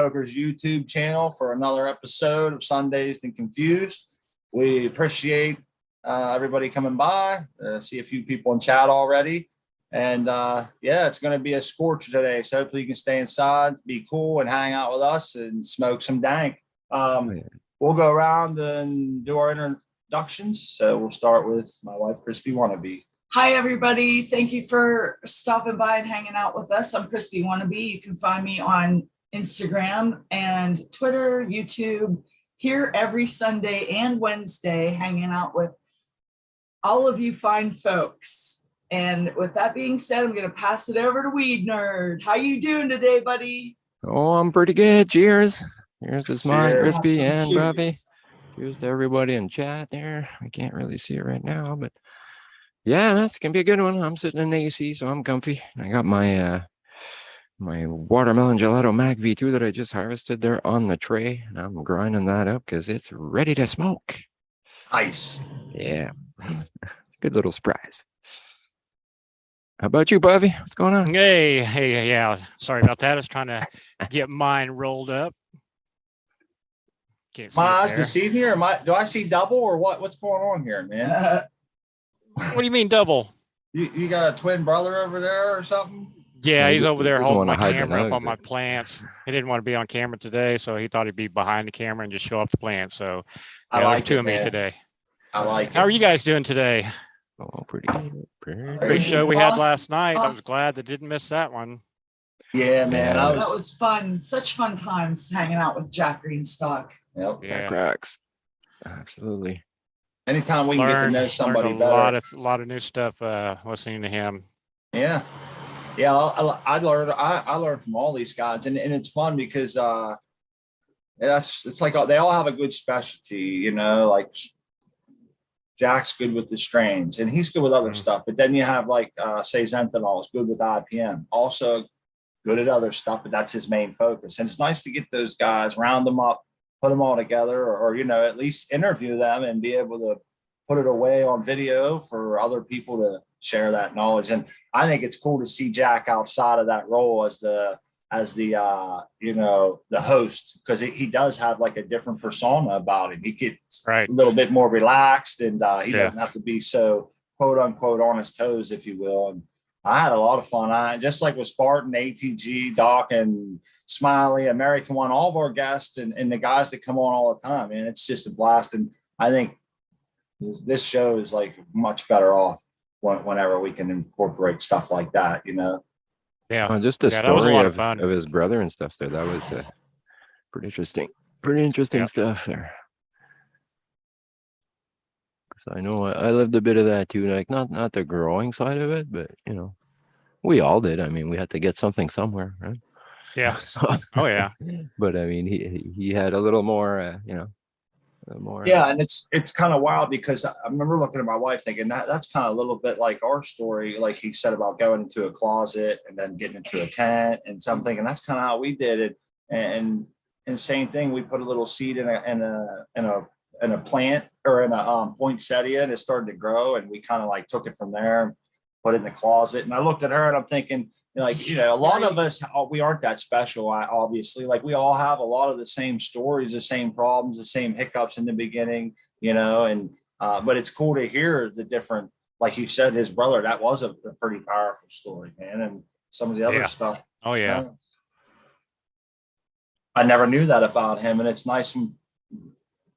Coco's YouTube channel for another episode of Sundazed and Confused. We appreciate everybody coming by. See a few people in chat already. And yeah, it's going to be a scorcher today. So hopefully you can stay inside, be cool, and hang out with us and smoke some dank. We'll go around and do our introductions. So we'll start with my wife, Crispy Wannabe. Hi, everybody. Thank you for stopping by and hanging out with us. I'm Crispy Wannabe. You can find me on Instagram and Twitter, YouTube, here every Sunday and Wednesday, hanging out with all of you fine folks. And with that being said, I'm going to pass it over to WEEDNERD. How you doing today, buddy? Oh, I'm pretty good. Cheers. Cheers is mine, Cheers. Crispy and Cheers. Bobby. Cheers to everybody in chat there. I can't really see it right now, but yeah, that's gonna be a good one. I'm sitting in AC, so I'm comfy. I got my my watermelon gelato Mac V2 that I just harvested there on the tray, and I'm grinding that up because it's ready to smoke. Nice. Yeah, it's a good little surprise. How about you, Bobby? What's going on? Hey, yeah. Sorry about that. I was trying to get mine rolled up. Can't see My it eyes there. deceive me, or do I see double, or what? What's going on here, man? What do you mean double? You got a twin brother over there or something? Yeah, Yeah, he's he over there doesn't holding wanna my hide the camera up nose on my there. plants. He didn't want to be on camera today, so he thought he'd be behind the camera and just show up the plant. So I yeah, like there's two it, of me man. today. I like How it. are you guys doing today? Oh, pretty good. Great Great. show we had Awesome. last night. I was Awesome. glad that didn't miss that one. Yeah, man. Yeah. I That was. was fun. Such fun times hanging out with Jack Greenstock. Yep. That Yeah, cracks. Absolutely. Anytime we can get to know somebody learned a better. lot of new stuff listening to him. Yeah. Yeah. I learned from all these guys, and it's fun because it's like they all have a good specialty, you know, like Jack's good with the strains and he's good with other stuff. But then you have like say Zentanol is good with IPM, also good at other stuff, but that's his main focus. And it's nice to get those guys, round them up, put them all together, or you know, at least interview them and be able to put it away on video for other people to share that knowledge. And I think it's cool to see Jack outside of that role as the you know, the host, because he does have like a different persona about him. He gets Right. a little bit more relaxed, and he Yeah. doesn't have to be so quote unquote on his toes, if you will. And I had a lot of fun. I just like with Spartan, ATG, Doc, and Smiley, American One, all of our guests and the guys that come on all the time. And it's just a blast. And I think this show is like much better off whenever we can incorporate stuff like that, you know. Yeah. Just the Yeah, that was a story lot of of fun. his brother and stuff there. That was pretty interesting. Pretty interesting Yeah. stuff there. So I know I lived a bit of that too, like not the growing side of it, but you know, we all did. I mean, we had to get something somewhere, right? Yeah. So, Oh yeah. but I mean, he had a little more, you know, more. Yeah, and it's kind of wild because I remember looking at my wife thinking that's kind of a little bit like our story, like he said about going into a closet and then getting into a tent and something, and that's kind of how we did it. And same thing, we put a little seed in a plant or in a poinsettia, and it started to grow, and we kind of like took it from there and put it in the closet. And I looked at her and I'm thinking, like, you know, a lot of us, we aren't that special. Obviously, like we all have a lot of the same stories, the same problems, the same hiccups in the beginning, you know, and but it's cool to hear the different, like you said, his brother, that was a pretty powerful story, man. And some of the other Yeah. stuff. Oh yeah. I never knew that about him. And it's nice.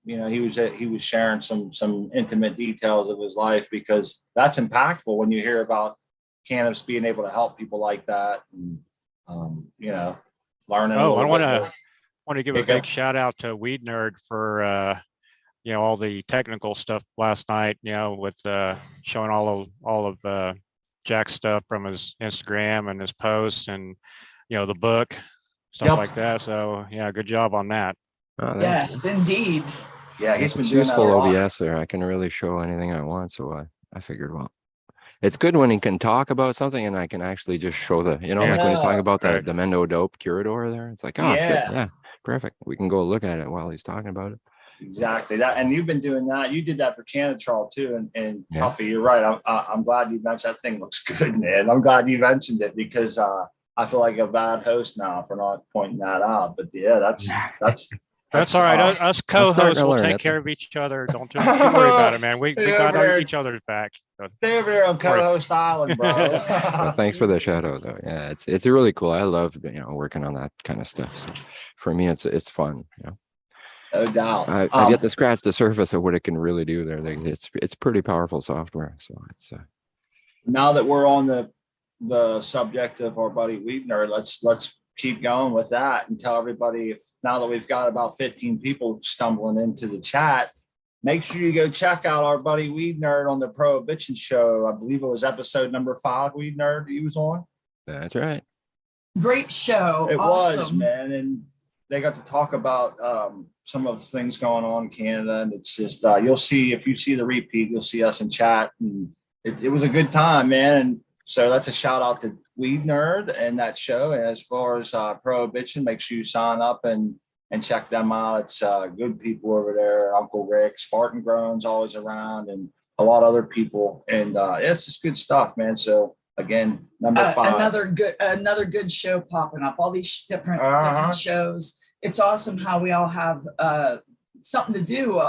You know, he was sharing some intimate details of his life, because that's impactful when you hear about cannabis being able to help people like that, and you know, learning. Oh, I want to give a big shout out to WEEDNERD for you know, all the technical stuff last night, you know, with showing all of Jack's stuff from his Instagram and his posts, and you know, the book, stuff like that. So yeah, good job on that. Oh, Yes, indeed. Yeah, he's been it's doing that a useful lot. OBS there. I can really show anything I want. So I figured, well, it's good when he can talk about something and I can actually just show the, you know, like when he's talking about Right. the Mendo Dope Curador there. It's like, oh, shit, yeah, perfect. We can go look at it while he's talking about it. Exactly that. And you've been doing that. You did that for Canatrol too. And Yeah. Puffy, you're right. I'm glad you mentioned that thing. Looks good, man. I'm glad you mentioned it, because I feel like a bad host now for not pointing that out. But yeah, That's all right. Us co-hosts to will learn take it. care of each other. Don't worry about it, man. We got each other's back. So, Stay over there on co-host island, bro. Well, thanks for the shout out though. Yeah, it's really cool. I love working on that kind of stuff. So for me, it's fun. No doubt. I get to scratch the surface of what it can really do there. It's pretty powerful software. So it's now that we're on the subject of our buddy WEEDNERD, let's keep going with that and tell everybody, if now that we've got about 15 people stumbling into the chat, make sure you go check out our buddy WEEDNERD on the Prohibition show. I believe it was episode number 5, WEEDNERD, he was on. That's right. Great show. It Awesome. was, man. And they got to talk about some of the things going on in Canada. And it's just, you'll see, if you see the repeat, you'll see us in chat. And it was a good time, man. And so that's a shout out to WEEDNERD and that show. And as far as Prohibition, make sure you sign up and check them out. It's good people over there. Uncle Rick, Spartan Grown's always around, and a lot of other people. And it's just good stuff, man. So again, number 5. Another good show popping up. All these different shows. It's awesome how we all have something to do.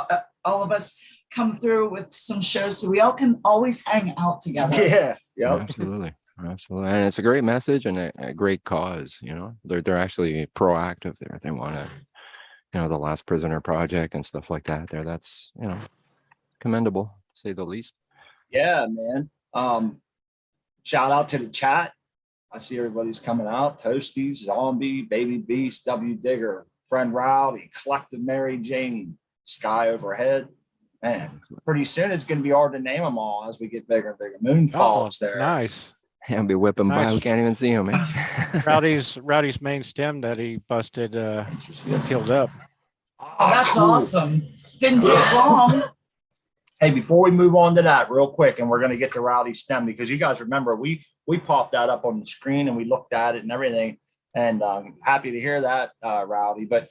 All of us come through with some shows, so we all can always hang out together. Yeah. Yep. Absolutely. And it's a great message and a great cause. They're actually proactive there. They want to, the Last Prisoner Project and stuff like that there. That's, commendable, to say the least. Yeah, man. Shout out to the chat. I see everybody's coming out. Toasties, Zombie, Baby Beast, W Digger, Friend Rowdy, Collective Mary Jane, Sky Overhead. Man, pretty soon it's going to be hard to name them all as we get bigger and bigger. Moonfall's there. Nice. I'll be whipping by. We can't even see him, man. Rowdy's main stem that he busted healed up. Oh, that's cool. Awesome. Didn't take long. Hey, before we move on to that real quick, and we're going to get to Rowdy's stem, because you guys remember we popped that up on the screen and we looked at it and everything. And happy to hear that, Rowdy. But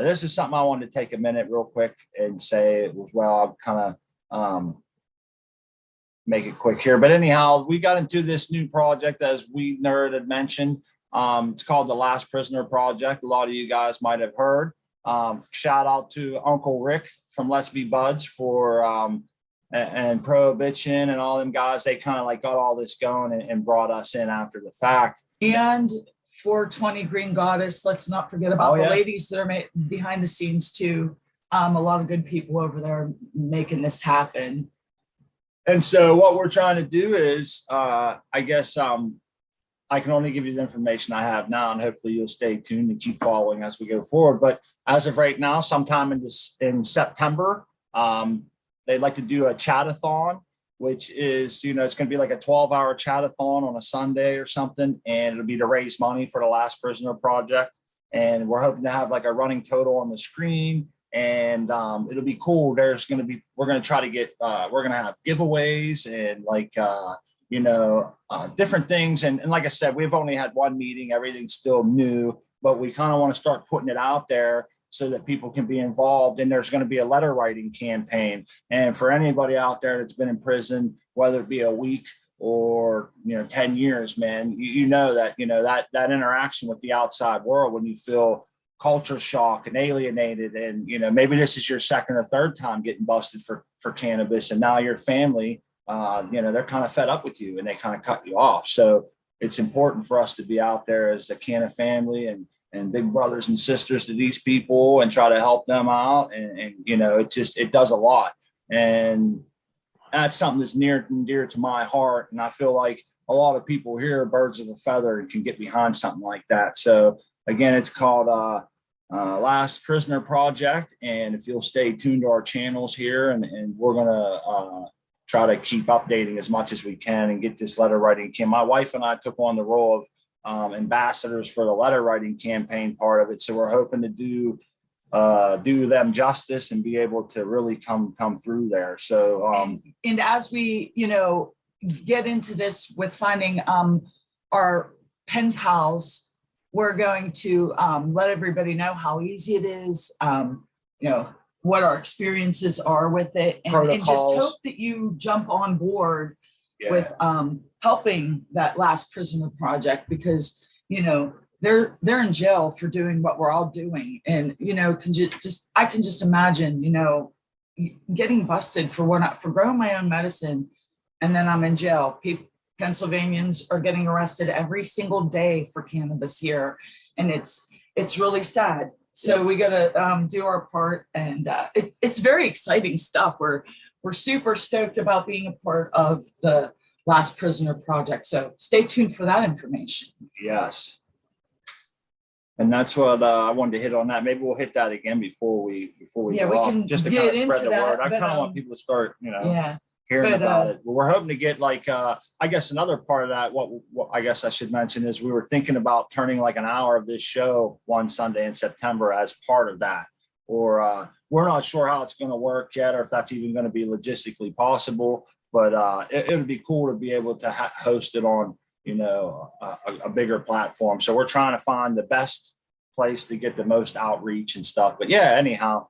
this is something I wanted to take a minute real quick and say it was, well, I'll kind of make it quick here. But anyhow, we got into this new project, as WEEDNERD had mentioned. It's called the Last Prisoner Project. A lot of you guys might have heard. Shout out to Uncle Rick from Let's Be Buds for and Prohibition and all them guys. They kind of like got all this going and brought us in after the fact. And 420 Green Goddess. Let's not forget about the ladies that are behind the scenes too. A lot of good people over there making this happen. And so what we're trying to do is, I guess, I can only give you the information I have now, and hopefully you'll stay tuned and keep following as we go forward. But as of right now, sometime in September, they'd like to do a chat-a-thon, which is, it's going to be like a 12-hour chat-a-thon on a Sunday or something, and it'll be to raise money for the Last Prisoner Project. And we're hoping to have like a running total on the screen. And it'll be cool. We're going to try to get, we're going to have giveaways and like, different things. And like I said, we've only had one meeting. Everything's still new, but we kind of want to start putting it out there so that people can be involved. And there's going to be a letter writing campaign. And for anybody out there that's been in prison, whether it be a week or 10 years, man, that interaction with the outside world, when you feel culture shock and alienated, and maybe this is your second or third time getting busted for cannabis, and now your family they're kind of fed up with you and they kind of cut you off. So it's important for us to be out there as a Canna family and big brothers and sisters to these people and try to help them out. And it does a lot. And that's something that's near and dear to my heart. And I feel like a lot of people here are birds of a feather and can get behind something like that. So again, it's called Last Prisoner Project. And if you'll stay tuned to our channels here, and we're going to try to keep updating as much as we can and get this letter writing campaign. My wife and I took on the role of ambassadors for the letter writing campaign part of it. So we're hoping to do them justice and be able to really come through there. So and as we get into this with finding our pen pals, we're going to let everybody know how easy it is, what our experiences are with it, and just hope that you jump on board with helping that Last Prisoner Project, because you know, they're in jail for doing what we're all doing. And, you know, I can just imagine, you know, getting busted for growing my own medicine. And then I'm in jail. Pennsylvanians are getting arrested every single day for cannabis here. And it's really sad. So we got to do our part, and it's very exciting stuff. We're super stoked about being a part of the Last Prisoner Project. So stay tuned for that information. Yes. And that's what I wanted to hit on that. Maybe we'll hit that again before we Yeah, go we off, can just to get kind of into spread the that, word. I but, kind of want people to start, you know, Yeah. hearing about it. We're hoping to get like, I guess another part of that, what I guess I should mention is we were thinking about turning like an hour of this show one Sunday in September as part of that. Or we're not sure how it's going to work yet, or if that's even going to be logistically possible. But it would be cool to be able to host it on, you know, a bigger platform. So we're trying to find the best place to get the most outreach and stuff. But yeah, anyhow,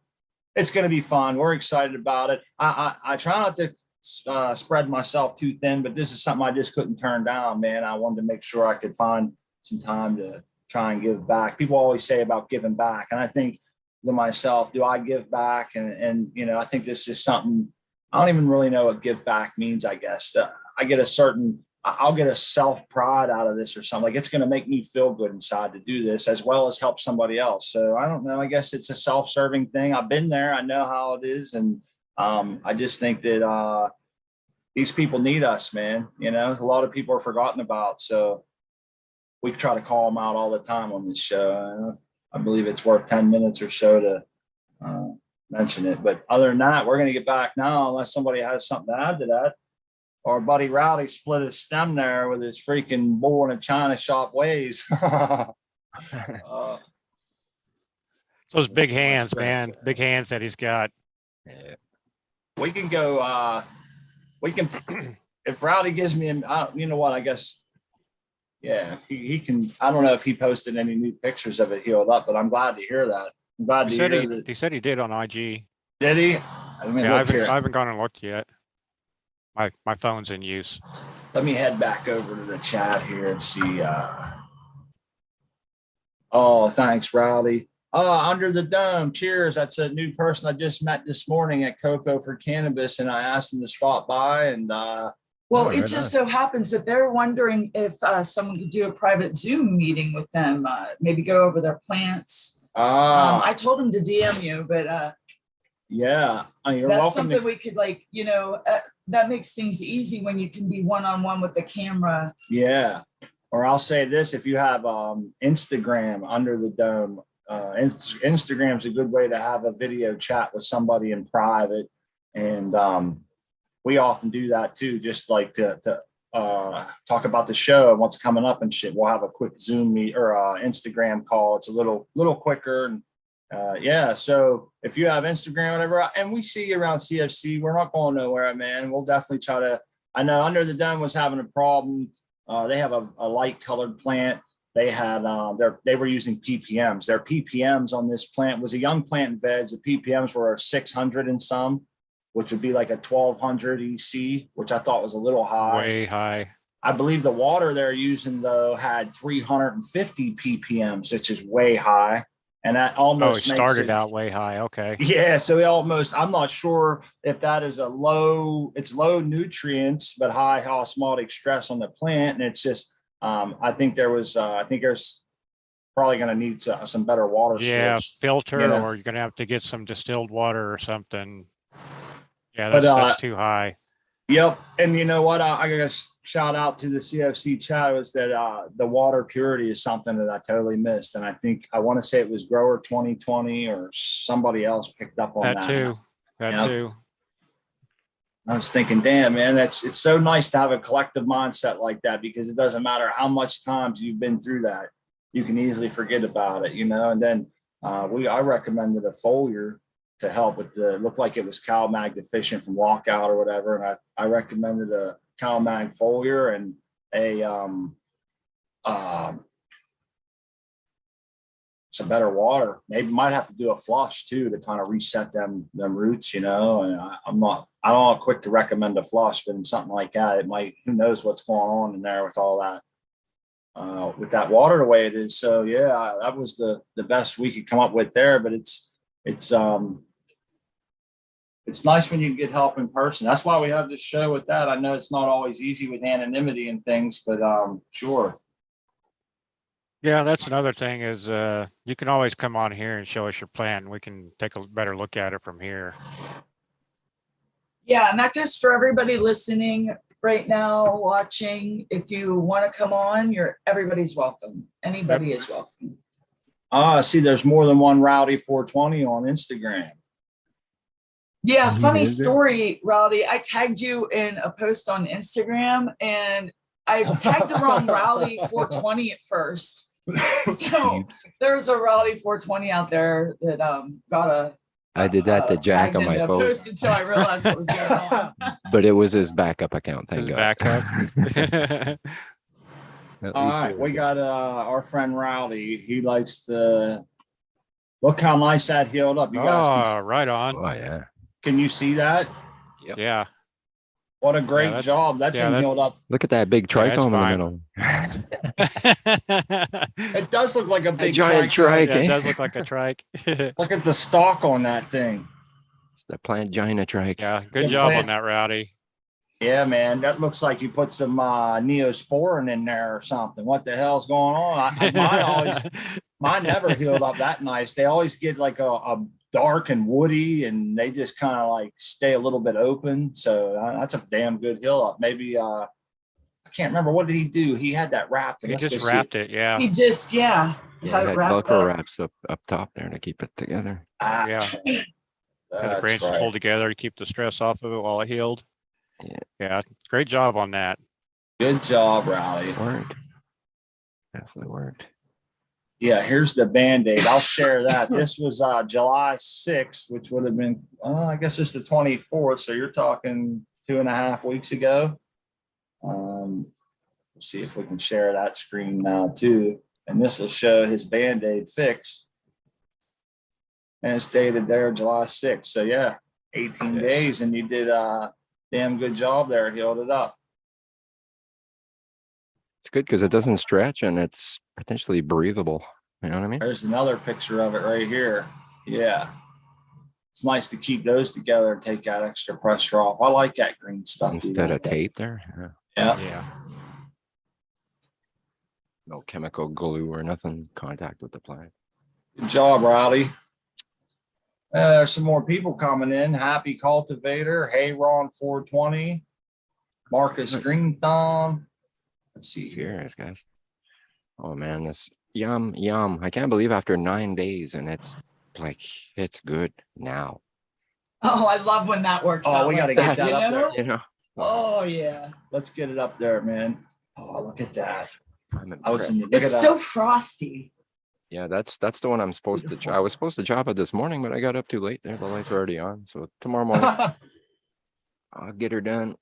it's going to be fun. We're excited about it. I try not to spread myself too thin, but this is something I just couldn't turn down, man. I wanted to make sure I could find some time to try and give back. People always say about giving back, and I think to myself, do I give back? And you know, I think this is something I don't even really know what give back means. I guess I'll get a self pride out of this or something. Like, it's going to make me feel good inside to do this, as well as help somebody else. So I don't know. I guess it's a self-serving thing. I've been there. I know how it is. And I just think that these people need us, man. You know, a lot of people are forgotten about. So we try to call them out all the time on this show. I believe it's worth 10 minutes or so to mention it. But other than that, we're going to get back now, unless somebody has something to add to that. Our buddy Rowdy split his stem there with his freaking bull in a china shop ways. Those big hands, man. Big hands that he's got. Yeah. We can go, if Rowdy gives me, you know what, I guess, yeah, if he can, I don't know if he posted any new pictures of it healed up, but I'm glad to hear that. I'm glad to hear that. He said he did on IG. Did he? Yeah, I haven't gone and looked yet. My phone's in use. Let me head back over to the chat here and see. Oh, thanks, Rowdy. Under the Dome. Cheers. That's a new person I just met this morning at Coco for Cannabis, and I asked him to stop by. And well, it just so happens that they're wondering if someone could do a private Zoom meeting with them, maybe go over their plants. I told him to DM you, but yeah, you're that's welcome. something we could, like, you know, that makes things easy when you can be one-on-one with the camera. Yeah. Or I'll say this, if you have Instagram Under the Dome, Instagram's a good way to have a video chat with somebody in private. And we often do that too, just like to talk about the show and what's coming up and shit. We'll have a quick Zoom meet or Instagram call. It's a little quicker. And yeah, so if you have Instagram, whatever, and we see you around CFC, we're not going nowhere, man. We'll definitely try to. I know Under the Dome was having a problem. They have a light colored plant. They had they were using ppms. Their ppms on this plant was a young plant in veg. The ppms were 600 and some, which would be like a 1200 EC, which I thought was a little high. Way high. I believe the water they're using though had 350 ppms, which is way high. And that almost it started out way high. Okay. Yeah. So I'm not sure if that is it's low nutrients, but high osmotic stress on the plant. And it's just, I think there's probably going to need some better water. Yeah. Source, Filter, you know? or you're going to have to get some distilled water or something. Yeah. That's too high. Yep. And you know what? I guess shout out to the CFC chat was that the water purity is something that I totally missed. And I want to say it was Grower 2020 or somebody else picked up on that. That too. I was thinking, damn, man, it's so nice to have a collective mindset like that, because it doesn't matter how much times you've been through that, you can easily forget about it, you know. And then I recommended a foliar to help with looked like it was CalMag deficient from walkout or whatever. And I recommended a CalMag foliar and some better water. Maybe might have to do a flush too to kind of reset them roots, you know. And I'm not quick to recommend a flush, but in something like that, it might, who knows what's going on in there with all that. with that water the way it is. So yeah, that was the best we could come up with there. But it's nice when you can get help in person. That's why we have this show with that. I know it's not always easy with anonymity and things, but sure. Yeah, that's another thing is you can always come on here and show us your plan. We can take a better look at it from here. Yeah, and that goes for everybody listening right now, watching. If you want to come on, everybody's welcome. Anybody is welcome. See, there's more than one Rowdy 420 on Instagram. Yeah, funny story, Rowdy. I tagged you in a post on Instagram, and I tagged the wrong Rowdy 420 at first. So there's a Rowdy 420 out there that got a. I did that to Jack on my post until I realized what was going on. But it was his backup account. Thank God. Backup. All right, we got our friend Rowdy. He likes to look how nice that healed up. You guys can, right on. Oh yeah. Can you see that? Yep. Yeah. What a great job. That thing healed up. Look at that big trichome in the middle. It does look like a big giant trike. Yeah, it does look like a trike. Look at the stalk on that thing. It's the plant giant trike. Yeah, good job on that, Rowdy. Yeah, man, that looks like you put some neosporin in there or something. What the hell's going on? Mine never healed up that nice. They always get like a dark and woody, and they just kind of like stay a little bit open. So that's a damn good heal up. Maybe I can't remember, what did he do? He had that wrapped. He just wrapped it. Yeah. He just had Velcro wraps up top there to keep it together. Yeah. And the branches pulled together to keep the stress off of it while it healed. Yeah. Great job on that. Good job, Rowdy. Worked. Definitely worked. Yeah, here's the Band-Aid. I'll share that. This was July 6th, which would have been, I guess it's the 24th. So you're talking 2.5 weeks ago. We'll see if we can share that screen now too. And this will show his Band-Aid fix. And it's dated there July 6th. So yeah, 18 days, and you did a damn good job there. Healed it up. It's good because it doesn't stretch and it's potentially breathable. You know what I mean? There's another picture of it right here. Yeah. It's nice to keep those together and take that extra pressure off. I like that green stuff. Instead of tape there. Yeah. No chemical glue or nothing contact with the plant. Good job, Rowdy. There's some more people coming in. Happy Cultivator, Hey Ron 420, Marcus Green Thumb. Let's see here, guys. Oh man, this yum. I can't believe after 9 days, and it's like it's good now. Oh, I love when that works out. Oh, we gotta get that up there. You know. Oh yeah. Let's get it up there, man. Oh, look at that. It's so frosty. Yeah, that's the one I'm supposed to chop. I was supposed to chop it this morning, but I got up too late there. The lights were already on. So tomorrow morning I'll get her done.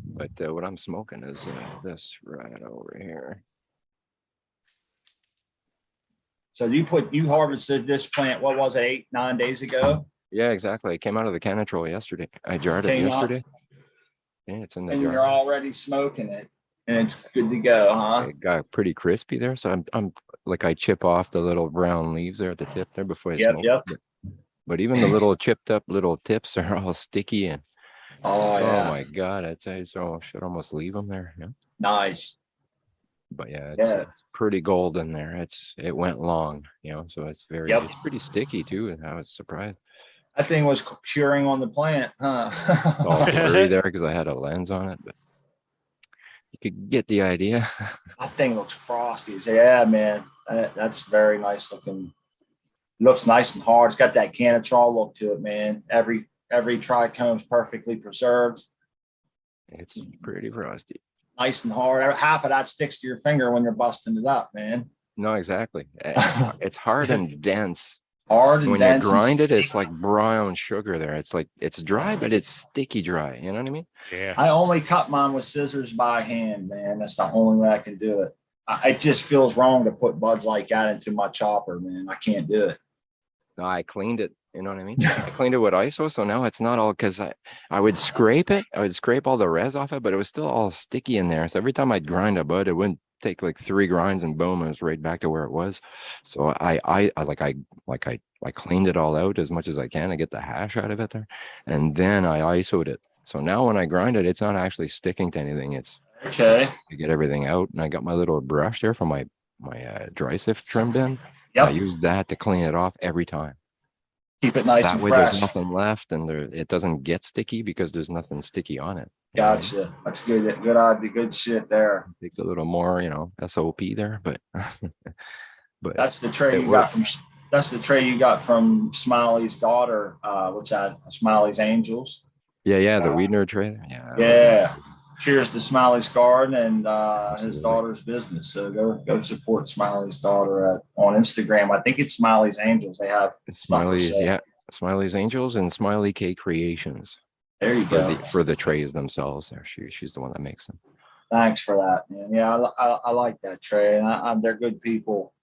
But what I'm smoking is this right over here. So you harvested this plant, what was it, 8-9 days ago? Yeah, exactly. It came out of the canitrol yesterday. I jarred it yesterday. Yeah, it's in the and jar. You're already smoking it, and it's good to go, huh? It got pretty crispy there. So I'm like, I chip off the little brown leaves there at the tip there before I smoke it. But even the little chipped up little tips are all sticky and oh my God, I'd say so. I should almost leave them there. Yeah. Nice. But yeah, it's pretty golden there. It went long, so it's very it's pretty sticky too, and I was surprised. That thing was curing on the plant, huh? It's all blurry there because I had a lens on it, but you could get the idea. That thing looks frosty. Yeah, man, that's very nice looking. It looks nice and hard. It's got that canitrol look to it, man. Every trichome's perfectly preserved. It's pretty frosty. Nice and hard. Half of that sticks to your finger when you're busting it up, man. No, exactly. It's hard and dense. Hard and when dense. You grind it, it's like brown sugar there. It's like it's dry, but it's sticky dry. You know what I mean? Yeah. I only cut mine with scissors by hand, man. That's the only way I can do it. It just feels wrong to put buds like that into my chopper, man. I can't do it. No, I cleaned it. You know what I mean? I cleaned it with ISO, so now it's not all, because I would scrape it. I would scrape all the res off it, but it was still all sticky in there. So every time I'd grind a bud, it wouldn't take like 3 grinds and boom, it was right back to where it was. So I cleaned it all out as much as I can to get the hash out of it there, and then I ISO'd it. So now when I grind it, it's not actually sticking to anything. It's Okay. I get everything out, and I got my little brush there for my dry sift trimmed in. I Yep. use that to clean it off every time. Keep it nice That and way fresh. there's nothing left, and it doesn't get sticky because there's nothing sticky on it. You know what I mean? Gotcha. That's good. Good idea. Good shit there. Takes a little more, SOP there, but but That's the tray it you got works. from. That's the tray you got from Smiley's daughter. What's that? Smiley's Angels. Yeah, the WEEDNERD tray. Yeah. I love Yeah. that. Cheers to Smiley's garden and his Absolutely. daughter's business. So go support Smiley's daughter on Instagram. I think it's Smiley's Angels. They have stuff for Smiley's, sale. yeah, Smiley's Angels and Smiley K Creations There you go. for the trays themselves. There, she's the one that makes them. Thanks for that, man. Yeah, I like that tray, and they're good people.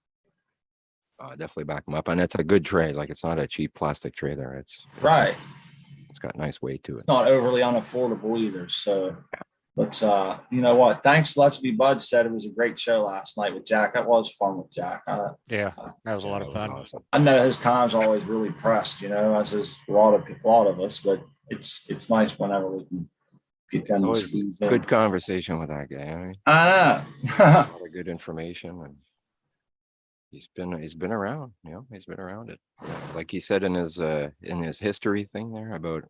Definitely back them up, and it's a good tray. Like, it's not a cheap plastic tray there. It's Right. It's got nice weight to it. It's not overly unaffordable either. So let's you know what? Thanks. Let's Be Bud said it was a great show last night with Jack. That was fun with Jack. Yeah, that was a lot That of was fun. awesome. I know his time's always really pressed, as is a lot of us, but it's nice whenever we can get It's them to always squeeze in. good conversation with that guy. I mean, I a know. lot of good information, and he's been around. He's been around it. Like he said in his history thing there about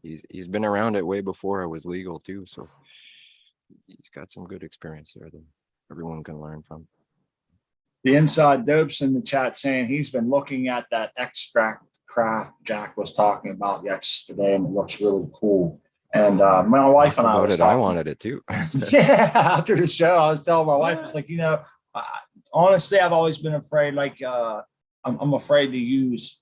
he's been around it way before it was legal too. So he's got some good experience there that everyone can learn from. The Inside Dopes in the chat saying he's been looking at that extract craft Jack was talking about yesterday, and it looks really cool. And my wife and I About was it, I talking. wanted it too. Yeah, after the show, I was telling my wife, it's like, honestly, I've always been afraid, like, I'm afraid to use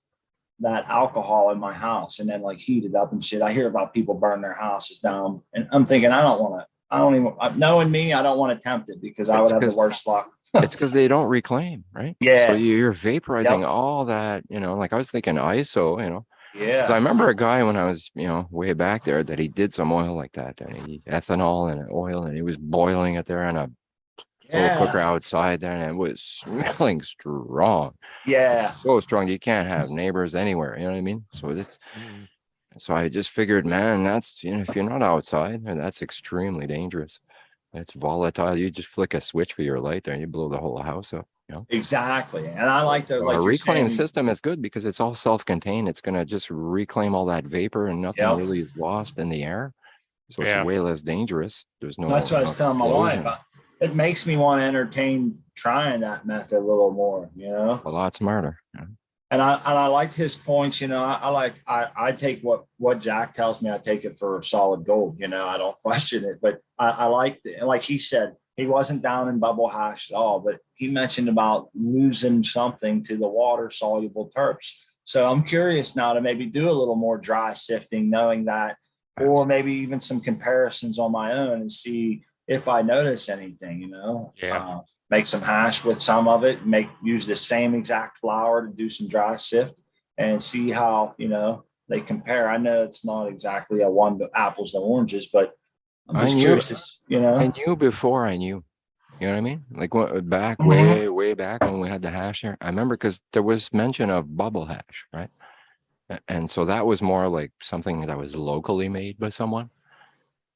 that alcohol in my house and then like heat it up and shit. I hear about people burn their houses down, and I'm thinking, knowing me, I don't want to tempt it because I would have the worst luck. It's because they don't reclaim, right? Yeah. So you're vaporizing all that, like I was thinking ISO, Yeah. I remember a guy when I was, way back there that he did some oil like that, and he ethanol and oil, and he was boiling it there in a slow cooker outside there, and it was smelling strong. Yeah. So strong you can't have neighbors anywhere. You know what I mean? So I just figured, man, that's if you're not outside, and that's extremely dangerous. It's volatile. You just flick a switch for your light there, and you blow the whole house up. Exactly. And I like the a reclaim system is good because it's all self-contained. It's going to just reclaim all that vapor, and nothing really is lost in the air. So it's way less dangerous. There's no. That's what I was telling my wife. It makes me want to entertain trying that method a little more, A lot smarter. And I liked his points, I take what Jack tells me, I take it for solid gold, I don't question it, but I liked it. And like he said, he wasn't down in bubble hash at all, but he mentioned about losing something to the water soluble terps. So I'm curious now to maybe do a little more dry sifting, knowing that, or maybe even some comparisons on my own and see if I notice anything, make some hash with some of it, use the same exact flour to do some dry sift and see how, they compare. I know it's not exactly a one to apples to oranges, but I'm just curious, I knew before I knew, you know what I mean? Like back way back when we had the hash here, I remember because there was mention of bubble hash, right? And so that was more like something that was locally made by someone.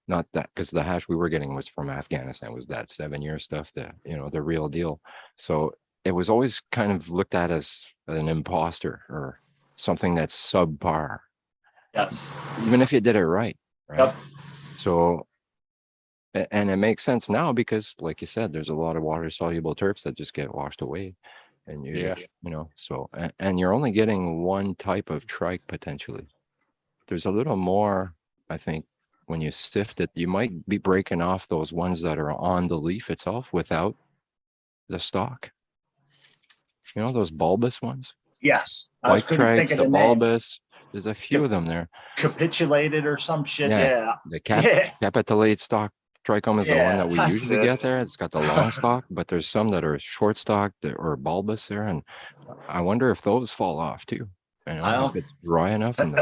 Not that, because the hash we were getting was from Afghanistan, was that 7-year stuff, the real deal. So it was always kind of looked at as an imposter or something that's subpar. Yes. Even if you did it right. Yep. So, and it makes sense now because, like you said, there's a lot of water soluble terps that just get washed away. And so, and you're only getting one type of trike potentially. There's a little more, I think. When you sift it, you might be breaking off those ones that are on the leaf itself without the stalk. Those bulbous ones. Yes. White trikes, the bulbous. There's a few of them there. Capitulated or some shit. Yeah. The capitulate stalk trichome is the one that we usually get there. It's got the long stalk, but there's some that are short stalked or bulbous there, and I wonder if those fall off too. If it's dry enough and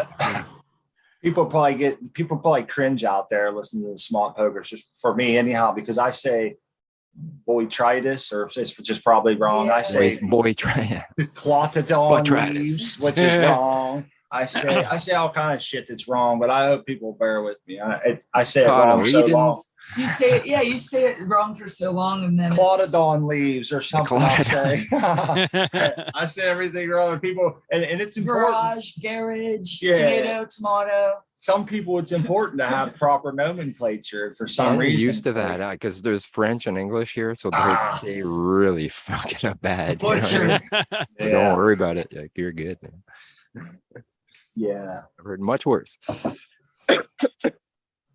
People probably cringe out there listening to the smart pokers, just for me anyhow, because I say boitritis, or which is probably wrong. I say clotodon leaves, which is wrong. I say all kind of shit that's wrong, but I hope people bear with me. I say it wrong so long. You say it, yeah, you say it wrong for so long, and then Clotodon leaves or something. I'll say. I say everything wrong, and people, and it's important. Garage, tomato. Some people, it's important to have proper nomenclature for some reason. Used to that because there's French and English here, so they really fuck it up bad. Butcher. Don't worry about it. Like, you're good, man. Yeah, I've heard much worse.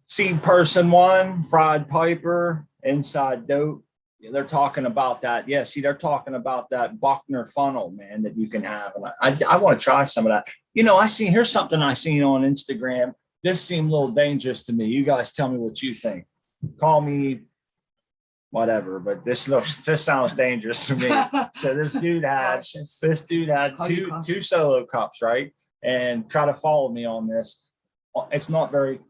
Seed Person 1, Fried Piper, Inside Dope. Yeah, they're talking about that. Yeah, see, they're talking about that Buckner funnel, man, that you can have. And I want to try some of that. Here's something I seen on Instagram. This seemed a little dangerous to me. You guys tell me what you think. Call me whatever, but this sounds dangerous to me. So this dude had two solo cups, right? And try to follow me on this. It's not very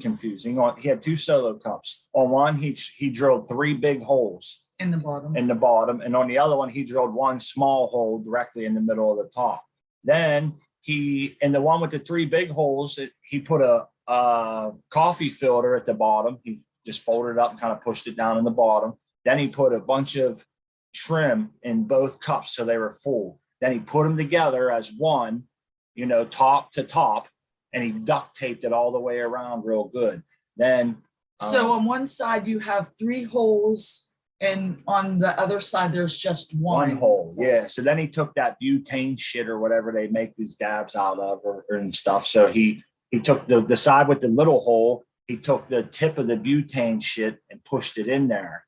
confusing. He had two solo cups. On one, he drilled 3 big holes in the bottom, and on the other one, he drilled 1 small hole directly in the middle of the top. Then in the one with the 3 big holes, he put a coffee filter at the bottom. He just folded it up and kind of pushed it down in the bottom. Then he put a bunch of trim in both cups so they were full. Then he put them together as one, top to top, and he duct taped it all the way around real good. Then so on one side you have 3 holes, and on the other side there's just one hole. Yeah. So then he took that butane shit or whatever they make these dabs out of and stuff. So he took the side with the little hole. He took the tip of the butane shit and pushed it in there,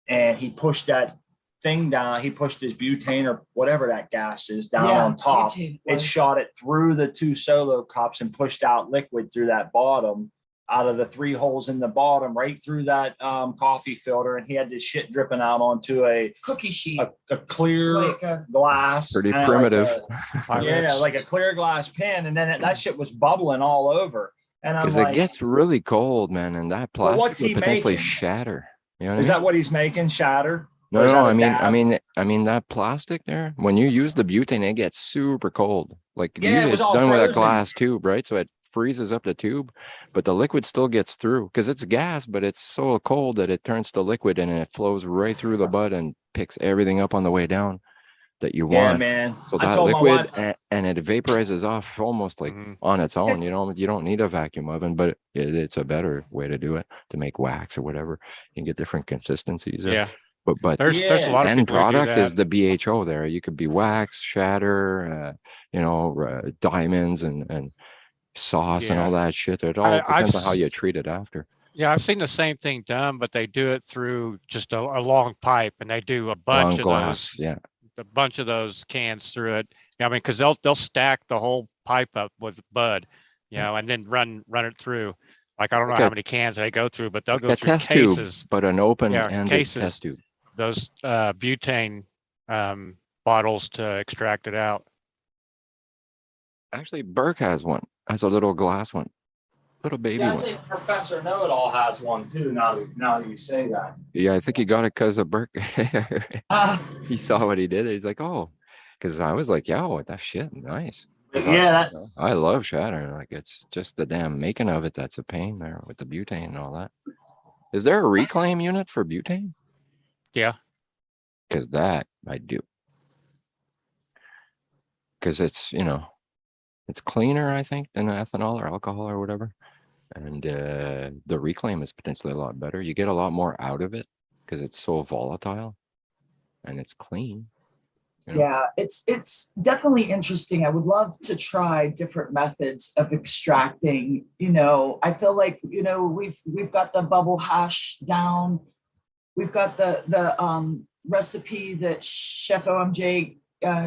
and he pushed that thing down. He pushed his butane or whatever that gas is down on top. It shot it through the 2 solo cups and pushed out liquid through that bottom, out of the 3 holes in the bottom, right through that coffee filter. And he had this shit dripping out onto a cookie sheet, a clear glass. Pretty primitive. Like a clear glass pan. And then that shit was bubbling all over. And I'm because like, it gets really cold, man, and that plastic would potentially shatter. Is that what he's making? Shatter? No, I mean that plastic there. When you use the butane, it gets super cold. Like usually it's done with a glass tube, right? So it freezes up the tube, but the liquid still gets through because it's gas, but it's so cold that it turns to liquid and it flows right through the bud and picks everything up on the way down that you want. Yeah, man. So that liquid and it vaporizes off almost like on its own. You don't need a vacuum oven, but it's a better way to do it, to make wax or whatever. You can get different consistencies. Yeah. But there's a lot of end product is the BHO there. You could be wax, shatter, diamonds and sauce and all that shit. It all depends on how you treat it after. Yeah, I've seen the same thing done, but they do it through just a long pipe, and they do a bunch of those. Yeah, a bunch of those cans through it. Because they'll stack the whole pipe up with bud, and then run it through. Like I don't know how many cans they go through, but they'll go through test cases, tube, but an open-ended test tube. Those butane bottles to extract it out. Actually, Burke has one. Has a little glass one, little baby one. I think Professor Know-It-All has one too. Now that you say that. Yeah, I think he got it because of Burke. He saw what he did. He's like, oh, because I was like, yo, that shit, nice. Yeah, I love shatter. Like it's just the damn making of it that's a pain there with the butane and all that. Is there a reclaim unit for butane? Yeah, because that I do. Because it's it's cleaner, I think, than ethanol or alcohol or whatever, and the reclaim is potentially a lot better. You get a lot more out of it because it's so volatile, and it's clean. Yeah, it's definitely interesting. I would love to try different methods of extracting. I feel like we've got the bubble hash down. We've got the recipe that Chef OMJ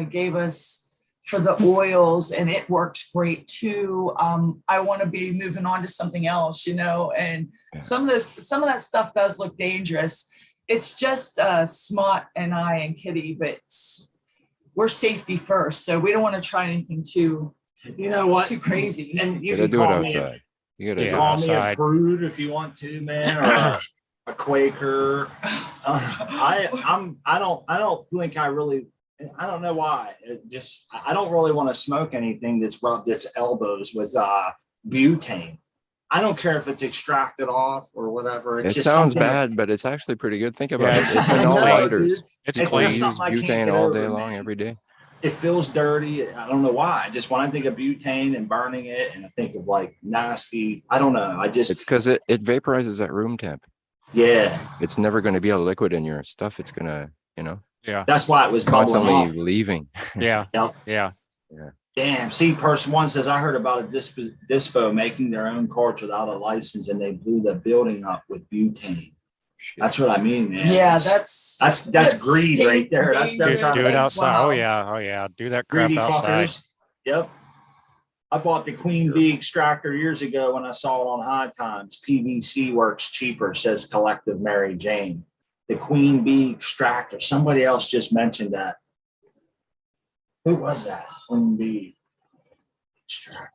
gave us for the oils, and it works great too. I want to be moving on to something else, and some of that stuff does look dangerous. It's just Smart and I and Kitty, but we're safety first, so we don't want to try anything too crazy. And you can call me outside. You gotta call me a prude if you want to, man. a Quaker. I don't think I really. I don't know why. I don't really want to smoke anything that's rubbed its elbows with butane. I don't care if it's extracted off or whatever. It just sounds something bad, but it's actually pretty good. Think about Yeah, it. It's I in all know, lighters. dude. It's It's clean. just something I can't Butane get all over, day long, man. every day. It feels dirty. I don't know why. Just when I think of butane and burning it, and I think of like nasty. I don't know. It's because it vaporizes at room temp. Yeah. It's never going to be a liquid in your stuff. It's going to, Yeah. That's why it was bubbling constantly off. leaving. Yeah. Yep. Yeah. Damn. See, person one says I heard about a dispo making their own carts without a license, and they blew the building up with butane. Shit. That's what I mean, man. Yeah, that's that's greed right there. That's them dangerous. trying Do to it outside. Wow. Oh yeah. Do that crap greedy outside. fuckers. Yep. I bought the Queen Bee extractor years ago when I saw it on High Times. PVC works cheaper, says Collective Mary Jane. The Queen Bee extractor. Somebody else just mentioned that. Who was that? Queen Bee extractor.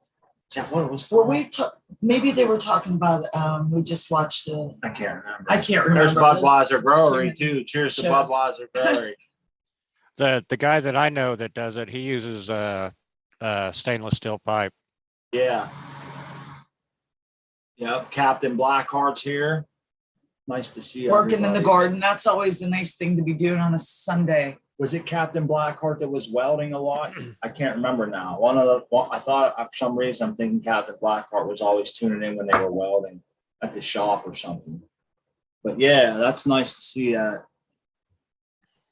Is that what it was Well, called? maybe they were talking about, we just watched I can't remember. I can't remember. There's Budweiser Those Brewery human too. Cheers to shows. Budweiser Brewery. The guy that I know that does it, he uses stainless steel pipe. Yeah. Yep. Captain Blackheart's here. Nice to see you. Working in the garden. That's always a nice thing to be doing on a Sunday. Was it Captain Blackheart that was welding a lot? I can't remember now. I thought for some reason I'm thinking Captain Blackheart was always tuning in when they were welding at the shop or something. But yeah, that's nice to see that.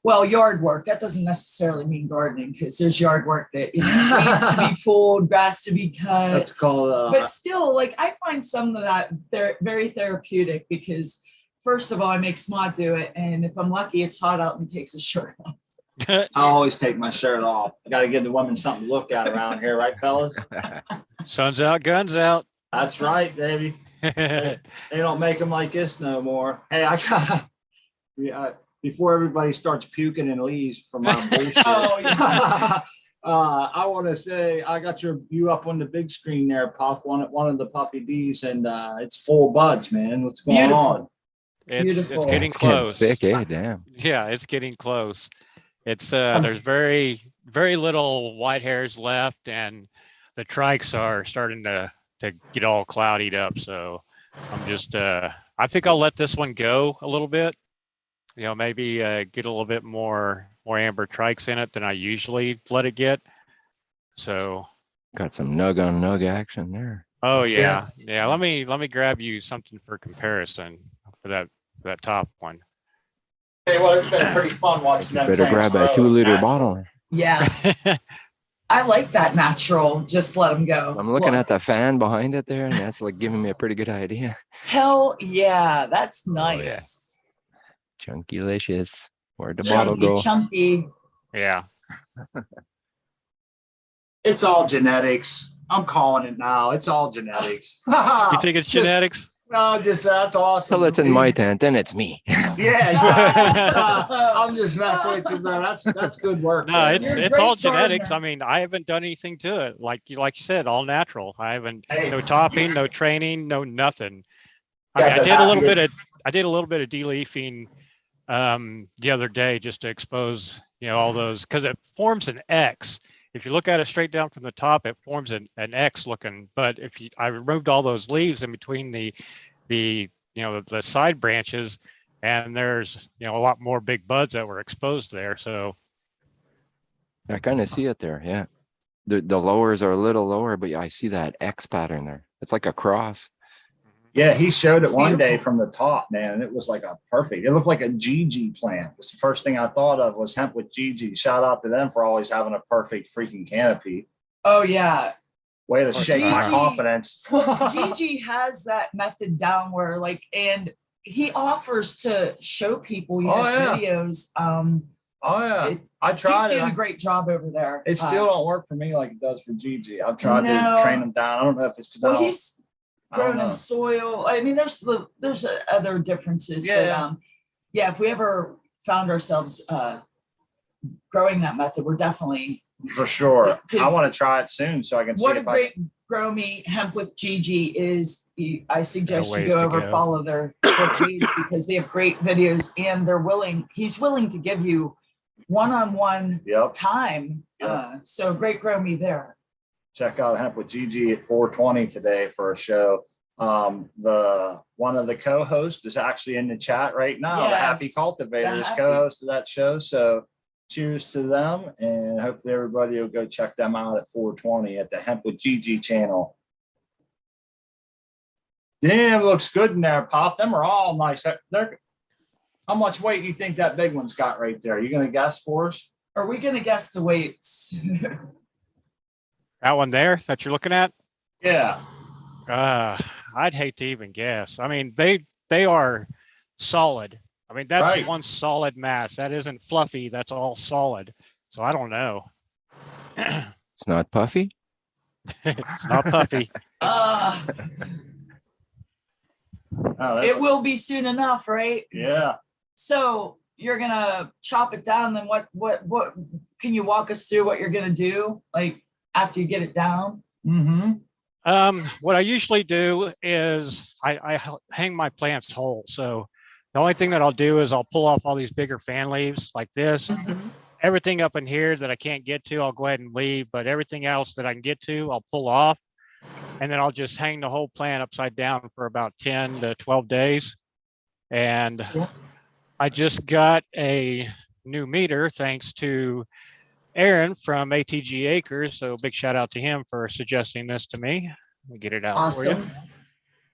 Well, yard work, that doesn't necessarily mean gardening, because there's yard work that needs to be pulled, grass to be cut. That's called. But still, like, I find some of that very therapeutic, because first of all, I make Smod do it, and if I'm lucky, it's hot out and he takes his shirt off. I always take my shirt off. I got to give the women something to look at around here, right, fellas? Sun's out, guns out. That's right, baby. They don't make them like this no more. Hey, I got before everybody starts puking and leaves from my bullshit. Oh, yeah. I want to say I got you up on the big screen there, Puff. One of the PUFFYDs, and it's full buds, man. What's going Beautiful. on? It's Beautiful. getting It's getting close. thick, eh? Damn. Yeah, it's getting close. It's there's very little white hairs left, and the trikes are starting to get all cloudied up. So I'm just I think I'll let this one go a little bit. Maybe get a little bit more amber trikes in it than I usually let it get. So Got some nug on nug action there. oh yeah. Yes. Yeah, let me grab you something for comparison for that top one. Hey, well, it's been pretty fun watching them. Better plants grab that grow 2-liter naturally. bottle. Yeah, I like that natural. Just let them go. I'm looking Look. at the fan behind it there, and that's like giving me a pretty good idea. Hell yeah, that's yeah. nice. Chunky-licious. Where'd the bottle Chunky, go? chunky. Yeah. It's all genetics. I'm calling it now. It's all genetics. You think it's Just- genetics? No, that's awesome. Till it's in my tent, then it's me. Yeah, exactly. I'm just messing with you, bro. That's good work. No, man. it's You're a it's all great genetics. gardener. I mean, I haven't done anything to it. Like you said, all natural. I haven't Hey, no topping, no training, no nothing. I Yeah, mean, but I did a little bit of de-leafing the other day just to expose, all those, because it forms an X. If you look at it straight down from the top, it forms an X looking. But I removed all those leaves in between the side branches, and there's a lot more big buds that were exposed there. So I kind of see it there. Yeah. The lowers are a little lower, but I see that X pattern there. It's like a cross. Yeah, he showed It's it one day beautiful. from the top, man, and it was like a perfect. It looked like a Gigi plant. It's the first thing I thought of was hemp with Gigi. Shout out to them for always having a perfect freaking canopy. Oh yeah, Way to shake my Gigi. confidence. Gigi has that method down where, like, and he offers to show people. He Oh, has yeah. videos. Oh yeah, It- I He's tried doing it. a great job over there. It still don't work for me like it does for Gigi. I've tried No. to train them down. I don't know if it's because Well, he's I don't grown know. in soil. I mean, there's other differences. Yeah. But yeah, if we ever found ourselves growing that method, we're definitely For sure. I 'Cause want to try it soon so I can see what a if great Grow Me Hemp with Gigi is, I suggest you ways go to over, go. follow their page because they have great videos and he's willing to give you one-on-one Yep. time. Yep. So great Grow Me there. Check out Hemp with Gigi at 420 today for a show. One of the co-hosts is actually in the chat right now. The Happy Yes, Cultivator the is Happy. co-host of that show. So cheers to them, and hopefully everybody will go check them out at 420 at the Hemp with Gigi channel. Damn, looks good in there, Puff. Them are all nice. How much weight do you think that big one's got right there? You gonna guess for us? Are we going to guess the weights? That one there that you're looking at? Yeah. I'd hate to even guess. I mean, they are solid. I mean, that's Right. one solid mass. That isn't fluffy. That's all solid. So I don't know. It's not puffy. It's not puffy. Oh, It will be soon enough, right? yeah. So you're gonna chop it down. Then what can you walk us through what you're gonna do? Like after you get it down? Mm-hmm. What I usually do is I hang my plants whole. So the only thing that I'll do is I'll pull off all these bigger fan leaves like this. Everything up in here that I can't get to, I'll go ahead and leave. But everything else that I can get to, I'll pull off. And then I'll just hang the whole plant upside down for about 10 to 12 days. And I just got a new meter thanks to Aaron from ATG Acres. So big shout out to him for suggesting this to me. Let me get it out Awesome.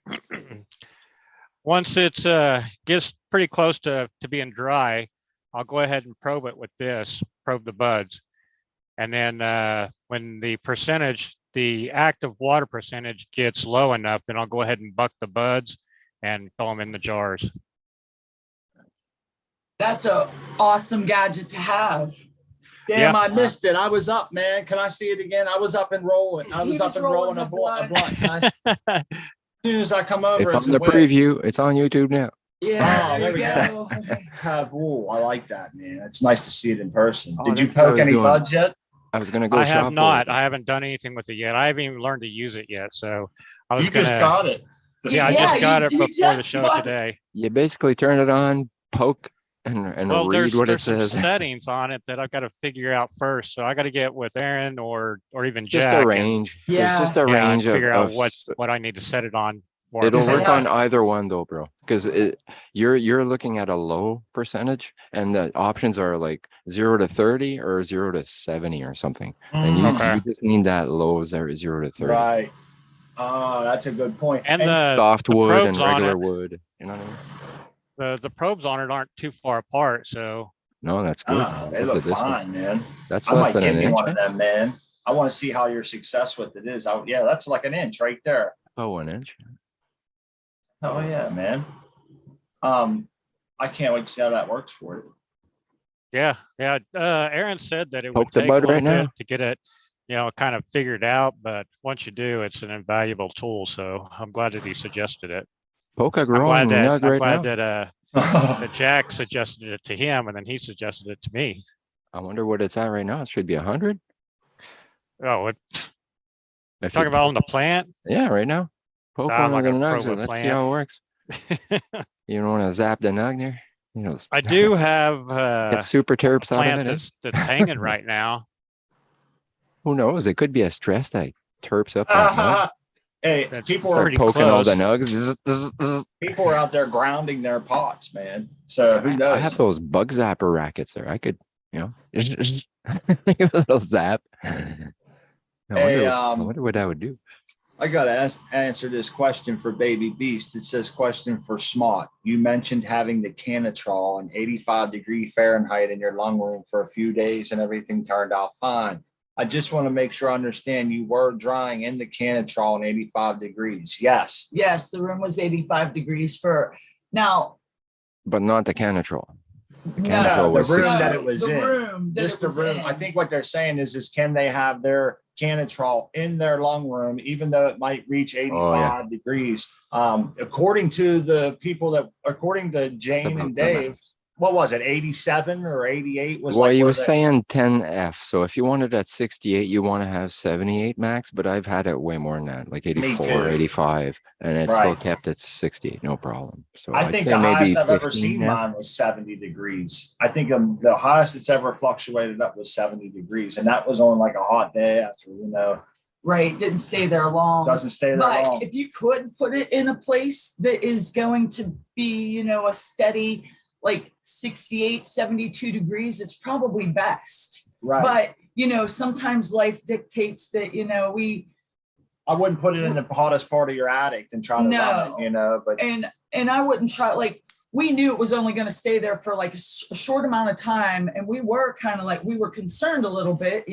for you. Once it's gets pretty close to being dry, I'll go ahead and probe it with this, probe the buds. And then when the active water percentage gets low enough, then I'll go ahead and buck the buds and fill them in the jars. That's a awesome gadget to have. Damn, Yeah. I missed it. I was up, man. Can I see it again? I was up and rolling. I was up and rolling a blunt. As soon as I come over, It's on a the whip. preview. It's on YouTube now. Yeah, Oh, there there you we go. Have wool. I like that, man. It's nice to see it in person. Oh, Did you that's what I poke was any doing. buds yet? I was gonna go I shop have for not. it. I haven't done anything with it yet. I haven't even learned to use it yet. So I was You just got it. Yeah, I Yeah, just got you it before the just show got it. today. You basically turn it on, poke, and Well, read what it there's some says. settings on it that I've got to figure out first. So I got to get with Aaron or even Just Jack. a range. Yeah. There's just a And, yeah, range and figure out of what I need to set it on for. It'll Does it work have- on either one though, bro. Because you're looking at a low percentage, and the options are like 0 to 30 or 0 to 70 or something. And you, Okay. you just need that low 0 to 30. Right. Oh, that's a good point. And the Softwood and probes on regular it, wood. You know what I mean? the probes on it aren't too far apart. So No, that's good. They Look look at this fine, man. That's I less might than give an you inch. one of them, man. I want to see how your success with it is. Yeah, that's like an inch right there. Oh, 1 inch. Oh yeah, man. I can't wait to see how that works for you. yeah. Aaron said that it Poke would the take a bud little right bit now. to get it, kind of figured out. But once you do, it's an invaluable tool. So I'm glad that he suggested it. Poke a I'm growing nug right now. that Jack suggested it to him, and then he suggested it to me. I wonder what it's at right now. It should be 100. Oh, If talking you about on the plant? Yeah, right now. Poke I'm one not of the gonna nugs. probe a Let's see plant. how it works. You don't want to zap the nug there. I do have Get super terps out of plant it. Eh? that's hanging right now. Who knows? It could be a stress that terps up that nug. Hey, That's people Start pretty poking all the close. nugs. people are out there grounding their pots, man. So who I knows? have those bug zapper rackets there. I could, just a little zap. I Hey, wonder what I would do. I got to answer this question for Baby Beast. It says, question for Smart. You mentioned having the Canatrol on 85°F in your lung room for a few days and everything turned out fine. I just want to make sure I understand you were drying in the Canatrol on 85 degrees. Yes. Yes, the room was 85 degrees for now. But not the Canatrol. No, the was room 60. that it was the in. room that Just it the was room. in. I think what they're saying is can they have their Canatrol in their lung room, even though it might reach 85 degrees? According to the people according to Jane and Dave, what was it, 87 or 88 was Well, like he where was the- saying 10F. So if you want it at 68, you want to have 78 max, but I've had it way more than that, like 84, too. 85, and it still Right. kept it 68, no problem. So I I'd think say the maybe highest I've ever 15 seen now. mine was 70 degrees. I think the highest it's ever fluctuated up was 70 degrees. And that was on like a hot day after, Right, didn't stay there long. doesn't stay there But long. if you could put it in a place that is going to be, a steady like 68, 72 degrees, it's probably best. Right. But, sometimes life dictates that, I wouldn't put it in the hottest part of your attic and try to run it, but and I wouldn't try, like, we knew it was only going to stay there for like a short amount of time. And we were kind of like, we were concerned a little bit,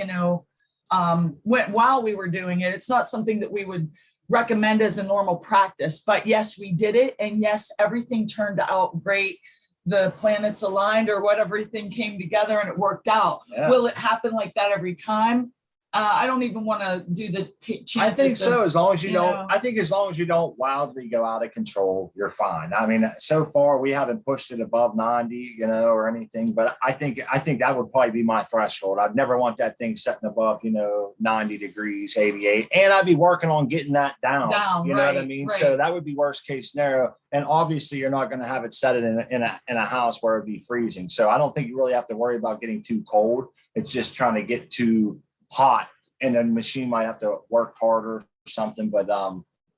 while we were doing it. It's not something that we would recommend as a normal practice, but yes, we did it. And yes, everything turned out great. The planets aligned or whatever, everything came together and it worked out. Yeah. Will it happen like that every time? I don't even want to do the chances. I think so. As long as you don't, know. I think as long as you don't wildly go out of control, you're fine. I mean, so far we haven't pushed it above 90, or anything, but I think that would probably be my threshold. I'd never want that thing setting above, 90 degrees, 88. And I'd be working on getting that down. You know what I mean? Right. So that would be worst case scenario. And obviously you're not going to have it set it in a house where it'd be freezing. So I don't think you really have to worry about getting too cold. It's just trying to get too hot, and then the machine might have to work harder or something. But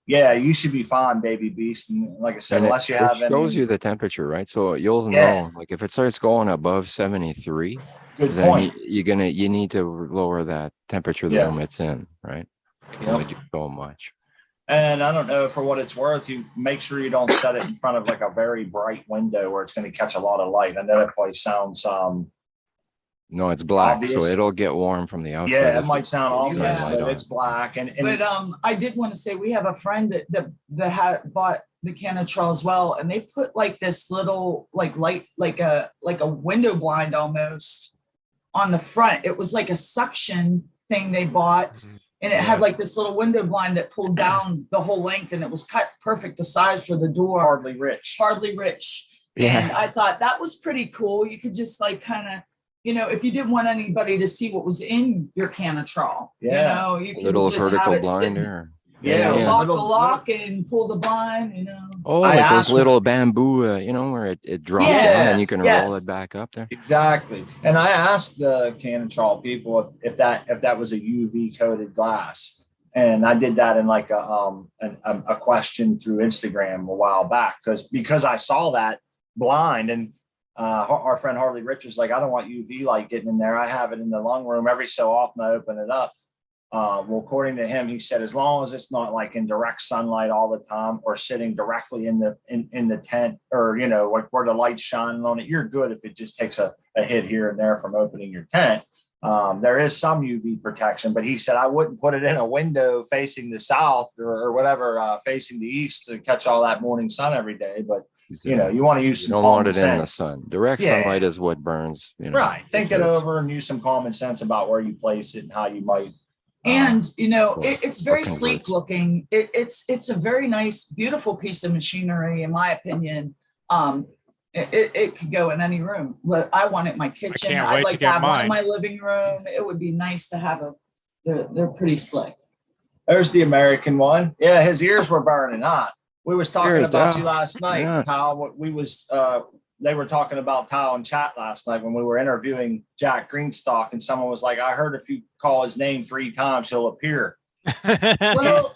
yeah, you should be fine, baby beast. And like I said, And unless you it have shows any, you the temperature, right? So you'll know, like if it starts going above 73, good then point. you need to lower that temperature Yeah. limits in, right? You can Yep. only do so much. And I don't know, for what it's worth, you make sure you don't set it in front of like a very bright window where it's going to catch a lot of light. I know that probably sounds No, it's black, obvious. so it'll get warm from the outside. yeah, it if might sound you turn obvious, the light but on. it's black. And But I did want to say we have a friend that had bought the Canatrol as well, and they put like this little like light, like a window blind almost on the front. It was like a suction thing they bought, and it had like this little window blind that pulled down the whole length, and it was cut perfect the size for the door. hardly rich. Hardly rich. Yeah. And I thought that was pretty cool. You could just like kind of, if you didn't want anybody to see what was in your Canatrol, Yeah. you could Little just have vertical it blind sitting, or Yeah, it was lock little- the lock and pull the blind, oh, I like asked those little bamboo, where it drops Yeah, down and you can roll yes. it back up there. Exactly. And I asked the Canatrol people if that was a UV coated glass. And I did that in like a question through Instagram a while back because I saw that blind, and our friend Harley Rich was like, I don't want UV light getting in there. I have it in the lung room every so often. I open it up. Well, according to him, he said, as long as it's not like in direct sunlight all the time or sitting directly in the tent or, like where the light's shining on it, you're good if it just takes a hit here and there from opening your tent. There is some UV protection, but he said, I wouldn't put it in a window facing the south or whatever, facing the east to catch all that morning sun every day. But, you want to use You some don't common want it in the sense. sun. Direct Yeah. sunlight is what burns. Right. Think it deserts. over and use some common sense about where you place it and how you might. And it's very converts. sleek looking. It's a very nice, beautiful piece of machinery, in my opinion. It could go in any room. But I want it in my kitchen. can't I'd wait to like to get have one in mine. my living room. It would be nice to have they're pretty slick. There's the American one. Yeah, his ears were burning hot. We was talking There's about that. you last night, Yeah. Kyle. They were talking about Kyle in chat last night when we were interviewing Jack Greenstock, and someone was like, I heard if you call his name 3 times, he'll appear. Well,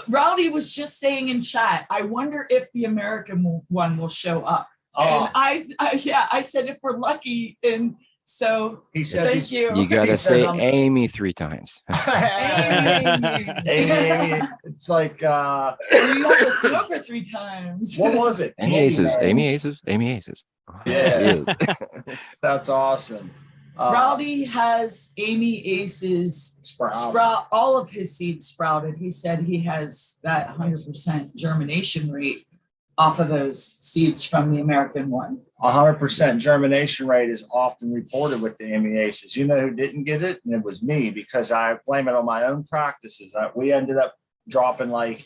Rowdy was just saying in chat, I wonder if the American one will show up. And I said if we're lucky, and so He says thank you. You got He to says say I'm- Amy 3 times. Amy, it's like, You have to smoke her 3 times. what was it? Amy Aces, Candyman. Amy Aces, Amy Aces. Yeah. He is. That's awesome. Rowdy has Amy Ace's sprout, all of his seeds sprouted. He said he has that 100% germination rate off of those seeds from the American one. 100% germination rate is often reported with the amiaces. You know who didn't get it? And it was me, because I blame it on my own practices. We ended up dropping like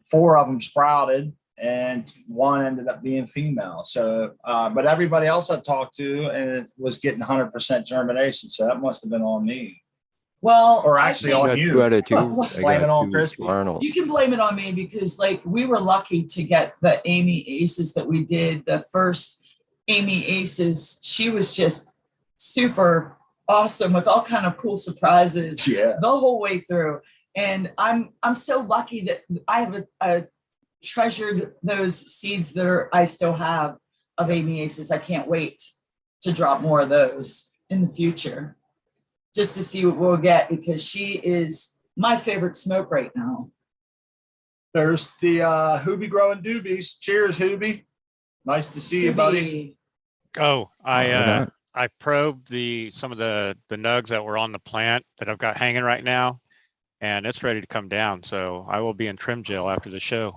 4 of them sprouted, and one ended up being female. So, but everybody else I talked to and it was getting 100% germination. So that must have been on me. Well, Or actually on you. 2 out of 2. Blame it on Crispy. Arnold. you can blame it on me because like we were lucky to get the Amy Aces that we did. The first Amy Aces, she was just super awesome with all kind of cool surprises Yeah. the whole way through. And I'm so lucky that I have a treasured those seeds that I still have of Amy Aces. I can't wait to drop more of those in the future just to see what we'll get because she is my favorite smoke right now. There's the Hoobie growing doobies. Cheers, Hoobie. Nice to see you, buddy. Oh, Yeah. I probed some of the nugs that were on the plant that I've got hanging right now, and it's ready to come down. So I will be in trim jail after the show.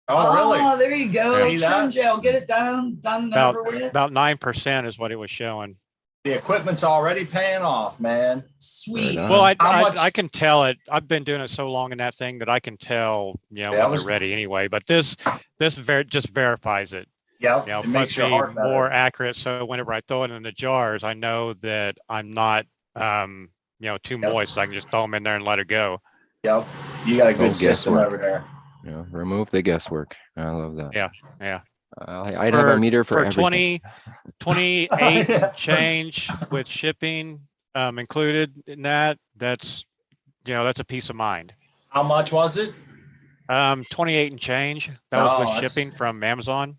Oh, really? Oh, there you go. See Trim that? gel. Get it done and over with. About 9% is what it was showing. The equipment's already paying off, man. Sweet. Right on. Well, How much- I can tell it. I've been doing it so long in that thing that I can tell, Yeah, when they're ready anyway. But this just verifies it. Yep. You know, It makes puts your me heart better. more accurate. So whenever I throw it in the jars, I know that I'm not, too moist. I can just throw them in there and let it go. Yep. You got a No good system guesswork. over there. Remove the guesswork. I love that. Yeah. I'd have a meter for everything. 28 and change with shipping included in that. That's a peace of mind. How much was it? 28 and change. That was Oh, with that's- shipping from Amazon.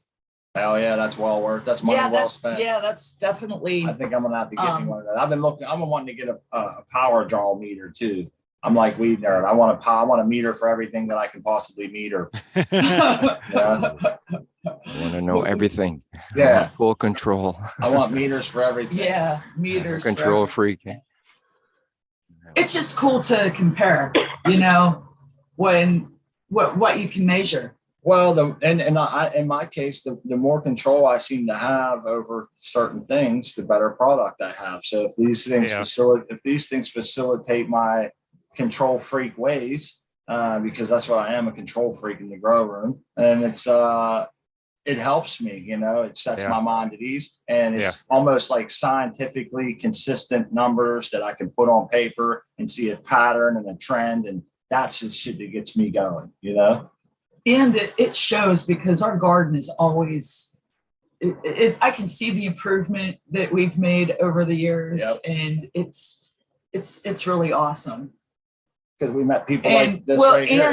Hell yeah, that's well worth. That's money well spent. That's definitely. I think I'm gonna have to get me one of that. I've been looking. I'm wanting to get a power draw meter too. I'm like WEEDNERD. I want a meter for everything that I can possibly meter. Yeah. I want to know everything. I Yeah. want full control. I want meters for everything. Yeah, meters. Control freak. It's just cool to compare, when what you can measure. Well, in my case, the more control I seem to have over certain things, the better product I have. So if these things facilitate my control freak ways, because that's what I am, a control freak in the grow room, and it helps me, it sets my mind at ease, and it's almost like scientifically consistent numbers that I can put on paper and see a pattern and a trend, and that's the shit that gets me going, And it shows because our garden is always, I can see the improvement that we've made over the years, and it's really awesome. Because we met people And like this right here.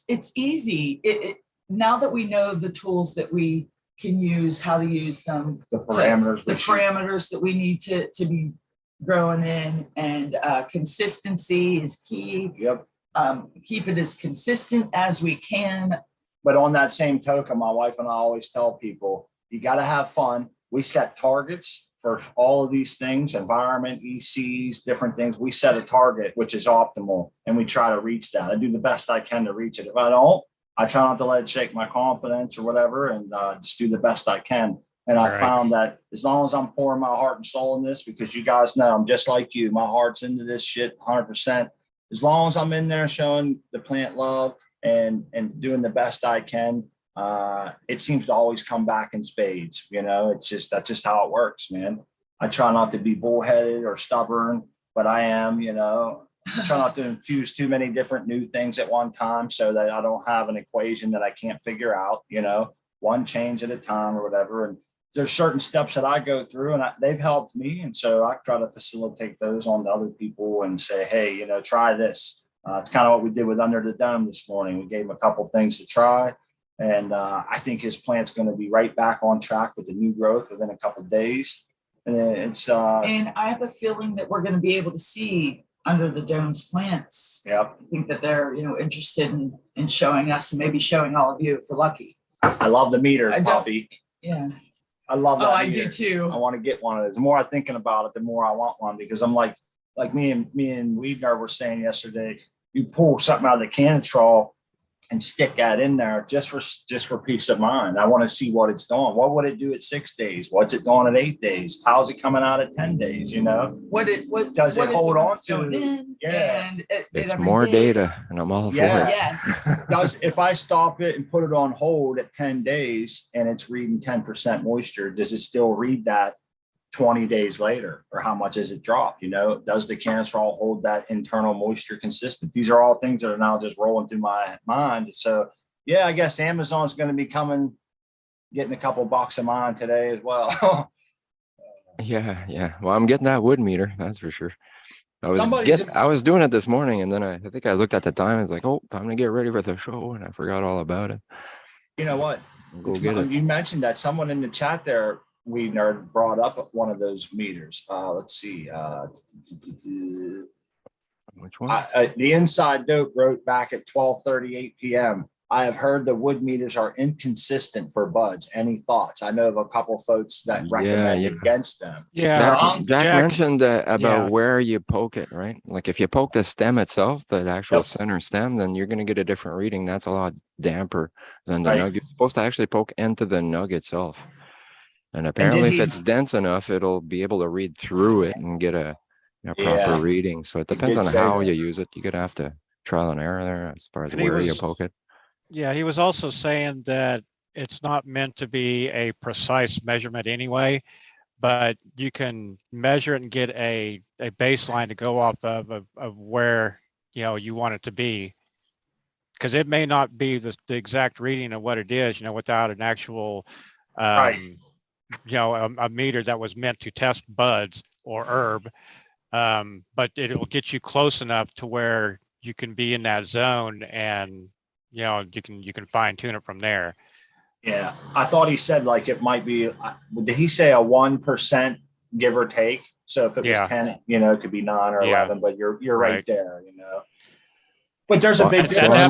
it's easy. Now that we know the tools that we can use, how to use them, The parameters. the parameters that we need to be growing in, and consistency is key. Yep. Keep it as consistent as we can. But on that same token, my wife and I always tell people, you got to have fun. We set targets for all of these things, environment, ECs, different things. We set a target, which is optimal, and we try to reach that. I do the best I can to reach it. If I don't, I try not to let it shake my confidence or whatever, and just do the best I can. And I found that as long as I'm pouring my heart and soul in this, because you guys know I'm just like you, my heart's into this shit 100%. As long as I'm in there showing the plant love and doing the best I can, it seems to always come back in spades. That's just how it works, man. I try not to be bullheaded or stubborn, but I am, I try not to infuse too many different new things at one time so that I don't have an equation that I can't figure out, one change at a time or whatever. And there's certain steps that I go through, and they've helped me. And so I try to facilitate those on to other people and say, hey, try this. It's kind of what we did with Under the Dome this morning. We gave him a couple things to try. And I think his plant's going to be right back on track with the new growth within a couple of days. And it's and I have a feeling that we're going to be able to see Under the Dome's plants. Yep. I think that they're interested in showing us, and maybe showing all of you if we're lucky. I love the meter, I don't- Puffy. Yeah. I love that. Oh, I meter. do too. I want to get one of those. The more I'm thinking about it, the more I want one, because I'm like me and WEEDNERD were saying yesterday, you pull something out of the cannon straw and stick that in there just for peace of mind. I want to see what it's doing. What would it do at 6 days? What's it doing at 8 days? How's it coming out at 10 days? You know, what does it hold on what's going to? in, Yeah. and It's every more day. data, and I'm all for Yeah. it. Yes. If I stop it and put it on hold at 10 days and it's reading 10% moisture, does it still read that 20 days later, or how much has it dropped? You know, does the Cannastrol hold that internal moisture consistent? These are all things that are now just rolling through my mind. So yeah, I guess Amazon's going to be getting a couple bucks of mine today as well. Yeah. Well, I'm getting that wood meter, that's for sure. I Somebody's- was doing it this morning, and then I think I looked at the time. It's like, oh, time to get ready for the show, and I forgot all about it. You know what? Go get it. You mentioned that someone in the chat there, WEEDNERD, brought up one of those meters. Let's see. Which one? The Inside Dope wrote back at 12:38 p.m. I have heard the wood meters are inconsistent for buds. Any thoughts? I know of a couple folks that recommend yeah. against them. Yeah. Jack mentioned about yeah. where you poke it, right? Like if you poke the stem itself, the actual Yep. center stem, then you're going to get a different reading. That's a lot damper than the Right. nug. You're supposed to actually poke into the nug itself. And apparently if it's dense enough, it'll be able to read through it and get a proper Yeah. reading. So it He depends did on say how that. you use it. You're going to have to trial and error there as far as And he where you was- poke it. Yeah, he was also saying that it's not meant to be a precise measurement anyway, but you can measure it and get a baseline to go off of where, you know, you want it to be. Because it may not be the exact reading of what it is, you know, without an actual, Right. you know, a meter that was meant to test buds or herb. But it'll get you close enough to where you can be in that zone, and you know, you can fine tune it from there. Yeah. I thought he said like it might be, did he say a 1% give or take? So if it was Yeah. 10, you know, it could be 9 or Yeah. 11, but you're right Right. there, you know. But there's a Well, big At difference.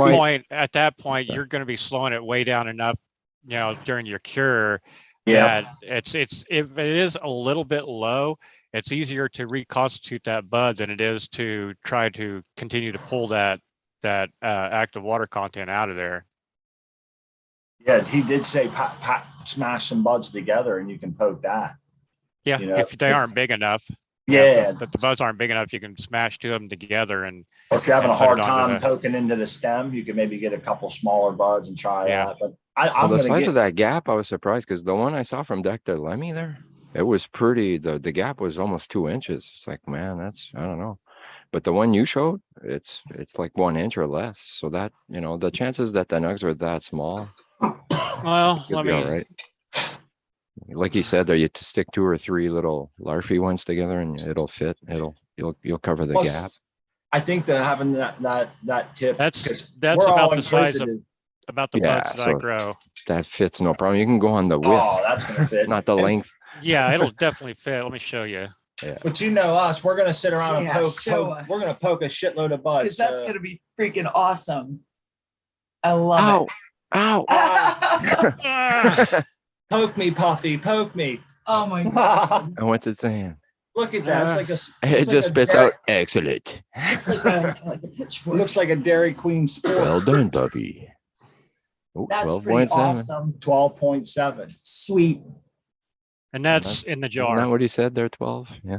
that point, Sorry. you're going to be slowing it way down enough, you know, during your cure, Yeah. that if it is a little bit low, it's easier to reconstitute that bud than it is to try to continue to pull that active water content out of there. Yeah. He did say smash some buds together and you can poke that. Yeah, You know, if they aren't big enough. Yeah. If the buds aren't big enough, you can smash two of them together, and Or if you're having a and put hard it onto time the- poking into the stem, you can maybe get a couple smaller buds and try Yeah. that. But Well, I'm the going to size get of that gap, I was surprised because the one I saw from Deck to Lemmy there, it was pretty. The gap was almost 2 inches. It's like, man, that's, I don't know. But the one you showed, it's like 1 inch or less. So that, you know, the chances that the nugs are that small, well, you'll I be all mean, right. Like you said, there you to stick 2 or 3 little larfy ones together, and it'll fit. You'll cover the Plus, gap. I think that having that tip, That's 'cause that's we're all about the size of inquisitive. about the Yeah, buds that I so- grow. That fits no problem. You can go on the width, Oh, that's going to fit. not the And- length. Yeah, it'll definitely fit. Let me show you. But you know us, we're going to sit around Yeah, and show poke. We're going us. to poke a shitload of buds. Because that's so- going to be freaking awesome. I love Ow, it. ow. Ah, Poke me, Puffy. Poke me. Oh my God. And what's it saying? Look at that. It's like a. It it's like just a spits Dairy- out excellent. It's like a It pitchfork. looks like a Dairy Queen sport. Well done, Puffy. Oh, That's pretty 12.7. awesome. 12.7. Sweet. and that's in the Isn't that jar. what he said there? 12. Yeah.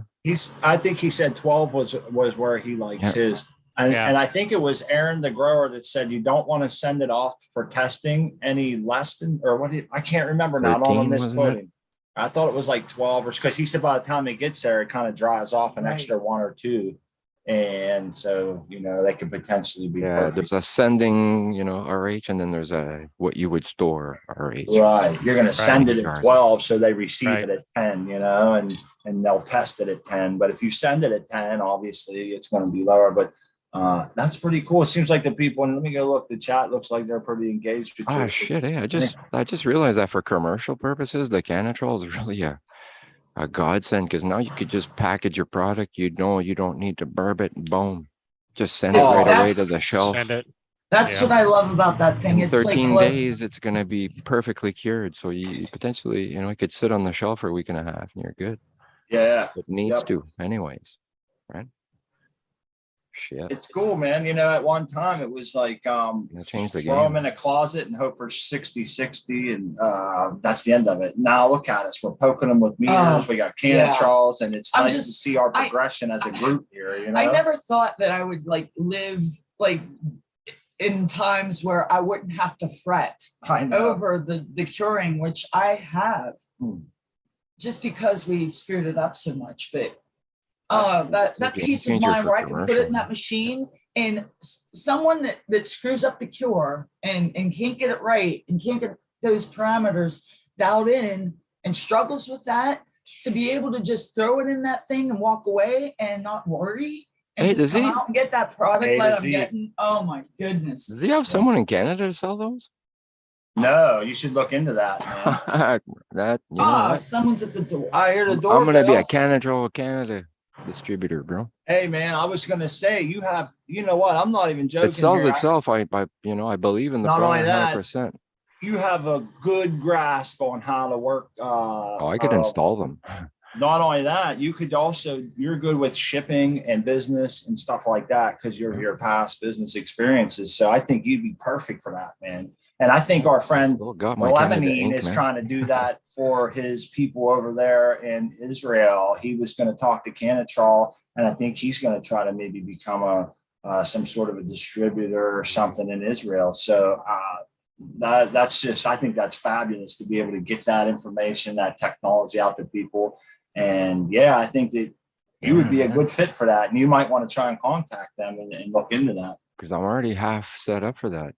I think he said 12 was where he likes Yeah. his. And, Yeah. and I think it was Aaron, the grower, that said you don't want to send it off for testing any less than, or what? I can't remember now. I don't 13, want to wasn't misquote him. I thought it was like 12, or because he said by the time it gets there, it kind of dries off an Right. extra 1 or 2. And so, you know, that could potentially be Yeah. perfect. There's a sending, RH, and then there's a what you would store RH. Right. You're going to send it at Jars. 12 so they receive Right. it at 10, you know, and they'll test it at 10. But if you send it at 10, obviously it's going to be lower. But that's pretty cool. It seems like the people, and let me go look, the chat looks like they're pretty engaged with Oh you. shit! Yeah, I just realized that for commercial purposes, the Canatrol is really a godsend, because now you could just package your product. You don't need to burb it. Boom, just send it Oh, right away to the that's- shelf. Send it. That's Yeah. what I love about that thing. In It's like 13 look, days, it's gonna be perfectly cured. So you potentially, it could sit on the shelf for a week and a half, and you're good. Yeah. It needs Yep. to, anyways, right? Shit. It's cool, man. You know, at one time it was like Change the throw them game. in a closet and hope for 60-60, and that's the end of it. Now look at us. We're poking them with meters. We got canitrals, and it's nice to see our progression as a group here. You know, I never thought that I would like live like in times where I wouldn't have to fret over the curing, which I have, just because we screwed it up so much. But that peace of mind where I can put it in that machine, and someone that screws up the cure and can't get it right and can't get those parameters dialed in and struggles with that, to be able to just throw it in that thing and walk away and not worry and just come out and get that product that I'm getting. Oh my goodness. Does he have someone in Canada to sell those? No, you should look into that, man. That, you know, someone's at the door. I hear the door. I'm gonna be a Canada distributor, bro. Hey man, I was gonna say you know what? I'm not even joking. It sells here. itself. I I believe in the Not only product that, 100%. You have a good grasp on how to work. I could install them. Not only that, you're good with shipping and business and stuff like that because your past business experiences. So I think you'd be perfect for that, man. And I think our friend Lemonine is trying to do that for his people over there in Israel. He was going to talk to Cannatral, and I think he's going to try to maybe become some sort of a distributor or something in Israel. So that's just, I think that's fabulous to be able to get that information, that technology out to people. And yeah, I think that you would be a good fit for that. And you might want to try and contact them and look into that. Because I'm already half set up for that.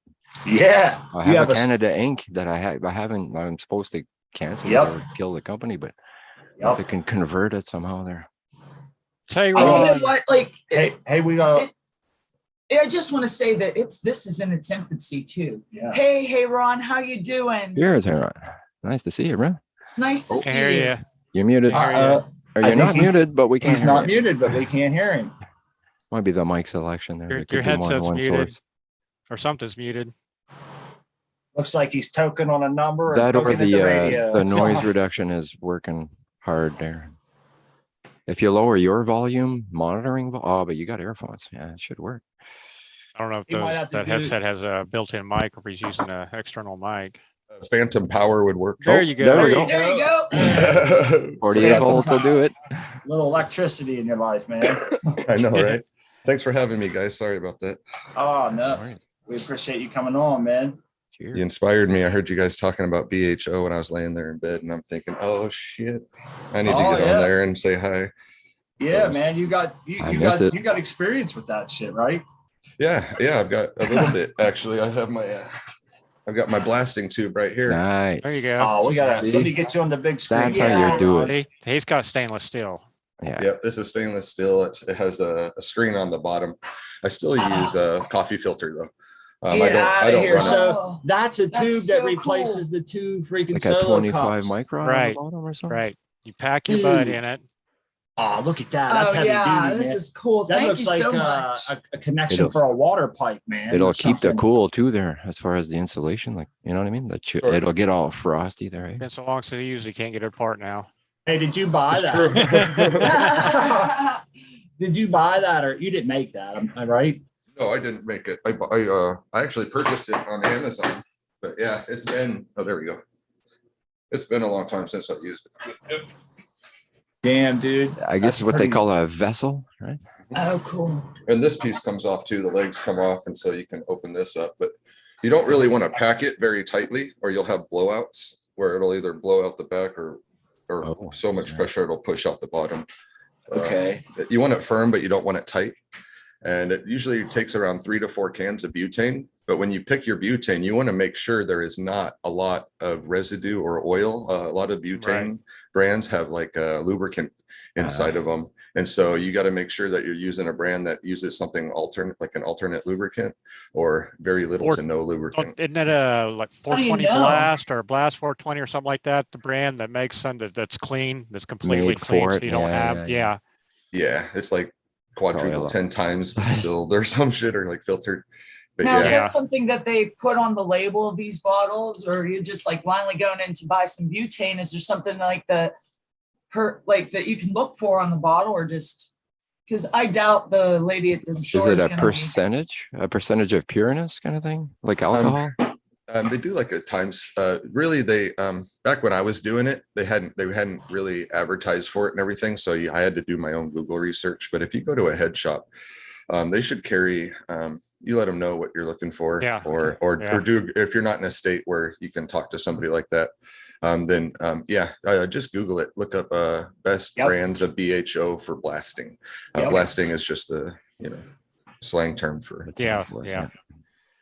Yeah. I have a Canada Inc. that I'm supposed to cancel or kill the company, but if it can convert it somehow there. Tell you you know what? Like, hey, we got. I just want to say that this is in its infancy too. Yeah. Hey, Ron, how you doing? Here's Ron. Nice to see you, bro. It's nice to see you. You're muted. Or you're not muted, but we can't. He's not muted, but we can't hear him. Might be the mic selection there. Your headset's muted, or something's muted. Looks like he's token on a number. That or the noise reduction is working hard there. If you lower your volume, monitoring, but you got earphones. Yeah, it should work. I don't know if that headset has a built-in mic or if he's using an external mic. Phantom power would work. There you go. There we go. There you go. 48 volts will do it. Little electricity in your life, man. I know, right? Thanks for having me, guys. Sorry about that. Oh, no. We appreciate you coming on, man. Cheers. You inspired me. I heard you guys talking about BHO when I was laying there in bed, and I'm thinking, oh, shit. I need to get on there and say hi. Yeah, man. You got experience with that shit, right? Yeah. I've got a little bit, actually. I have I've got my blasting tube right here. Nice. There you go. Oh, let me get you on the big screen. That's how you do it. He's got stainless steel. Yeah. Yep. This is stainless steel. It has a screen on the bottom. I still use a coffee filter though. I don't run so that's a tube that replaces the two freaking like a 25 cups. micron right. on the bottom or something. Right. You pack your bud in it. Oh, look at that. That's heavy duty, this man. is cool. That looks like a connection for a water pipe, man. It'll keep the cool too there as far as the insulation. Like, you know what I mean? It'll get all frosty there. Right? Been so long since he usually can't get it apart now. Hey, did you buy that? Did you buy that, or you didn't make that? Am I right? No, I didn't make it. I actually purchased it on Amazon. But yeah, it's been, there we go. It's been a long time since I used it. Damn, dude. I guess what they call a vessel, right? Oh, cool. And this piece comes off too. The legs come off, and so you can open this up. But you don't really want to pack it very tightly, or you'll have blowouts where it'll either blow out the back or so much pressure it'll push out the bottom. Okay. You want it firm, but you don't want it tight. And it usually takes around 3 to 4 cans of butane. But when you pick your butane, you want to make sure there is not a lot of residue or oil. A lot of butane brands have like a lubricant inside of them. And so you got to make sure that you're using a brand that uses something alternate, like an alternate lubricant, or very little to no lubricant. Isn't it a like 420 Blast or Blast 420 or something like that? The brand that makes something that's clean, that's completely Made clean, for so it. you don't have. Yeah. It's like quadruple 10 times distilled or some shit, or like filtered. But now, is that something that they put on the label of these bottles, or you're just like blindly going in to buy some butane? Is there something like that you can look for on the bottle, or just Because I doubt the lady at the Is store it is a gonna percentage of pureness kind of thing, like alcohol? They do like a times, really they, back when I was doing it, they hadn't really advertised for it and everything. So I had to do my own Google research, but if you go to a head shop, they should carry, you let them know what you're looking for, Yeah. or do, if you're not in a state where you can talk to somebody like that, then just Google it, look up best Yep. brands of BHO for blasting. Yep. Blasting is just the, slang term for it. Yeah.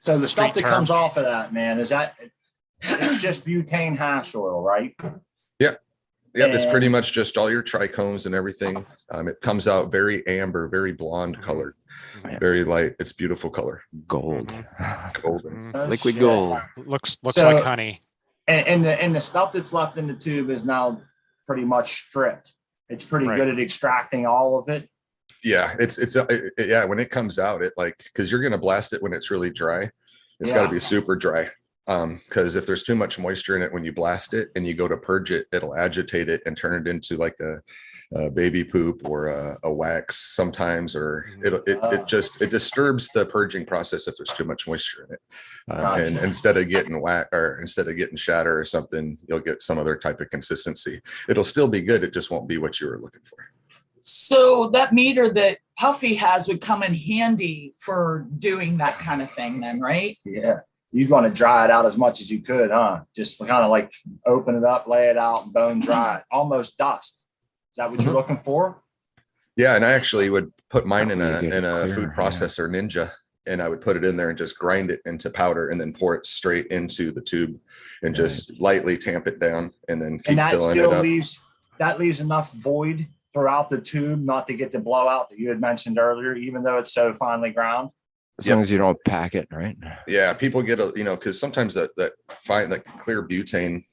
So the stuff Street that comes term. off of that, man, is that it's just butane hash oil, right? Yeah, it's pretty And- much just all your trichomes and everything. It comes out very amber, very blonde colored, very light. It's beautiful color, Gold. golden. Oh, Liquid shit. gold. Looks So- like honey. And the stuff that's left in the tube is now pretty much stripped. It's pretty Right. good at extracting all of it. Yeah, yeah. When it comes out, it because you're gonna blast it when it's really dry. It's got to Yeah. be super dry. Because if there's too much moisture in it when you blast it and you go to purge it, it'll agitate it and turn it into like a baby poop or a wax sometimes, or it disturbs the purging process if there's too much moisture in it. Gotcha. And instead of getting wax, or instead of getting shatter or something, you'll get some other type of consistency. It'll still be good. It just won't be what you were looking for. So that meter that Puffy has would come in handy for doing that kind of thing then, right? Yeah. You'd want to dry it out as much as you could, huh? Just kind of like open it up, lay it out, and bone dry it. Almost dust. Is that what you're looking for? Yeah, and I actually would put mine in That way you get a it food clearer, yeah. processor Ninja, and I would put it in there and just grind it into powder and then pour it straight into the tube and just lightly tamp it down and then keep And that filling it still up. leaves enough void throughout the tube not to get the blowout that you had mentioned earlier, even though it's so finely ground. As long as you don't pack it, right? Yeah, people get because sometimes that clear butane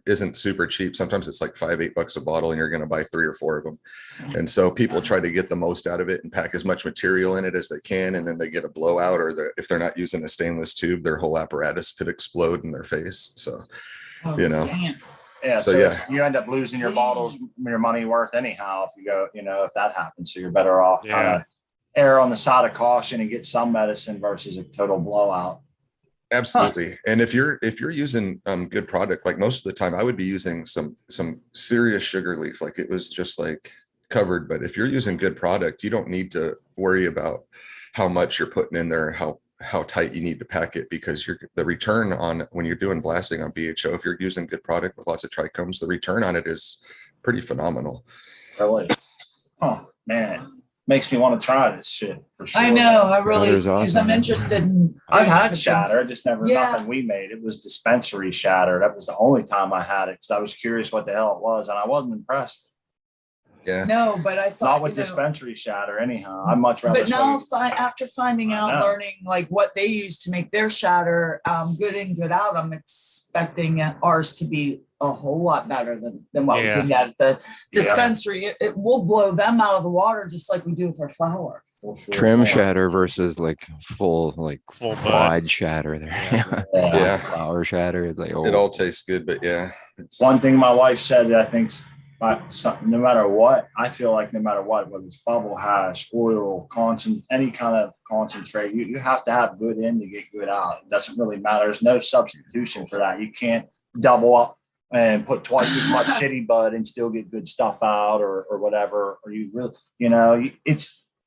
isn't super cheap. Sometimes it's like $5-8 a bottle, and you're going to buy 3 or 4 of them. And so people try to get the most out of it and pack as much material in it as they can, and then they get a blowout, or if they're not using a stainless tube, their whole apparatus could explode in their face. So Oh, You know. damn. Yeah, So, so yeah. you end up losing your bottles, your money worth anyhow if you go, if that happens. So you're better off kind of err on the side of caution and get some medicine versus a total blowout. absolutely. And if you're using good product, like most of the time I would be using some serious sugar leaf, like it was just like covered. But if you're using good product, you don't need to worry about how much you're putting in there, how tight you need to pack it, because the return on when you're doing blasting on BHO, if you're using good product with lots of trichomes, the return on it is pretty phenomenal. Really? Oh man, makes me want to try this shit for sure. I know, I really, Butter's because awesome. I'm interested in. I've doing had different shatter, things. just never Yeah. nothing we made. It was dispensary shatter. That was the only time I had it because I was curious what the hell it was, and I wasn't impressed. Yeah. No, but I thought. Not with dispensary shatter, anyhow. I'd much rather. But now, smoke- after finding I out, know. learning like what they use to make their shatter, good in, good out, I'm expecting ours to be a whole lot better than what we Yeah. can get at the Yeah. dispensary. It will blow them out of the water just like we do with our flour. For sure. Trim Yeah. shatter versus like full Full bud. wide shatter there. Yeah. Yeah. Flower shatter. Like, It oh, all tastes good, but yeah. One thing my wife said that I think no matter what, I feel like no matter what, whether it's bubble hash, oil, any kind of concentrate, you have to have good in to get good out. It doesn't really matter. There's no substitution for that. You can't double up and put twice as much shitty bud and still get good stuff out or whatever. Or you really,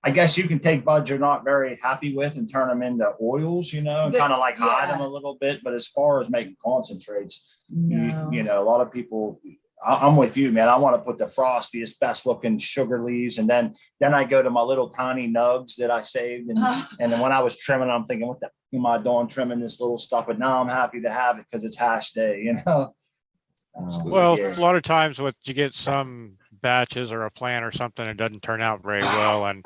I guess you can take buds you're not very happy with and turn them into oils, and kind of like hide them a little bit. But as far as making concentrates, No. a lot of people, I'm with you, man. I want to put the frostiest, best looking sugar leaves. And then I go to my little tiny nugs that I saved. And then when I was trimming, I'm thinking, what the heck am I doing trimming this little stuff? But now I'm happy to have it because it's hash day, Well, Yeah. a lot of times you get some batches or a plant or something, it doesn't turn out very well, and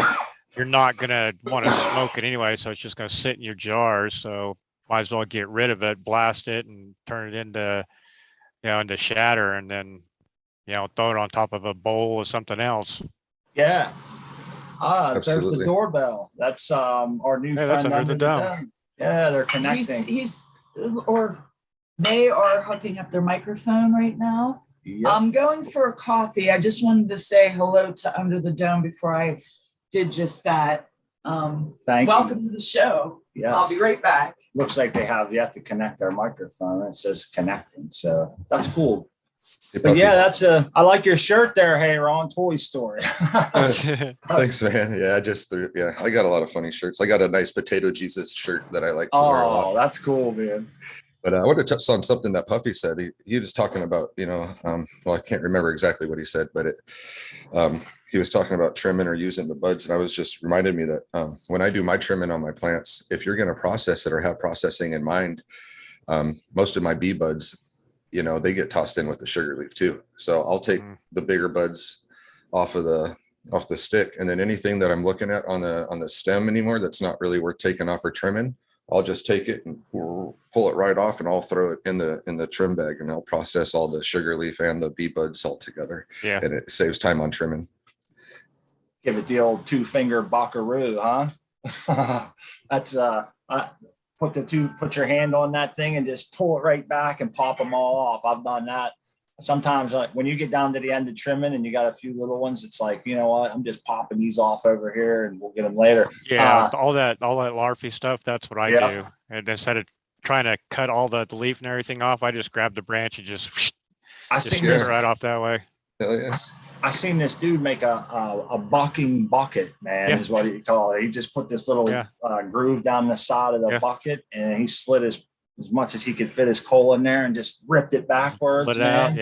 you're not going to want to smoke it anyway. So it's just going to sit in your jars. So might as well get rid of it, blast it, and turn it into shatter, and then, throw it on top of a bowl or something else. Yeah. There's the Absolutely. doorbell. That's our new Yeah, that's friend under the dome. dome. Yeah, they're connecting. They are hooking up their microphone right now. Yep. I'm going for a coffee. I just wanted to say hello to Under the Dome before I did just that. Thank you. Welcome to the show. Yes. I'll be right back. Looks like they have yet to connect their microphone. It says connecting. So that's cool. Hey, But Puffy. yeah, I like your shirt there. Hey, Ron, Toy Story. Thanks, man. Yeah, I got a lot of funny shirts. I got a nice Potato Jesus shirt that I like to wear a lot. Oh, that's cool, man. But I want to touch on something that Puffy said. He was talking about, well, I can't remember exactly what he said, but he was talking about trimming or using the buds. And I was just reminded me that when I do my trimming on my plants, if you're going to process it or have processing in mind, most of my bee buds, they get tossed in with the sugar leaf too. So I'll take the bigger buds off the stick, and then anything that I'm looking at on the stem anymore that's not really worth taking off or trimming, I'll just take it and pull it right off, and I'll throw it in the trim bag, and I'll process all the sugar leaf and the bee buds all together. Yeah. And it saves time on trimming. Give it the old 2-finger buckaroo, huh? That's put your hand on that thing and just pull it right back and pop them all off. I've done that. Sometimes when you get down to the end of trimming and you got a few little ones, it's like, you know what, I'm just popping these off over here and we'll get them later. Yeah, all that larvae stuff, that's what I do. And instead of trying to cut all the leaf and everything off, I just grab the branch and just seen get it right off that way. Hell yeah. I seen this dude make a bucking bucket, man, is what he called it. He just put this little groove down the side of the bucket, and he slid as much as he could fit his coal in there and just ripped it backwards. Man.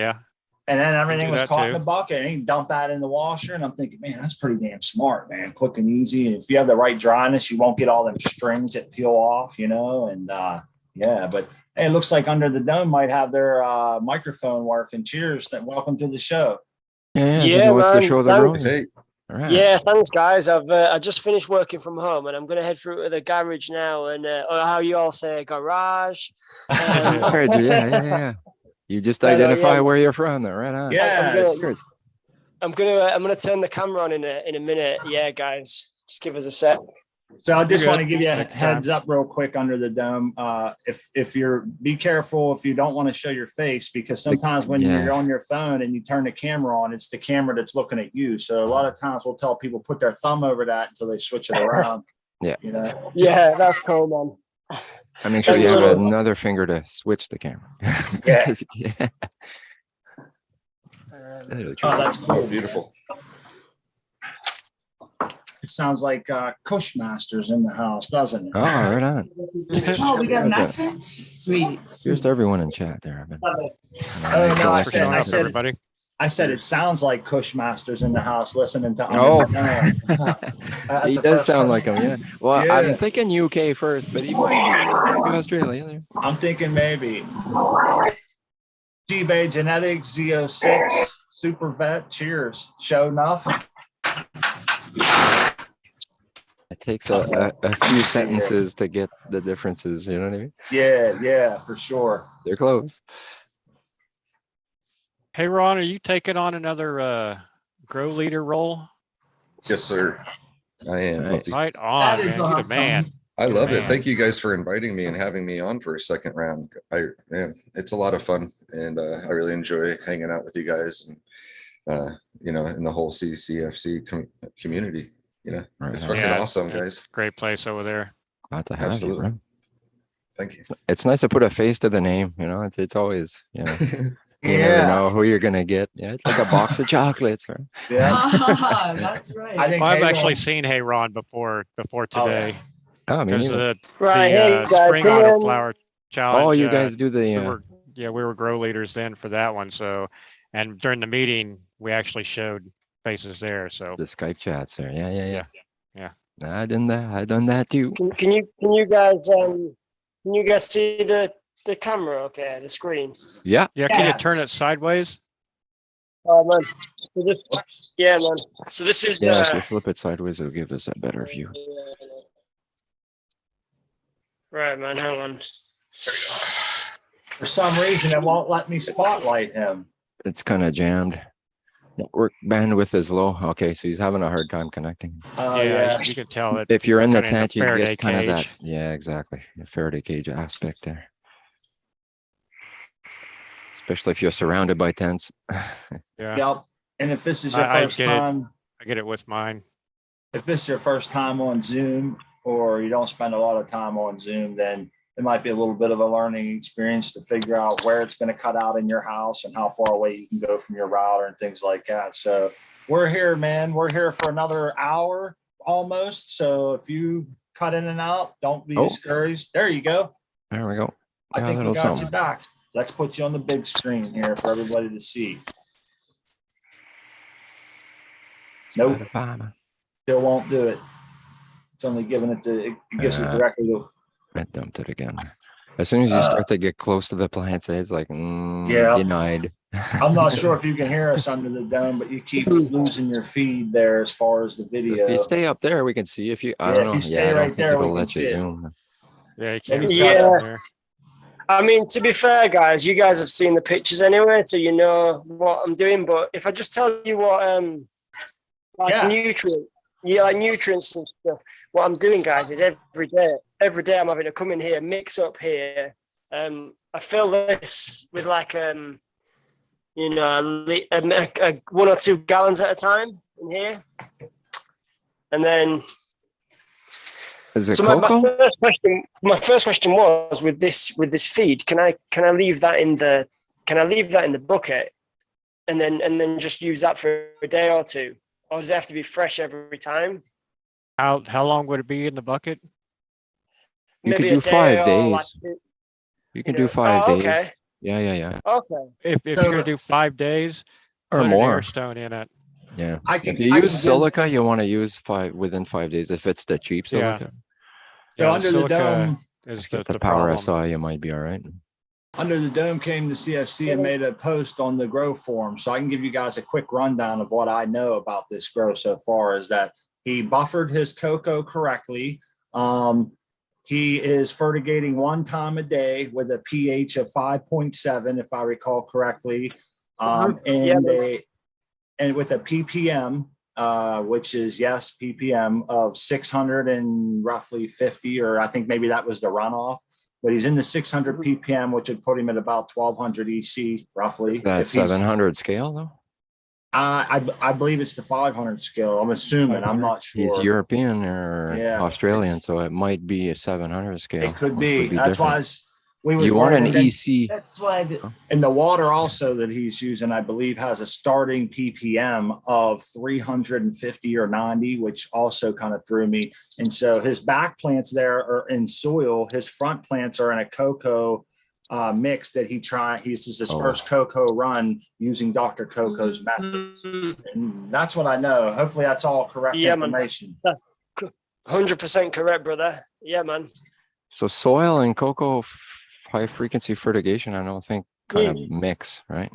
And then everything was caught in the bucket, and he dumped that in the washer. And I'm thinking, man, that's pretty damn smart, man. Quick and easy. And if you have the right dryness, you won't get all them strings that peel off, and but hey, it looks like Under the Dome might have their microphone working. Cheers. Welcome to the show. Yeah, what's the show the road? Hey. All right. Yeah, thanks, guys. I just finished working from home, and I'm going to head through to the garage now, and or how you all say, garage. Yeah. You just identify where you're from, there, right on. Yeah, I'm gonna turn the camera on in a minute. Yeah, guys, just give us a sec. So I just want to give you a heads up real quick, Under the Dome. Be careful if you don't want to show your face, because sometimes when you're on your phone and you turn the camera on, it's the camera that's looking at you. So a lot of times we'll tell people put their thumb over that until they switch it around. Yeah. Yeah, that's cool, man. I make sure you have another finger to switch the camera. Yeah. Oh, that's cool. Oh, beautiful. It sounds like Cushmaster's in the house, doesn't it? Oh, right on. Oh, we got an accent? Sweet. Here's to everyone in chat there. I said it sounds like Cushmaster's in the house listening to. He does sound like him, yeah. Well, I'm thinking UK first, but he might be Australia. I'm thinking maybe. G-Bay Genetics, Z06, Super Vet, cheers. Show enough. It takes a few sentences to get the differences, you know what I mean? Yeah, for sure. They're close. Hey, Ron, are you taking on another grow leader role? Yes, sir. I am. Nice. Right on, That is man. awesome. Man. I love it. Thank you guys for inviting me and having me on for a second round. It's a lot of fun, and I really enjoy hanging out with you guys and in the whole CCFC community. It's fucking awesome, guys. Great place over there. Glad to have you, bro. Thank you. It's nice to put a face to the name. It's always you never know who you're gonna get. Yeah, it's like a box of chocolates, right? Yeah, that's right. I've actually seen Hey Ron before today. Oh, because of the spring auto flower challenge. Oh, you guys do the we were grow leaders then for that one. So, and during the meeting, we actually showed faces there. So the Skype chats there. Yeah. I done that too. Can you guys see the camera? Okay, the screen. Yeah. Can you turn it sideways? Oh man. Man. So this is if you flip it sideways, it'll give us a better view. Right, man. Hang on. For some reason, it won't let me spotlight him. It's kind of jammed. Network bandwidth is low. Okay, so he's having a hard time connecting. You can tell that if you're in the tent, you Faraday get kind of that. cage. Yeah, exactly. The Faraday cage aspect there. Especially if you're surrounded by tents. Yeah. Yep. And if this is your first time, I get it with mine. if it's your first time on Zoom or you don't spend a lot of time on Zoom, then it might be a little bit of a learning experience to figure out where it's going to cut out in your house and how far away you can go from your router and things like that. So we're here, man. We're here for another hour almost. So if you cut in and out, don't be discouraged. There you go. There we go. I Yeah, think we little got something. you back. Let's put you on the big screen here for everybody to see. Nope, Bada-bada. still won't do it. It's only giving it it gives it directly to. I dumped it again. As soon as you start to get close to the plant, it's like, Yeah. denied. I'm not sure if you can hear us under the dome, but you keep losing your feed there as far as the video. If you stay up there, we can see if you. I Yeah, don't if know. you stay I don't right think there, it'll we let can you see it. zoom. Yeah, you can't Maybe see try it that. on there. I mean, to be fair, guys, you guys have seen the pictures anyway, so you know what I'm doing. But if I just tell you what, like Yeah. nutrients and stuff, what I'm doing, guys, is every day I'm having to come in here, mix up here. I fill this with like, you know, a 1 or 2 gallons at a time in here, and then. Is it So Coco? my first question was with this feed, can I leave that in the bucket and then just use that for a day or two? Or does it have to be fresh every time? How long would it be in the bucket? You could Maybe do a day 5 or days. like, You can do 5 oh, days. okay. Yeah. Okay. If So- you're gonna do 5 days, Or put an more. air stone in it. Yeah. I can- If you I use can silica, you want to use within 5 days. If it's the cheap Yeah. silica, So under the silica dome, is get the the power problem. SI, you might be all right. Under the Dome came to CFC and made a post on the grow forum. So I can give you guys a quick rundown of what I know about this grow so far is that he buffered his cocoa correctly. He is fertigating 1 time a day with a pH of 5.7, if I recall correctly. And with a ppm, which is ppm of 600 and roughly 50, or I think maybe that was the runoff. But he's in the 600 ppm, which would put him at about 1200 EC roughly. Is that If he's- 700 scale though? I believe it's the 500 scale. I'm assuming. I'm not He's sure. European or Yeah, Australian, it's- so it might be a 700 scale. It could which be. would That's why different. we was You want an worried. And then- EC. That's why. And the water also that he's using, I believe, has a starting ppm of 350 or 90, which also kind of threw me. And so his back plants there are in soil. His front plants are in a cocoa mix that this is his first cocoa run using Dr. Coco's methods. And that's what I know. Hopefully that's all correct information. 100% correct, brother. Yeah, man. So soil and cocoa high frequency fertigation, I don't think kind of mix, right?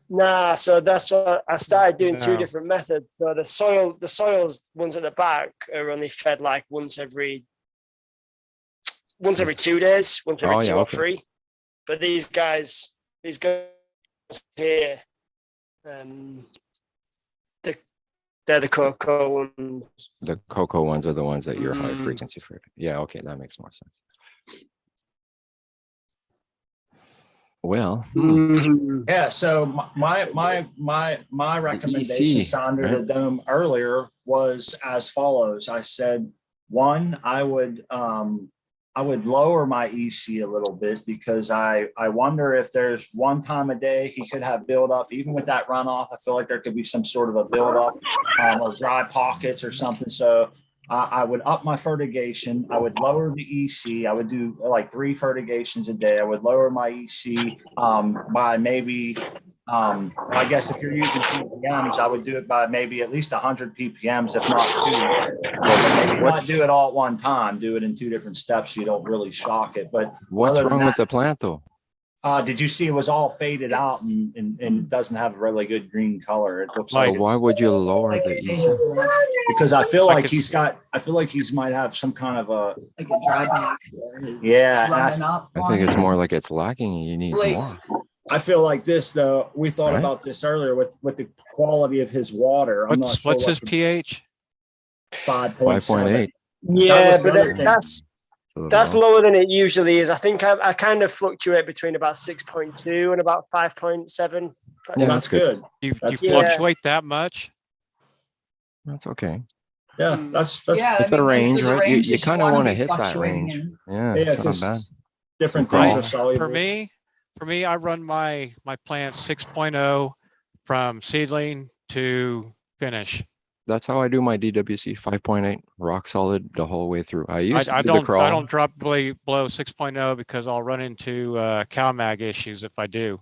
Nah, so that's what I started doing 2 No. different methods. So the soils ones at the back are only fed like once every 2 days, once every 2 or 3. But these guys here, they're the cocoa ones. The cocoa ones are the ones that you're high frequency for. Yeah, okay, that makes more sense. Well, Yeah, so my recommendations to Under the Dome earlier was as follows. I said, 1, I would lower my EC a little bit because I wonder if there's 1 time a day he could have build up, even with that runoff. I feel like there could be some sort of a build up or dry pockets or something. So I would up my fertigation. I would lower the EC. I would do like 3 fertigations a day. I would lower my EC by maybe, I guess if you're using ppms, I would do it by maybe at least 100 ppms, if not 2. But maybe not do it all at one time. Do it in 2 different steps so you don't really shock it. But what's other than wrong with that- the plant though? Did you see it was all faded out and doesn't have a really good green color? It looks So like why it's- would you lower the EC? because I feel Like like I feel like he's might have some kind of a Like a dry box. Yeah, and Running up. I think it's more like it's lacking and you need Like- more. I feel like this though. We thought Right. about this earlier with the quality of his water. I'm not sure What's his what pH? 5.8. Yeah, was the but other thing. that's lower than it usually is. I think I kind of fluctuate between about 6.2 and about 5.7. Yeah, That's good. You That's good. fluctuate that much? That's okay. Yeah, that's Yeah, It's I a mean, range, those are the right? You ranges kind of want to be hit that fluctuating range. in. Yeah, yeah, it's not bad. because different Some things crawl. are soluble. For me, I run my plants 6.0 from seedling to finish. That's how I do my DWC 5.8, rock solid the whole way through. I used to I do the don't crawl. drop below 6.0 because I'll run into CalMag issues if I do.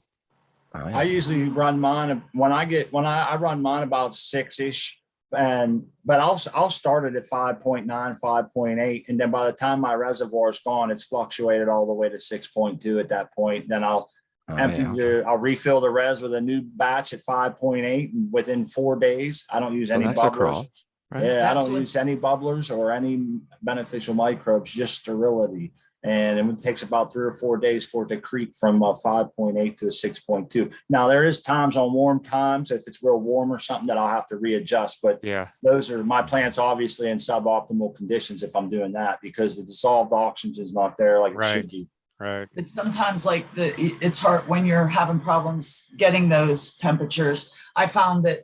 Oh, I yeah. usually run mine when I run mine about 6-ish, but I'll start it at 5.9, 5.8, and then by the time my reservoir is gone, it's fluctuated all the way to 6.2 at that point. Then I'll I'll refill the res with a new batch at 5.8, and within 4 days, I don't use any that's a crawl, bubblers. right? Yeah, I That's don't what- use any bubblers or any beneficial microbes, just sterility. And it takes about 3 or 4 days for it to creep from a 5.8 to a 6.2. Now, there is times on warm times, if it's real warm or something, that I'll have to readjust. But Yeah. those are my plants obviously in suboptimal conditions if I'm doing that, because the dissolved oxygen is not there like it Right. should be. Right. It's sometimes like it's hard when you're having problems getting those temperatures. I found that,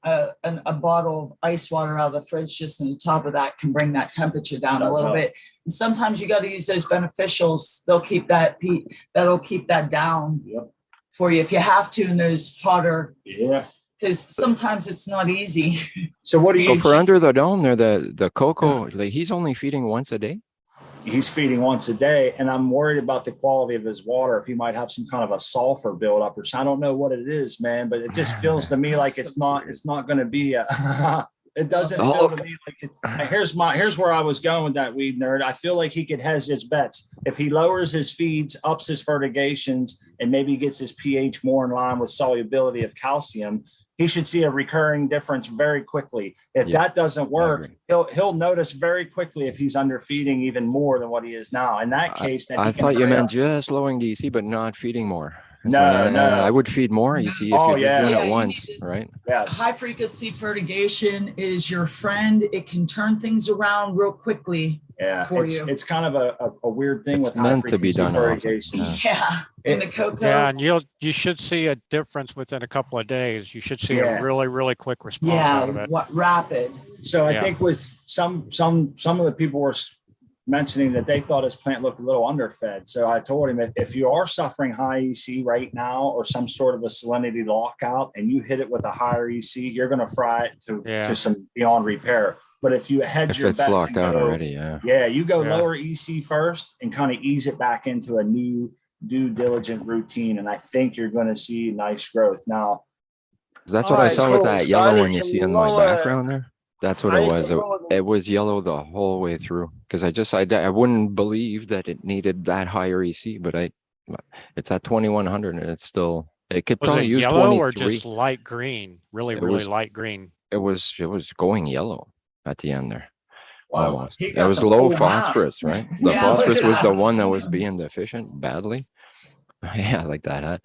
a bottle of ice water out of the fridge just in the top of that can bring that temperature down a Does little help. bit. And sometimes you got to use those beneficials. They'll keep that that'll keep that down Yep. for you if you have to in those hotter, Yeah. because sometimes it's not easy. So what do So you for under the dome there, the Coco, like he's only feeding once a day. He's feeding once a day, and I'm worried about the quality of his water. If he might have some kind of a sulfur buildup or something. I don't know what it is, man, but it just feels to me like it's not going to be a, it doesn't feel to me like it. Here's where I was going with that weed nerd. I feel like he could hedge his bets. If he lowers his feeds, ups his fertigations, and maybe gets his pH more in line with solubility of calcium, he should see a recurring difference very quickly. If that doesn't work, he'll notice very quickly if he's underfeeding even more than what he is now. In that case, then I thought you meant just lowering DC, but not feeding more. It's No, like, no. I would feed more. You see, if Oh, you're just doing Yeah, it you once, need to- right? Yes. High frequency fertigation is your friend. It can turn things around real quickly. Yeah, for it's, you. it's kind of a weird thing It's with high meant to be frequency done often. fertigation. Yeah. Yeah, in the cocoa. Yeah, and you should see a difference within a couple of days. You should see Yeah. a really, really quick response out of Yeah, it. what rapid. So I Yeah. think with some of the people were mentioning that they thought his plant looked a little underfed. So I told him if you are suffering high EC right now or some sort of a salinity lockout and you hit it with a higher EC, you're going to fry it to some beyond repair. But if you hedge If your it's bets locked and out go- already, you go Yeah. lower EC first and kind of ease it back into a new due diligent routine. And I think you're going to see nice growth. Now, that's All what I right, saw with cool. that So I yellow need one you to see in my lower- background there. That's what I it need was. to lower the- It was yellow the whole way through because I wouldn't believe that it needed that higher EC, but it's at 2100 and it's still, it could Was probably it use yellow or 23. just light green? Really, It really was- light green. It was going yellow at the end there. wow, Almost. he It got was some low cool phosphorus, mass. right? The Yeah, look phosphorus at was the that. one that was being deficient badly. Yeah, like that.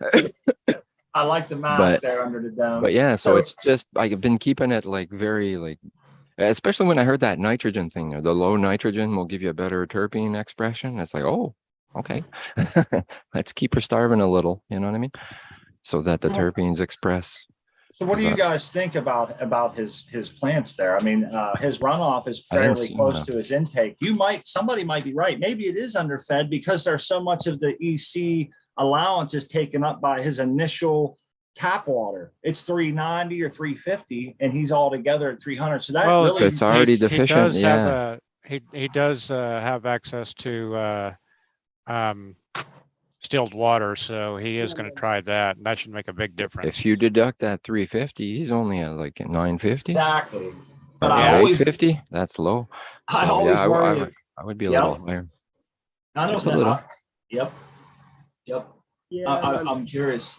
Huh? I like the mask But- there under the dome. But yeah, so So- it's just I've been keeping it like very like, especially when I heard that nitrogen thing there, the low nitrogen will give you a better terpene expression. It's like, oh, okay, let's keep her starving a little. You know what I mean? So that the terpenes express. So what do you guys think about his plants there? I mean, his runoff is I didn't fairly see close enough. to his intake. Somebody might be right. Maybe it is underfed because there's so much of the EC allowance is taken up by his initial tap water. It's 390 or 350, and he's all together at 300. So that Well, really it's already He deficient. does Yeah. he does have access to distilled water, so he is going to try that, and that should make a big difference. If you deduct that 350, he's only at like 950 exactly. or But I always 850. That's low. I So, always yeah, worry. I would be a Yep. little higher. I don't just a know. little. Yep. Yeah, I'm curious.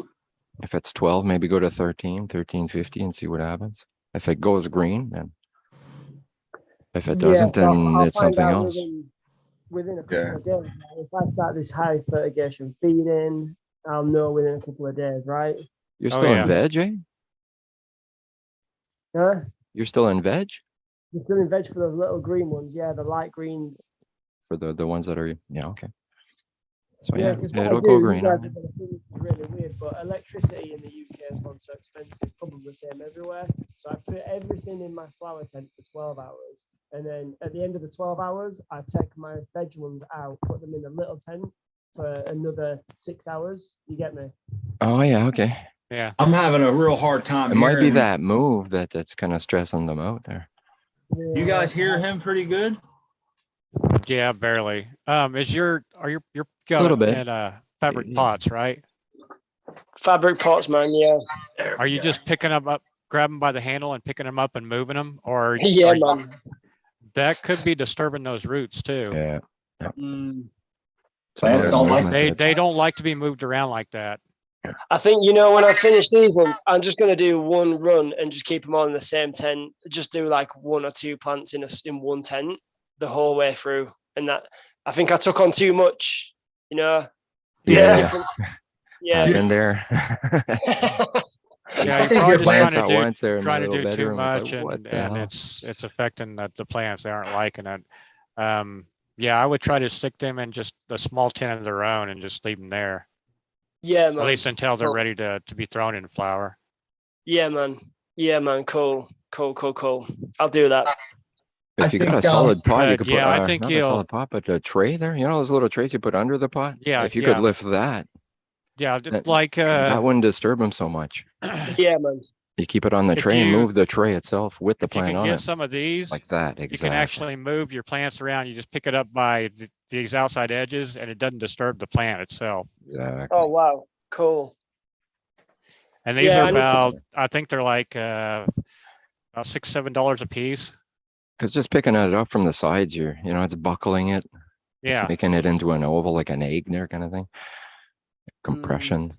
If it's 12, maybe go to 1350 and see what happens. If it goes green, then if it doesn't, so then I'll it's find something out else. within a couple of days. If I start this high fertigation feeding, I'll know within a couple of days, right? You're Oh, still yeah. in veg, eh? Huh? You're still in veg You're still in veg for those little green ones, yeah, the light greens. for the ones that are, yeah, okay. So yeah, because it'll go green. It's really weird, but electricity in the UK has gone so expensive, probably the same everywhere. So I put everything in my flower tent for 12 hours. And then at the end of the 12 hours, I take my veg ones out, put them in a little tent for another 6 hours. You get me? Oh yeah, okay. Yeah. I'm having a real hard time. It might be hearing- that move that's kind of stressing them out there. You guys hear him pretty good? Yeah, barely. You're little going bit. in fabric pots, right? Fabric pots, man. Yeah. Are you just picking them up, grabbing by the handle and picking them up and moving them, or Yeah, are you- man. that could be disturbing those roots too? Yeah. Plants don't like They don't like to be moved around like that. I think, when I finish these ones, I'm just going to do one run and just keep them all in the same tent. Just do like 1 or 2 plants in one tent the whole way through. And that, I think I took on too much, Yeah. different- I've yeah. been there. Yeah, I think you're your probably plants just out once there in my trying to little do too bedroom. I was much, like, what and the hell? it's affecting the plants. They aren't liking it. Yeah, I would try to stick them in just a small tent of their own and just leave them there, Yeah, at man. least until they're Cool. ready to be thrown in flower. Yeah, man. Yeah, man. Cool. I'll do that. If you got a solid pot, you but could yeah, put I think not a you'll- solid pot, but a tray there. You know those little trays you put under the pot? Yeah, If you yeah. could lift that, Yeah, that- like that wouldn't disturb them so much. Yeah, man. You keep it on the If tray and you- move the tray itself with the if you plant can on get it. some of these, Like that, you exactly. can actually move your plants around. You just pick it up by these outside edges, and it doesn't disturb the plant itself. Exactly. Oh, wow. Cool. And these Yeah, are I need to- about, I think they're like about $6-7 a piece. Because just picking it up from the sides, it's buckling it. Yeah. It's making it into an oval, like an egg there kind of thing. Compression.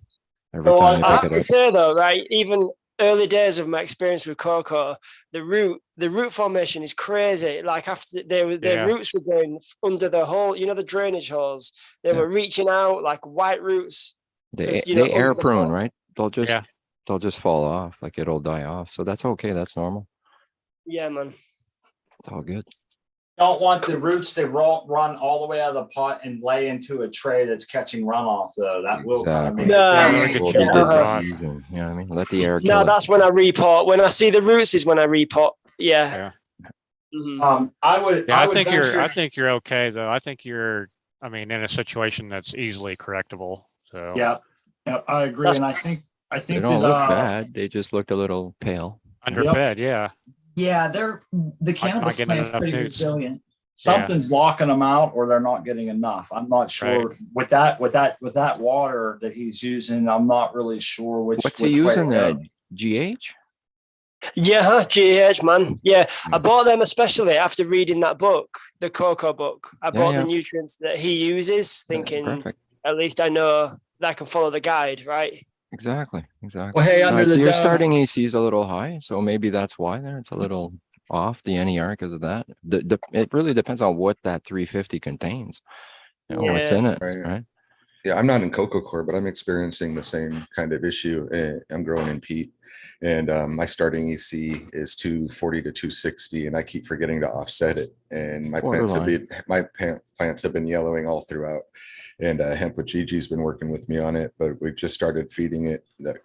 Every Well, time you I pick have it to up. say though, right? Even early days of my experience with Coco, the root formation is crazy. Like after the Yeah. roots were going under the hole, the drainage holes. They Yeah. were reaching out like white roots. They It's, they air under the prune, pot. right? Yeah. They'll just fall off, like it'll die off. So that's okay. That's normal. Yeah, man. It's all good. Don't want the roots to run all the way out of the pot and lay into a tray that's catching runoff, though. That will kind of make No. it. Yeah, Yeah, they'll get We'll you do more this rot. easy, you know what I mean? Let the air No, kill it. that's when I repot. When I see the roots is when I repot. Yeah. Mhm. Yeah, I think you're okay though. I think you're, in a situation that's easily correctable. So Yeah, I agree, That's- and I They think don't that, look bad. They just looked a little pale. underfed, yeah. Yeah, the cannabis getting plant's enough pretty nudes. resilient. something's locking them out, or they're not getting enough. I'm not sure with that water that he's using. I'm not really sure which. What's he which way using to there? go. GH? Yeah, GH, man. Yeah, I bought them especially after reading that book, the Coco book. I bought yeah. the nutrients that he uses, thinking Perfect. at least I know that I can follow the guide, right? Exactly. Exactly. Well, hey, under Alright, so the your dome- starting AC is a little high, so maybe that's why there. It's a little off the NER because of that. It really depends on what that 350 contains. What's Yeah. in it, Right. right? Yeah, I'm not in Coco core, but I'm experiencing the same kind of issue. I'm growing in peat, and my starting EC is 240 to 260, and I keep forgetting to offset it. And my plants have been yellowing all throughout. And Hemp with Gigi's been working with me on it, but we just started feeding it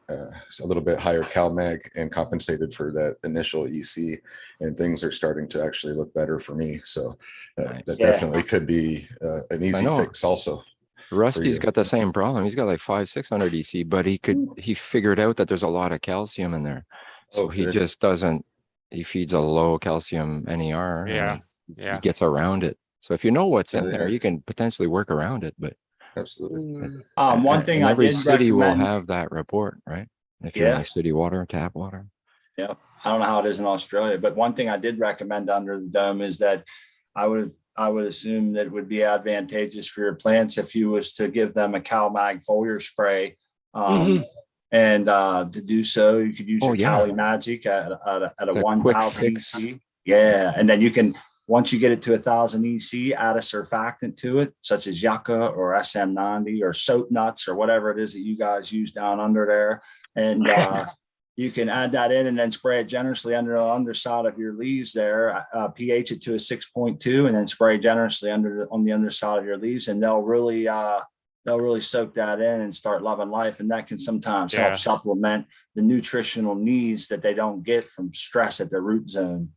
a little bit higher cal mag and compensated for that initial EC, and things are starting to actually look better for me. So Nice. that Yeah. definitely could be an easy know. fix also. Rusty's you. got the same problem. He's got like 500-600 EC, but he figured out that there's a lot of calcium in there. So Oh, he good. just doesn't, he feeds a low calcium NER. and Yeah. He Yeah. gets around it. So if you know what's in Yeah. there, you can potentially work around it. But Absolutely. One and thing I every did city will recommend. have that report, right? If you're Yeah. in like city water, tap water. Yeah, I don't know how it is in Australia, but one thing I did recommend under the dome is that I would assume that it would be advantageous for your plants if you was to give them a CalMag foliar spray. And to do so, you could use your Cali Magic at a The quick 1000 fix. EC. Yeah, and then you can, once you get it to 1000 EC, add a surfactant to it, such as yucca or SM90 or soap nuts or whatever it is that you guys use down under there. And you can add that in and then spray it generously under the underside of your leaves there, pH it to a 6.2, and then spray generously on the underside of your leaves. And they'll really they'll really soak that in and start loving life. And that can sometimes Yeah. help supplement the nutritional needs that they don't get from stress at their root zone.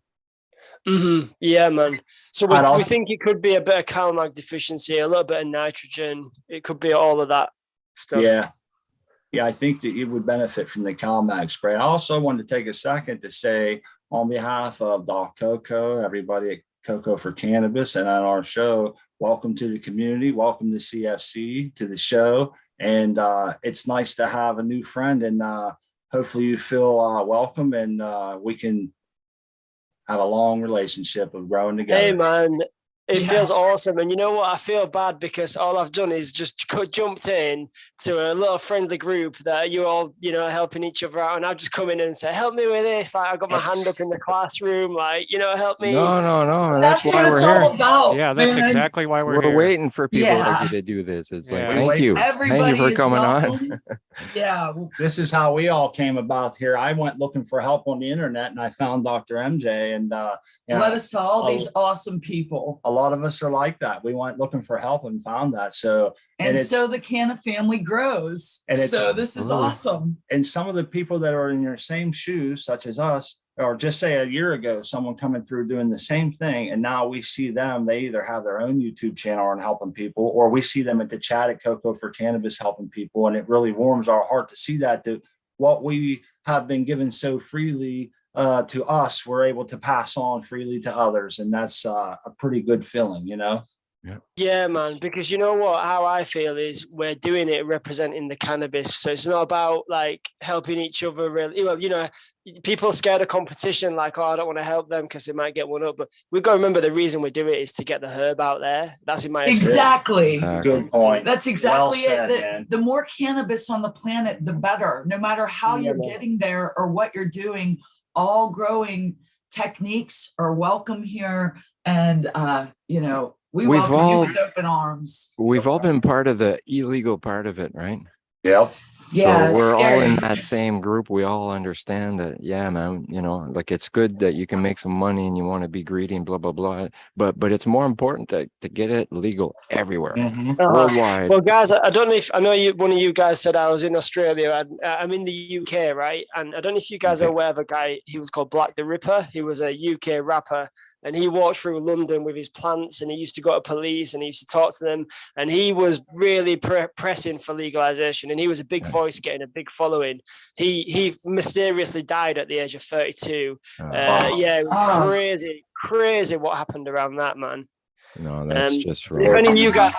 Yeah, man. So we Also, think it could be a bit of CalMag deficiency, a little bit of nitrogen. It could be all of that stuff. Yeah, I think that you would benefit from the CalMag spray. I also wanted to take a second to say, on behalf of Doc Coco, everybody at Coco for Cannabis, and on our show, welcome to the community, welcome to CFC, to the show. And it's nice to have a new friend, and hopefully you feel welcome, and we can have a long relationship of growing together. Hey, man, it feels awesome. And you know what? I feel bad because all I've done is just jumped in to a little friendly group that you all, helping each other out. And I've just come in and said, help me with this. Like, I got my hand up in the classroom, like, help me. No. That's why what we're it's here. all about. Yeah, that's man. exactly why we're We're here. waiting for people like Yeah. you to do this. It's like, Yeah. thank you. Everybody Thank you for is coming on. welcome. Yeah. This is how we all came about here. I went looking for help on the internet, and I found Dr. MJ, and Let us to all these awesome people. a lot of us are like that. We went looking for help and found that. So And so the Canna family grows. And it's- So this is awesome. and some of the people that are in your same shoes, such as us, or just say a year ago, someone coming through doing the same thing, and now we see them, they either have their own YouTube channel and helping people, or we see them at the chat at Coco for Cannabis helping people. And it really warms our heart to see that what we have been given so freely to us, we're able to pass on freely to others. And that's a pretty good feeling, Yeah, man, because you know what, how I feel is we're doing it representing the cannabis. So it's not about like helping each other really. Well, people are scared of competition, like, oh, I don't want to help them because they might get one up. But we've got to remember the reason we do it is to get the herb out there. That's in my Exactly. Good point. That's exactly Well said, it. man. The more cannabis on the planet, the better. No matter how you're getting there or what you're doing, all growing techniques are welcome here. And, we We've welcome all- you with open arms. We've all been part of the illegal part of it, right? Yep. Yeah, So it's we're all in scary. that same group. We all understand that, yeah, man, like it's good that you can make some money and you want to be greedy and blah, blah, blah. But it's more important to get it legal everywhere, worldwide. Well, guys, I don't know if I know one of you guys said I was in Australia. I'm in the UK, right? And I don't know if you guys are aware of a guy. He was called Black the Ripper. He was a UK rapper, and he walked through London with his plants, and he used to go to police and he used to talk to them. And he was really pressing for legalization, and he was a big voice, getting a big following. He mysteriously died at the age of 32. It was crazy what happened around that, man. No, that's just If wrong. any of you guys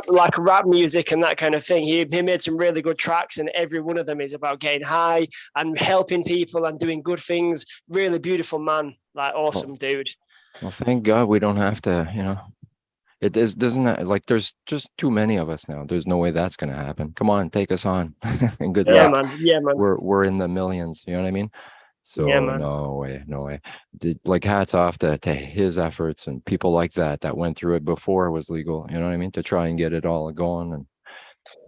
like rap music and that kind of thing, he made some really good tracks, and every one of them is about getting high and helping people and doing good things. Really beautiful man, like awesome dude. Well, thank God we don't have to, it is, doesn't that, like, there's just too many of us now. There's no way that's going to happen. Come on, take us on. And good Yeah, luck. man. Yeah, man. We're in the millions, you know what I mean? So Yeah, man. no way. Like hats off to his efforts and people like that went through it before it was legal, you know what I mean? To try and get it all going. And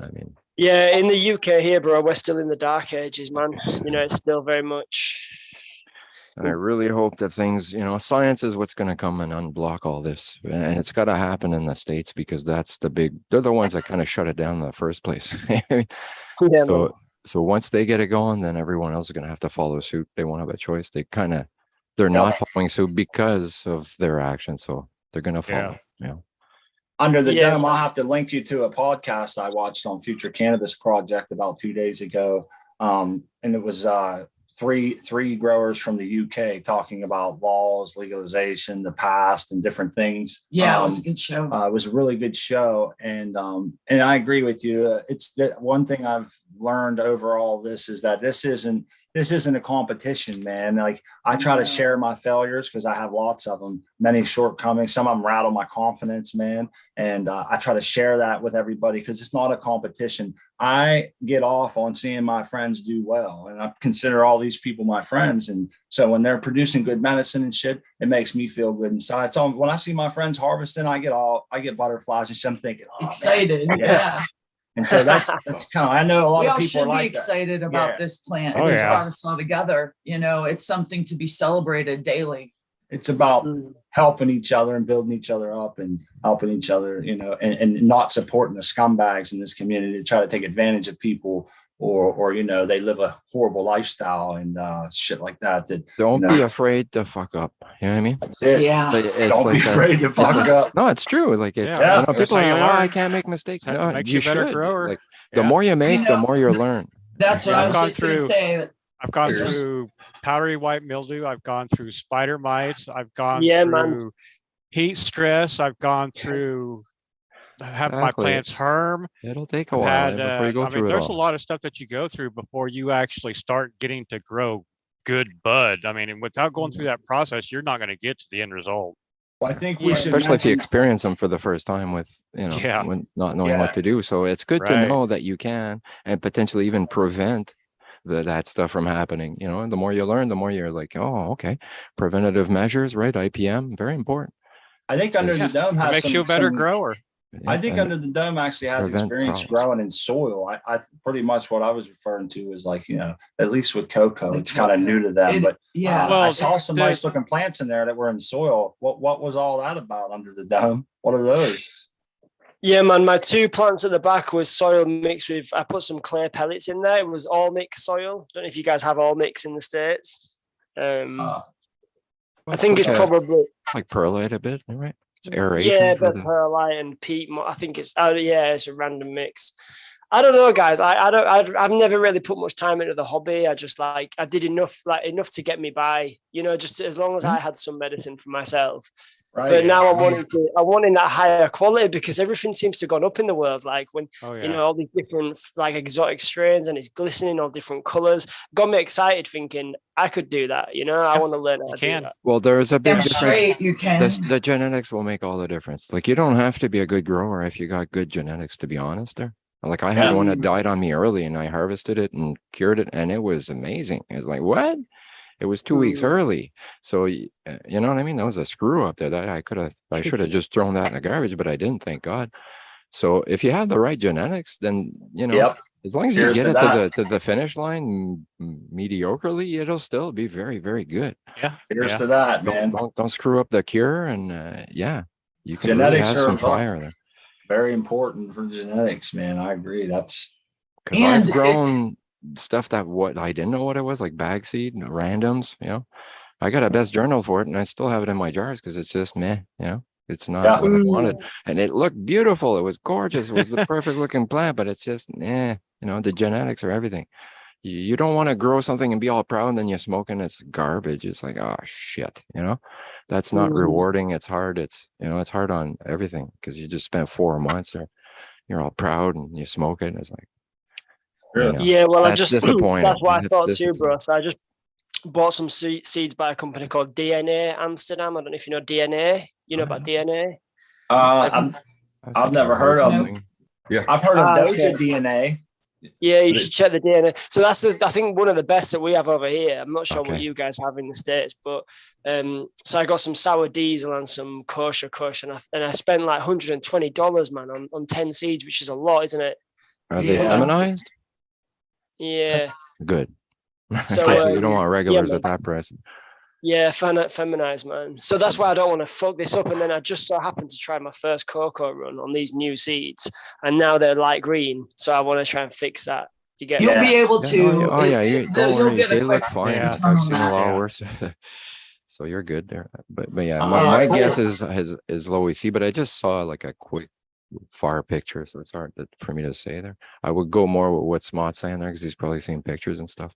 I mean, yeah, in the UK here, bro, we're still in the dark ages, man. It's still very much. and I really hope that things, science is what's going to come and unblock all this. And it's got to happen in the States because they're the ones that kind of shut it down in the first place. Yeah, man. So once they get it going, then everyone else is going to have to follow suit. They won't have a choice. They're not following suit because of their actions. So they're going to follow. Yeah. Under the dome, I'll have to link you to a podcast I watched on Future Cannabis Project about 2 days ago. And it was three growers from the UK talking about laws, legalization, the past, and different things. Yeah, it was a good show. It was a really good show. And I agree with you. It's the one thing I've learned over all this is that this isn't a competition, man. Like I try to share my failures because I have lots of them, many shortcomings. Some of them rattle my confidence, man. And I try to share that with everybody because it's not a competition. I get off on seeing my friends do well, and I consider all these people my friends. And so when they're producing good medicine and shit, it makes me feel good inside. So when I see my friends harvesting, I get butterflies and shit. I'm thinking, excited. Man. Yeah. And so that's kind of, I know a lot of people should are like be excited about this plant. Oh, It just yeah. brought us all together. It's something to be celebrated daily. It's about helping each other and building each other up and helping each other, you know, and not supporting the scumbags in this community to try to take advantage of people or you know, they live a horrible lifestyle and shit like that. Don't you know, be afraid to fuck up. You know what I mean? That's it. Yeah. Like, it's Don't be like afraid to fuck up. No, it's true. Like it's Yeah. you know, That's people how are you like, oh, I learn. can't make mistakes. That No, makes you you a better should. grower. Like the Yeah. more you make, You the know- more you learn. That's what I I've was gone just going to through- say. I've gone Here's- through powdery white mildew. I've gone through spider mites. I've gone Yeah, man. through heat stress. I've gone through have my Exactly. plants herm. It'll take a I've while had, before you go I through mean, it there's a all. lot of stuff that you go through before you actually start getting to grow good bud. I mean, and without going through that process, you're not going to get to the end result. Well, I think we Yeah. should Especially if you mention, experience them for the first time with, you know, Yeah. when not knowing Yeah. what to do. So it's good to Right. know that you can and potentially even prevent that stuff from happening. You know, and the more you learn, the more you're like, oh, okay, preventative measures, right? IPM, very important. I think Under Yeah. the Dome It has makes you a better some grower. I think And Under the Dome actually has prevent experience problems. growing in soil. I pretty much what I was referring to is like, you know, at least with Coco, With it's kind of Coco. new to them. It- But yeah. I Well, saw some the- nice looking plants in there that were in soil. What was all that about Under the Dome? What are those? Yeah, man, my 2 plants at the back was soil mixed with, I put some clay pellets in there. It was all mixed soil. Don't know if you guys have all mix in the States. I think it's probably, like perlite a bit, right? It's aeration. yeah, for but the- perlite and peat. I think it's, yeah, it's a random mix. I don't know, guys. I've never really put much time into the hobby. I just I did enough to get me by, you know, just as long as I had some medicine for myself. Right. But now I'm wanting that higher quality because everything seems to have gone up in the world. Like when, Oh yeah. you know, all these different like exotic strains and it's glistening all different colors. Got me excited thinking I could do that. You know, I want to learn how You to do can. that. Well, there is a big Damn difference. straight you can. The genetics will make all the difference. Like you don't have to be a good grower if you got good genetics, to be honest there. Like I had Yeah. one that died on me early and I harvested it and cured it and it was amazing. It was like, what? It was 2 weeks early. So, you know what I mean? That was a screw up there that I should have just thrown that in the garbage, but I didn't, thank God. So if you have the right genetics, then, you know, Yep. as long as you Cheers get to it that. to the finish line mediocrely, it'll still be very, very good. Yeah. Here's yeah. to that, man. Don't screw up the cure. And yeah, you can really Genetics have are some involved. fire there. Very important for genetics, man. I agree. That's Because And I've it- grown stuff that what I didn't know what it was, like bag seed, randoms, you know. I got a best journal for it and I still have it in my jars because it's just meh, you know. It's not Yeah. what I wanted. And it looked beautiful. It was gorgeous. It was the perfect looking plant, but it's just you know, the genetics are everything. You don't want to grow something and be all proud and then you smoke and it's garbage. It's like, oh shit, you know. That's not rewarding. It's hard. It's, you know, it's hard on everything because you just spent 4 months there. You're all proud and you smoke it and it's like, you know, Yeah, well, that's disappointing. that's what I That's thought too, disappointing. bro. So I just bought some seeds by a company called DNA Amsterdam. I don't know if you know DNA. You know about DNA? I've never heard of them. something. I've heard of Doja okay. DNA. Yeah, you should check the DNA. So that's I think one of the best that we have over here. I'm not sure what Okay. you guys have in the States, but so I got some sour diesel and some kosher kush, and I spent like $120, man, on 10 seeds, which is a lot, isn't it? Are they Yeah. feminized? Yeah. Good. So, Okay, so you don't want regulars man. at that price. Yeah, feminized, man. So that's why I don't want to fuck this up. And then I just so happened to try my first Coco run on these new seeds, and now they're light green. So I want to try and fix that. You get You'll me? be able Yeah, to. oh yeah, don't you'll worry. get a They look quick fine. Yeah. turn I've on seen a that. lot Yeah. worse. So you're good there. But yeah, Oh, my cool. guess is low EC, but I just saw like a quick far picture, so it's hard for me to say there. I would go more with what Smot's saying there because he's probably seen pictures and stuff.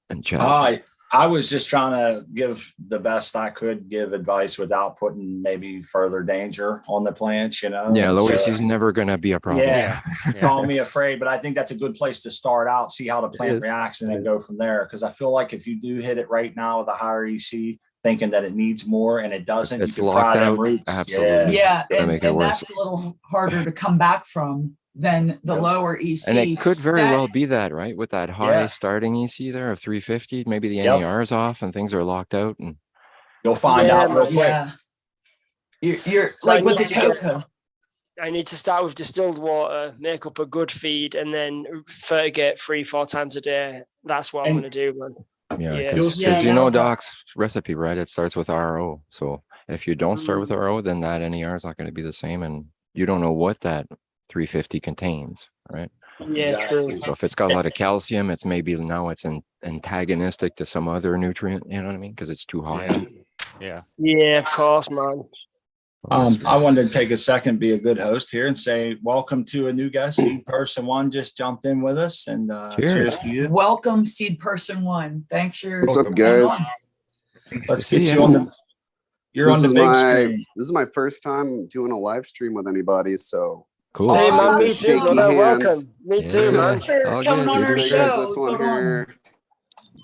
And chat. I was just trying to give the best I could give advice without putting maybe further danger on the plants, you know? Yeah, And low so- EC is never gonna be a problem. Yeah. Yeah. Call me afraid, but I think that's a good place to start out, see how the plant is. reacts and then go from there. Because I feel like if you do hit it right now with a higher EC, thinking that it needs more and it doesn't, It's you can locked fry them out. roots. Absolutely. Yeah, Gonna and make it worse. that's a little harder to come back from than the Yep. lower EC. And it could very that- well be that, right? With that high Yeah. starting EC there of 350, maybe the Yep. NER is off and things are locked out. And You'll find Yeah, out real quick. Yeah. You're So I like with the need to get- Coco. I need to start with distilled water, make up a good feed, and then fertigate 3-4 times a day. That's what I'm And- going to do, man. Yeah, Yeah. because Yeah, you know yeah. Doc's recipe, right? It starts with RO. So if you don't start with Mm. RO, then that NER is not going to be the same, and you don't know what that 350 contains, right? Yeah, true. So if it's got a lot of calcium, it's maybe now it's antagonistic to some other nutrient. You know what I mean? Because it's too high. Yeah. Yeah, of course, man. I wanted to take a second, be a good host here, and say welcome to a new guest. Seed Person One just jumped in with us, and cheers to you. Welcome, Seed Person One. Thanks for What's up, coming guys? on. Let's see get you ya. on the. You're on the big screen. This is my first time doing a live stream with anybody, so Cool. Hey, man, Awesome. me too, Shaky brother. hands. Welcome. Me too, Yeah. man. Thanks for All coming good. on I'll our show you show. guys this What's one going on? here.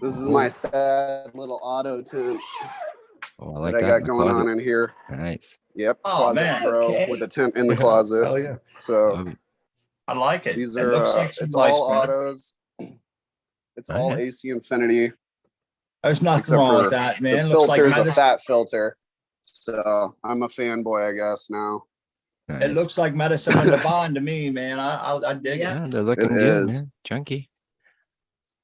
This is my sad little auto tent Oh, I like that I that. got in the going closet. on in here. Nice. Yep, Oh, closet man. bro, Okay. with a tent in the closet. Hell yeah. So Love it. I like it. these It are looks like some it's nice, all bro. autos. It's Oh, all yeah. AC Infinity, There's nothing except wrong for with that, the man. Looks like filter's a medicine. fat filter. So I'm a fanboy, I guess now. Nice. It looks like medicine in the bond to me, man. I dig it. Yeah, they're looking It good, is. man. Chunky.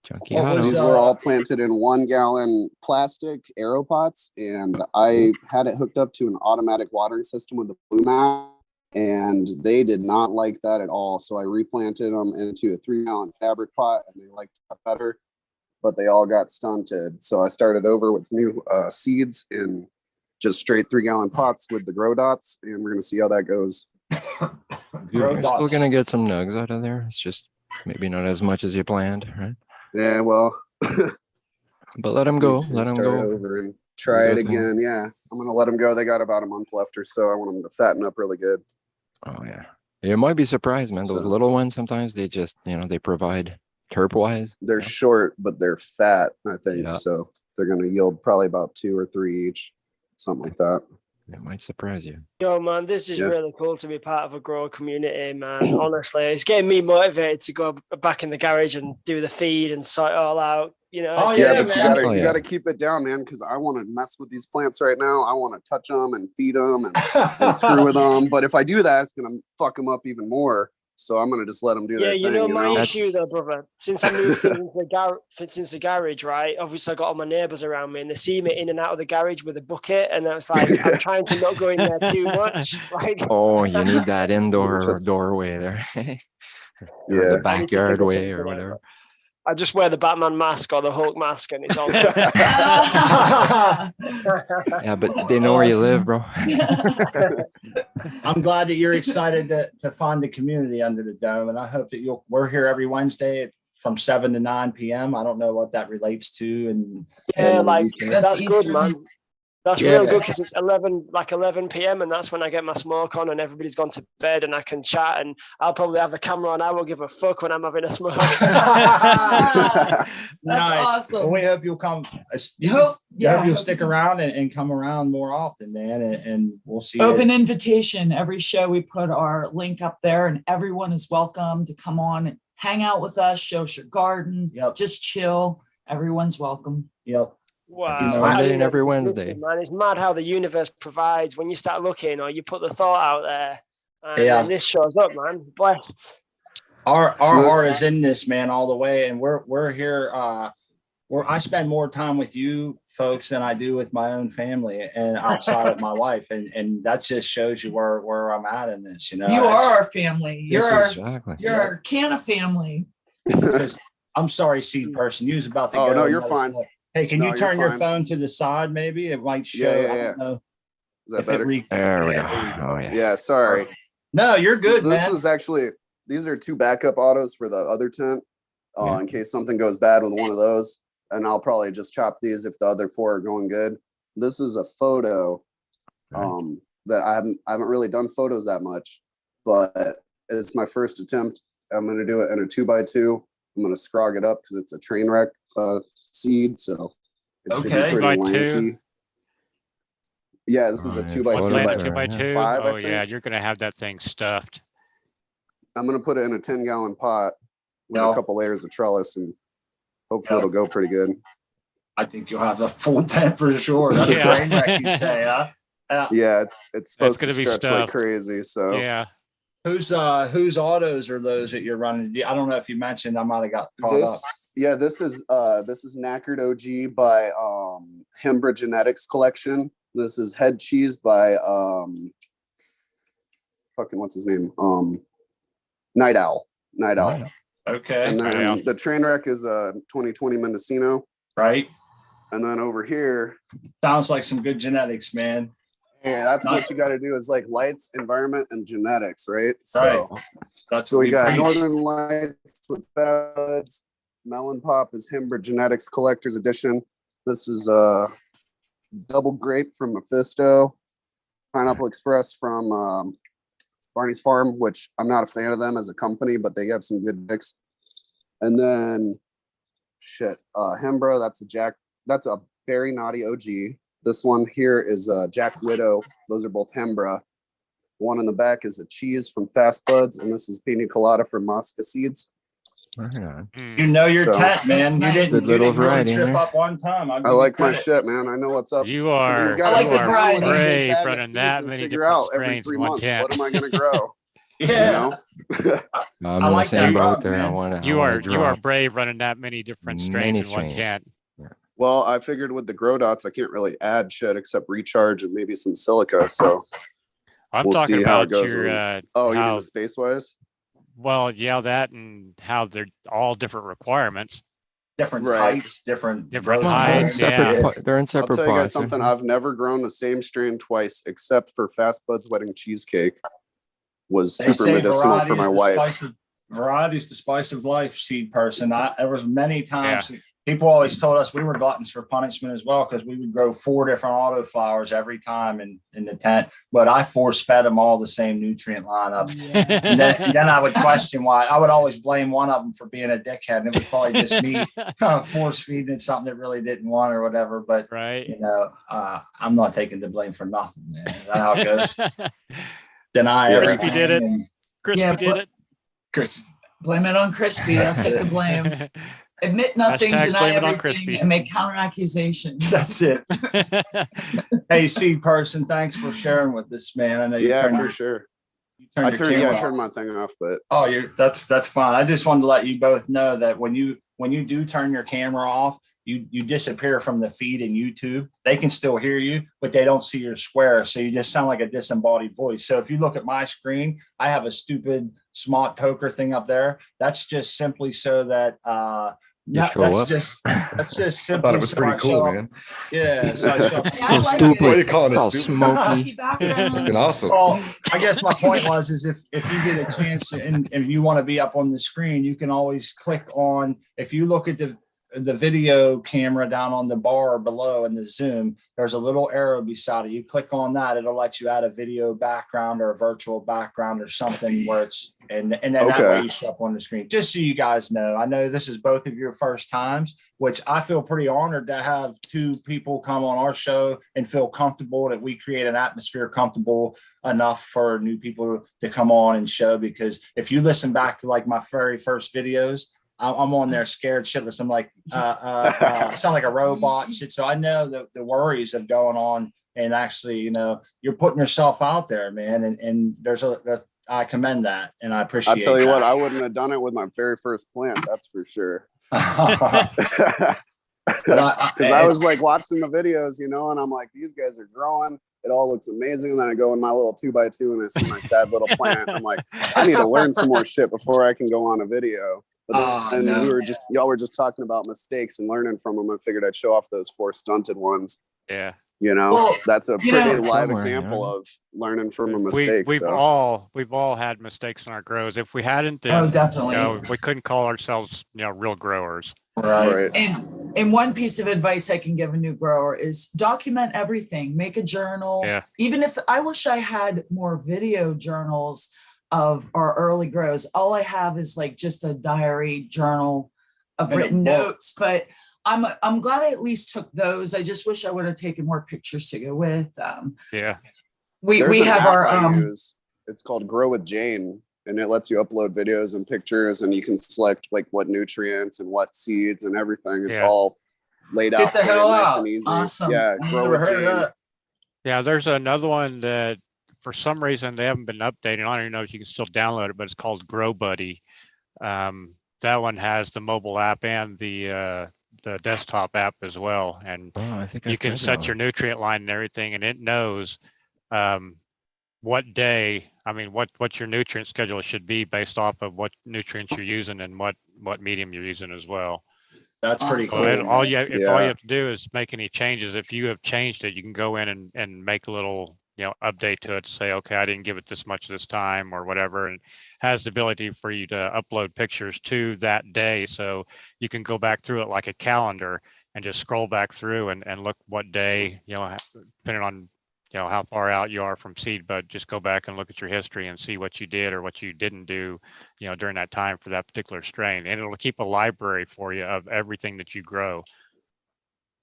Chunky What was, autos. These were all planted in 1 gallon plastic aero pots, and I had it hooked up to an automatic watering system with the blue mat, and they did not like that at all. So I replanted them into a 3 gallon fabric pot, and they liked it better, but they all got stunted. So I started over with new seeds in just straight 3 gallon pots with the grow dots, and we're gonna see how that goes. Grow You're still dots. gonna get some nugs out of there. It's just maybe not as much as you planned, right? Yeah, well, But let them go. Let them start go. over and try Do it their thing. again. Yeah, I'm gonna let them go. They got about a month left or so. I want them to fatten up really good. Oh yeah. You might be surprised, man. Those So- little ones sometimes they just, they provide terp wise. They're short, but they're fat, I think. Yeah. So they're going to yield probably about 2 or 3 each, something like that. It might surprise you. Yo, man, this is Yeah. really cool to be part of a grower community, man. Honestly, it's getting me motivated to go back in the garage and do the feed and sort it all out. You know, it's Oh, Yeah, yeah, but man. you gotta Oh, you yeah. gotta keep it down, man, because I want to mess with these plants right now. I want to touch them and feed them and screw with them. But if I do that, it's gonna fuck them up even more. So I'm gonna just let them do yeah, their you thing. know my That's- issue though, brother. Since I moved into the garage, right? Obviously, I got all my neighbours around me, and they see me in and out of the garage with a bucket, and I was like, I'm trying to not go in there too much. Like, Oh, you need that indoor That's- doorway there. Or Yeah. the I need to backyard figure way something or out. whatever. I just wear the Batman mask or the Hulk mask, and it's all good. Yeah, but they know where you live, bro. I'm glad that you're excited to find the community under the dome, and I hope that we're here every Wednesday from 7 to 9 p.m. I don't know what that relates to, and Yeah, like That's that's good, Eastern. man. That's Yeah. real good because it's 11 p.m. and that's when I get my smoke on and everybody's gone to bed and I can chat and I'll probably have the camera on. I won't give a fuck when I'm having a smoke. That's Nice. awesome. Well, we hope you'll come. Hope- yeah, hope you'll hope stick you- around and come around more often, man, and we'll see. Open it. invitation. Every show we put our link up there, and everyone is welcome to come on and hang out with us, show us your garden, Yep. just chill. Everyone's welcome. Yep. Wow. Every I Sunday mean, and every listen, Wednesday. man, it's mad how the universe provides when you start looking or you put the thought out there. And Yeah. then this shows up, man. Blessed. Our So this- heart is in this, man, all the way, and we're here. I spend more time with you folks than I do with my own family and outside of my wife, and that just shows you where I'm at in this. You You It's- are our family. You're this our is- Exactly. you're our Canna family. it's just- I'm sorry, seed person. You was about to Oh, go. no, and you're let us fine. know. Hey, can No, you you're turn your fine. phone to the side? Maybe it might show. Yeah, I yeah. don't know Is that if it better? There we go. Yeah. Oh yeah. Yeah, sorry. No, you're good, This man. is actually, these are 2 backup autos for the other tent, Yeah. in case something goes bad with one of those. And I'll probably just chop these if the other 4 are going good. This is a photo Right. that I haven't really done photos that much, but it's my first attempt. I'm gonna do it in a 2x2. I'm gonna scrog it up because it's a train wreck seed, so it should Okay. be pretty 2x2? lanky. Yeah, this is Oh, a yeah. 2x2 One Photos plant by a are- 2x2? 5, I Oh yeah, think. you're gonna have that thing stuffed. I'm gonna put it in a 10-gallon pot with No. a couple layers of trellis, and hopefully No. it'll go pretty good. I think you'll have a full tent for sure. That's Yeah. a train wreck, you say, huh? Yeah, it's supposed to gonna be stretch like stuffed. crazy. So Yeah. Whose autos are those that you're running? I don't know if you mentioned. I might have got caught up. Yeah, this is Knackered OG by Hembra Genetics Collection. This is Head Cheese by fucking what's his name? Night Owl. Night Owl. Okay. And then the train wreck is 2020 Mendocino. Right. And then over here, Sounds like some good genetics, man. yeah, that's what you got to do is like lights, environment, and genetics, right? Right. So, That's so what we got preach. Northern Lights with Buds. Melon Pop is Hembra Genetics Collector's Edition. This is Double Grape from Mephisto. Pineapple Express from Barney's Farm, which I'm not a fan of them as a company, but they have some good picks. And then Hembra, that's a Berry Naughty OG. This one here is Jack Widow. Those are both Hembra. One in the back is a cheese from Fast Buds, and this is Pina Colada from Mosca Seeds. Right on. You know your So- tent, man. That's You nice. didn't, Good little you didn't really variety in trip there. up one time. I like my shit, man. I know what's up. You are, gotta I like you the are variety. brave Bag of running seeds that and many figure different out every strains 3 in one months. tent. What am I gonna grow? Yeah. I'm I in like the same that boat route, there. man. You are brave running that many different strains Many in one strains. tent. Well, I figured with the grow dots, I can't really add shit except recharge and maybe some silica. So I'm We'll talking see how it about goes your you mean how, the space wise? well, yeah, that and how they're all different requirements. Different Right. heights, different Different growth heights, points. yeah. They're in I'll separate tell you guys pots. something. I've never grown the same strain twice, except for Fast Bud's Wedding Cheesecake. Was They super say medicinal variety for my is the wife. spice of variety is the spice of life, seed person. There was many times people always told us we were gluttons for punishment as well because we would grow 4 different autoflowers every time in the tent. But I force fed them all the same nutrient lineup. And then I would question why. I would always blame one of them for being a dickhead. And it was probably just me force feeding it something it really didn't want or whatever. But Right. you know, I'm not taking the blame for nothing, man. Is that how it goes? Deny everything. Crispy did it. and- Crispy Yeah, did it. Chris, Blame it on Crispy. I'll take the blame. Admit nothing, Hashtag deny blame it on everything, Crispy. and make counter accusations. that's it. Hey, seed person, thanks for sharing with us, man. I know you Yeah, turned, for sure. you turned I your turned camera I off. turned my thing off, but Oh, that's fine. I just wanted to let you both know that when you do turn your camera off, you disappear from the feed in YouTube. They can still hear you, but they don't see your square. So you just sound like a disembodied voice. So if you look at my screen, I have a stupid smart poker thing up there. That's just simply so that show up. that's just I simply thought it was so pretty I cool, show up. man. Yeah. So I show up. Yeah, I So like stupid. Why are it. you calling It's all it stupid? smoky. It's fucking awesome. Well, I guess my point was is if you get a chance and if you want to be up on the screen, you can always click on, if you look at the video camera down on the bar below in the Zoom, there's a little arrow beside it. You click on that, it'll let you add a video background or a virtual background or something where it's and then that Okay. way you show up on the screen. Just so you guys know, I know this is both of your first times, which I feel pretty honored to have 2 people come on our show and feel comfortable that we create an atmosphere comfortable enough for new people to come on and show. Because if you listen back to like my very first videos, I'm on there scared shitless. I'm like, I sound like a robot and shit. So I know the worries of going on and actually, you know, you're putting yourself out there, man. And I commend that and I appreciate I'll tell you that. what, I wouldn't have done it with my very first plant, that's for sure. Because I was like watching the videos, you know, and I'm like, these guys are growing. It all looks amazing. And then I go in my little 2x2 and I see my sad little plant. I'm like, I need to learn some more shit before I can go on a video. But then y'all were just talking about mistakes and learning from them. I figured I'd show off those 4 stunted ones. Yeah. You know, Well, that's a you pretty know- live Somewhere, example yeah. of learning from a mistake. We've so. all had mistakes in our grows. If we hadn't, then Oh, definitely. you know, we couldn't call ourselves, you know, real growers. Right. And one piece of advice I can give a new grower is document everything. Make a journal. Yeah. Even if I wish I had more video journals of our early grows. All I have is like just a diary journal of And a written book. notes, but I'm glad I at least took those. I just wish I would have taken more pictures to go with. Yeah. We There's an have app our I use. It's called Grow with Jane, and it lets you upload videos and pictures, and you can select like what nutrients and what seeds and everything. It's Yeah. all laid Get out the for you, hell nice out. and easy. Awesome. Yeah, I Grow Never with heard of Jane. that. Yeah, there's another one that for some reason they haven't been updating. I don't even know if you can still download it, but it's called Grow Buddy. that one has the mobile app and the desktop app as well. And Oh, I think you I've can tried that set your one. nutrient line and everything, and it knows what day, I mean, what your nutrient schedule should be based off of what nutrients you're using and what medium you're using as well. That's pretty Awesome. cool. So all man. you have to do is make any changes. If you have changed it, you can go in and make a little, update to it to say, okay, I didn't give it this much this time or whatever, and has the ability for you to upload pictures to that day. So you can go back through it like a calendar and just scroll back through and look what day, depending on, how far out you are from seed, but just go back and look at your history and see what you did or what you didn't do, during that time for that particular strain. And it'll keep a library for you of everything that you grow.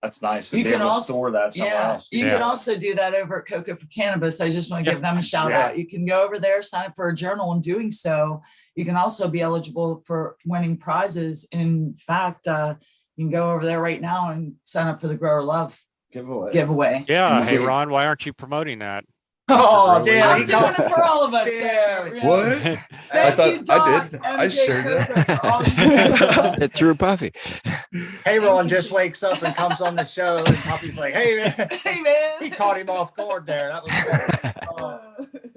That's nice. You To be can able to also- store that somewhere Yeah, else. you can also do that over at Coco for Cannabis. I just want to give them a shout Yeah. out. You can go over there, sign up for a journal. In doing so, you can also be eligible for winning prizes. In fact, you can go over there right now and sign up for the Grower Love giveaway. Yeah. Hey, Ron, why aren't you promoting that? Oh, damn. I'm He doing called- it for all of us. Damn. there. Yeah. What? I Thank thought you, Doc, I did. I MJ, shared it. Coco, for all you do. It through Puffy. Hey, Ron you, just Chief. wakes up and comes on the show, and Puppy's like, "Hey, man." Hey, man. He caught him off guard there. That was funny.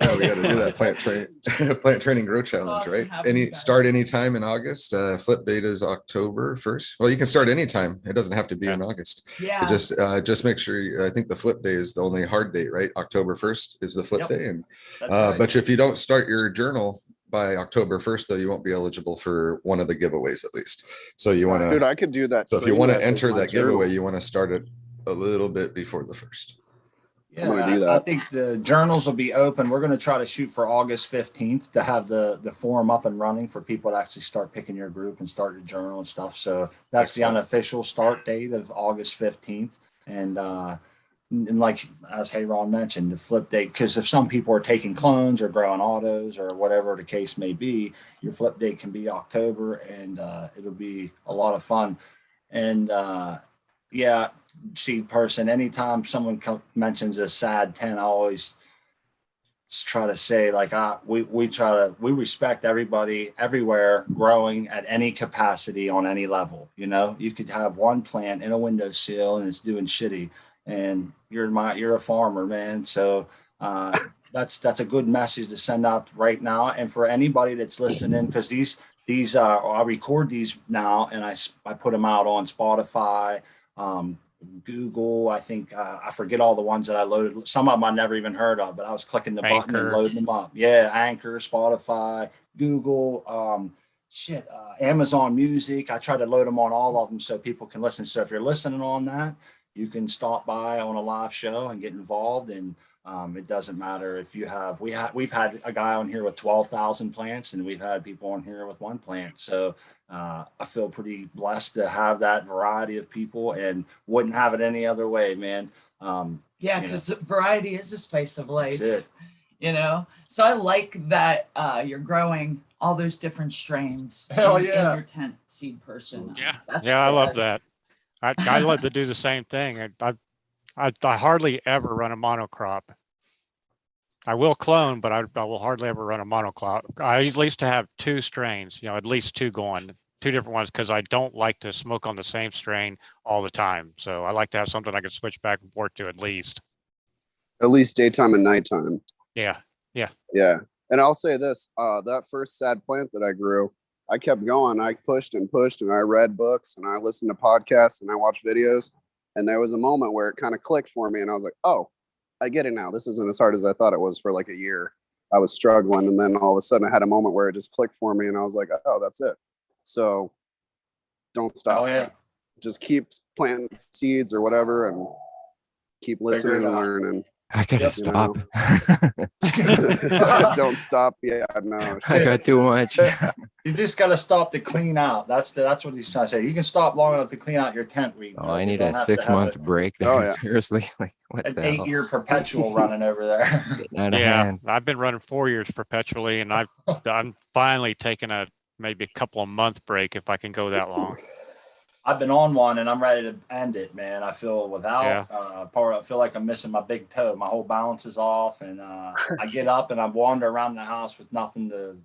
Yeah, we got to do that plant training grow challenge, Awesome right? having you guys. Start anytime in August. Flip date is October 1st. Well, you can start anytime. It doesn't have to be in August. Yeah. But just make sure I think the flip day is the only hard date, right? October 1st is the flip Yep. day. And That's right. but if you don't start your journal by October 1st, though, you won't be eligible for one of the giveaways at least. So you want Dude, to, I could do that. so if you train want to wreck as enter my that journal. giveaway, you want to start it a little bit before the 1st. Yeah, I'm gonna do I that. think the journals will be open. We're going to try to shoot for August 15th to have the forum up and running for people to actually start picking your group and start your journal and stuff. So that's Excellent. the unofficial start date of August 15th. And like as Ron mentioned, the flip date, because if some people are taking clones or growing autos or whatever the case may be, your flip date can be October, and it'll be a lot of fun. And yeah, seed person, anytime someone mentions a sad 10, I always just try to say, like, we respect everybody everywhere growing at any capacity on any level. You could have one plant in a windowsill and it's doing shitty, and you're a farmer, man. So that's a good message to send out right now. And for anybody that's listening, because these I record these now and I put them out on Spotify, Google. I think I forget all the ones that I loaded. Some of them I never even heard of, but I was clicking the button and Anchor. loading them up. Yeah, Anchor, Spotify, Google, Amazon Music. I try to load them on all of them so people can listen. So if you're listening on that, you can stop by on a live show and get involved. And it doesn't matter if you have. We've had a guy on here with 12,000 plants, and we've had people on here with one plant. So I feel pretty blessed to have that variety of people, and wouldn't have it any other way, man. Yeah, because variety is the spice of life. That's it. So I like that you're growing all those different strains Hell in yeah. your tent, seed person. Yeah. That's Yeah, I love good. that. I love to do the same thing. I hardly ever run a monocrop. I will clone, but I will hardly ever run a monocrop. I at least to have two strains, at least two going, two different ones, because I don't like to smoke on the same strain all the time. So I like to have something I can switch back and forth to at least. At least daytime and nighttime. Yeah. Yeah. And I'll say this, that first sad plant that I grew, I kept going. I pushed and pushed, and I read books, and I listened to podcasts, and I watched videos. And there was a moment where it kind of clicked for me, and I was like, oh, I get it now. This isn't as hard as I thought it was. For like a year I was struggling, and then all of a sudden I had a moment where it just clicked for me, and I was like, oh, that's it. So don't stop. Oh, yeah. Just keep planting seeds or whatever, and keep listening it and out. learning. I gotta Yep. stop. Don't stop. Yeah, no. I got too much. You just got to stop to clean out. That's what he's trying to say. You can stop long enough to clean out your tent. Oh, I need a 6-month break there. Oh, yeah. Seriously, like what An the hell? 8-year perpetual running over there. Getting out of Yeah. hand. I've been running 4 years perpetually, and I'm finally taking maybe a couple of month break if I can go that long. I've been on one and I'm ready to end it, man. I feel I feel like I'm missing my big toe. My whole balance is off, and I get up and I wander around the house with nothing to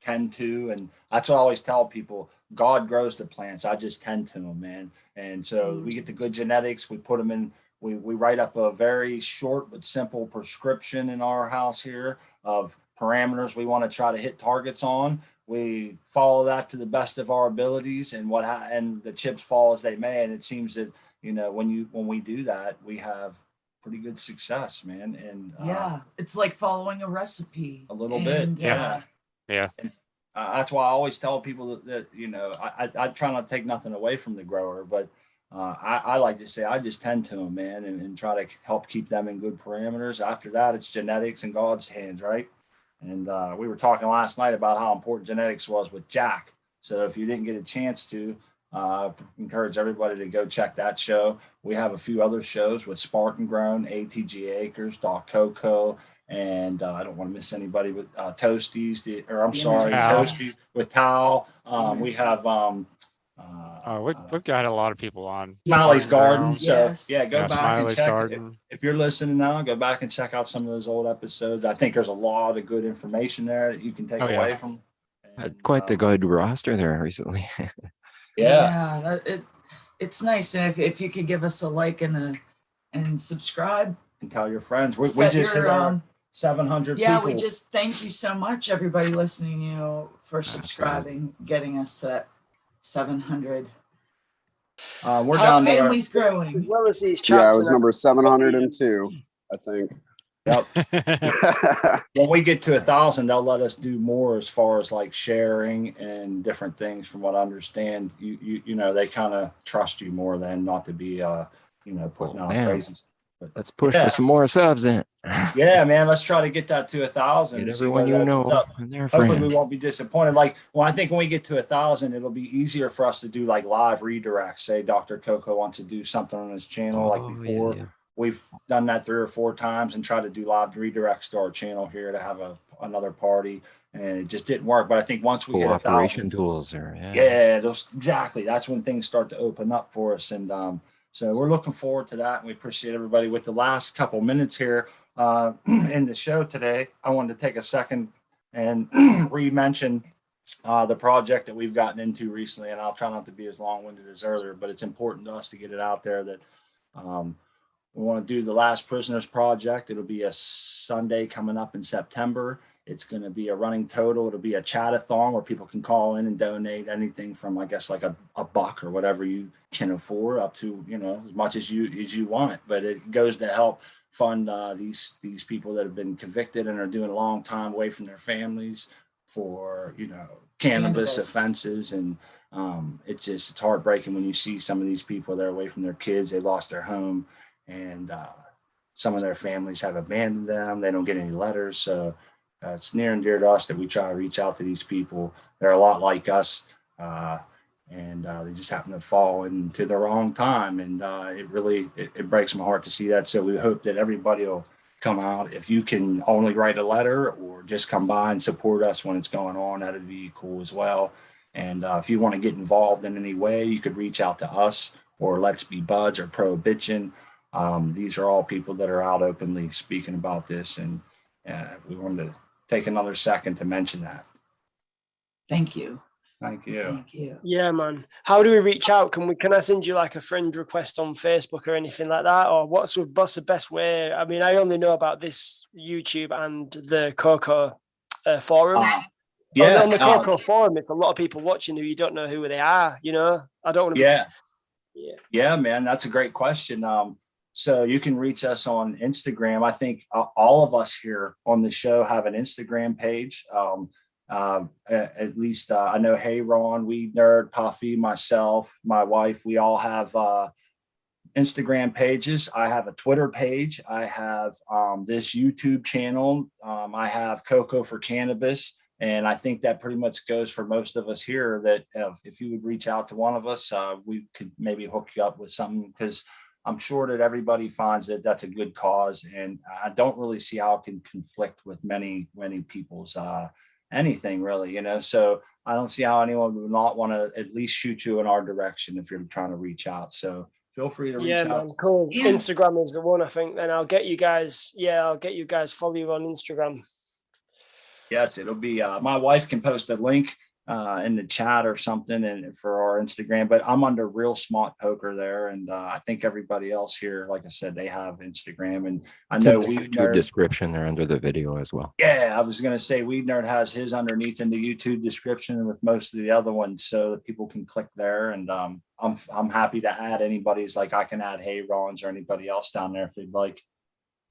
tend to, and that's what I always tell people. God grows the plants. I just tend to them, man. And so we get the good genetics. We put them in. We write up a very short but simple prescription in our house here of parameters we want to try to hit targets on. We follow that to the best of our abilities, and and the chips fall as they may. And it seems that, you know, when we do that, we have pretty good success, man. And yeah, it's like following a recipe a little bit. Yeah. And, that's why I always tell people that you know, I try not to take nothing away from the grower, but I like to say I just tend to them, man, and try to help keep them in good parameters. After that, it's genetics in God's hands, right? And we were talking last night about how important genetics was with Jack. So if you didn't get a chance to, encourage everybody to go check that show. We have a few other shows with Spartan Grown, ATG Acres, Coco, and I don't want to miss anybody with Toasties. Toasties with Towel. We have we've got a lot of people on Smiley's Garden. Brown. So Yes. yeah, go back Smiley's and check. Garden. If you're listening now, go back and check out some of those old episodes. I think there's a lot of good information there that you can take away from. Had quite the good roster there recently. It's nice. And if you could give us a like and subscribe And tell your friends. We Set just hit your, our 700 yeah, people. we just thank you so much, everybody listening, you know, for subscribing, getting us to that 700. We're Our down there. family's As growing. well as these chats. Yeah, it was and number 702, I think. Yep. When we get to 1,000, they'll let us do more as far as like sharing and different things. From what I understand, you know, they kind of trust you more than not to be you know, putting out crazy stuff. But let's push for some more subs then. yeah, man, let's try to get that to 1,000. Get everyone you know and their Hopefully friends. we won't be disappointed. Like, well, I think when we get to 1,000, it'll be easier for us to do like live redirects. Say Dr. Coco wants to do something on his channel like before. Yeah. We've done that 3 or 4 times and tried to do live redirects to our channel here to have another party, and it just didn't work. But I think once we hit 1,000, Cooperation tools are exactly, that's when things start to open up for us. And so we're looking forward to that, and we appreciate everybody. With the last couple minutes here in the show today, I wanted to take a second and re-mention the project that we've gotten into recently. And I'll try not to be as long-winded as earlier, but it's important to us to get it out there that we want to do the Last Prisoners project. It'll be a Sunday coming up in September. It's going to be a running total. It'll be a chat-a-thon where people can call in and donate anything from, I guess, like a buck or whatever you can afford, up to, you know, as much as you want. But it goes to help fund these people that have been convicted and are doing a long time away from their families for, you know, cannabis offenses. And it's heartbreaking when you see some of these people that are away from their kids. They lost their home, and some of their families have abandoned them. They don't get any letters. So it's near and dear to us that we try to reach out to these people. They're a lot like us, and they just happen to fall into the wrong time. And it breaks my heart to see that. So we hope that everybody will come out. If you can only write a letter or just come by and support us when it's going on, that'd be cool as well. And if you want to get involved in any way, you could reach out to us or Let's Be Buds or Prohibition. These are all people that are out openly speaking about this, and we wanted to take another second to mention that. Thank you. Thank you. Thank you. Yeah, man. How do we reach out? Can I send you like a friend request on Facebook or anything like that? Or what's the best way? I mean, I only know about this YouTube and the Coco forum. On the Coco forum, it's a lot of people watching who you don't know who they are. You know, I don't want to. Yeah, man, that's a great question. So you can reach us on Instagram. I think all of us here on the show have an Instagram page. At least I know, hey, Ron, WEEDNERD, Puffy, myself, my wife, we all have Instagram pages. I have a Twitter page. I have this YouTube channel. I have Coco for Cannabis. And I think that pretty much goes for most of us here, that if you would reach out to one of us, we could maybe hook you up with something, because I'm sure that everybody finds that that's a good cause. And I don't really see how it can conflict with many people's anything really, you know. So I don't see how anyone would not want to at least shoot you in our direction if you're trying to reach out. So feel free to reach out. Man, cool. Yeah. Instagram is the one, I think. Then I'll get you guys follow you on Instagram. Yes, it'll be. My wife can post a link in the chat or something, and for our Instagram. But I'm under Real Smart Poker there, and I think everybody else here, like I said, they have Instagram, and I It's in know the we YouTube description there under the video as well. Yeah, I was gonna say WEEDNERD has his underneath in the YouTube description with most of the other ones, so that people can click there. And I'm happy to add anybody's, like I can add Hey Rollins or anybody else down there if they'd like.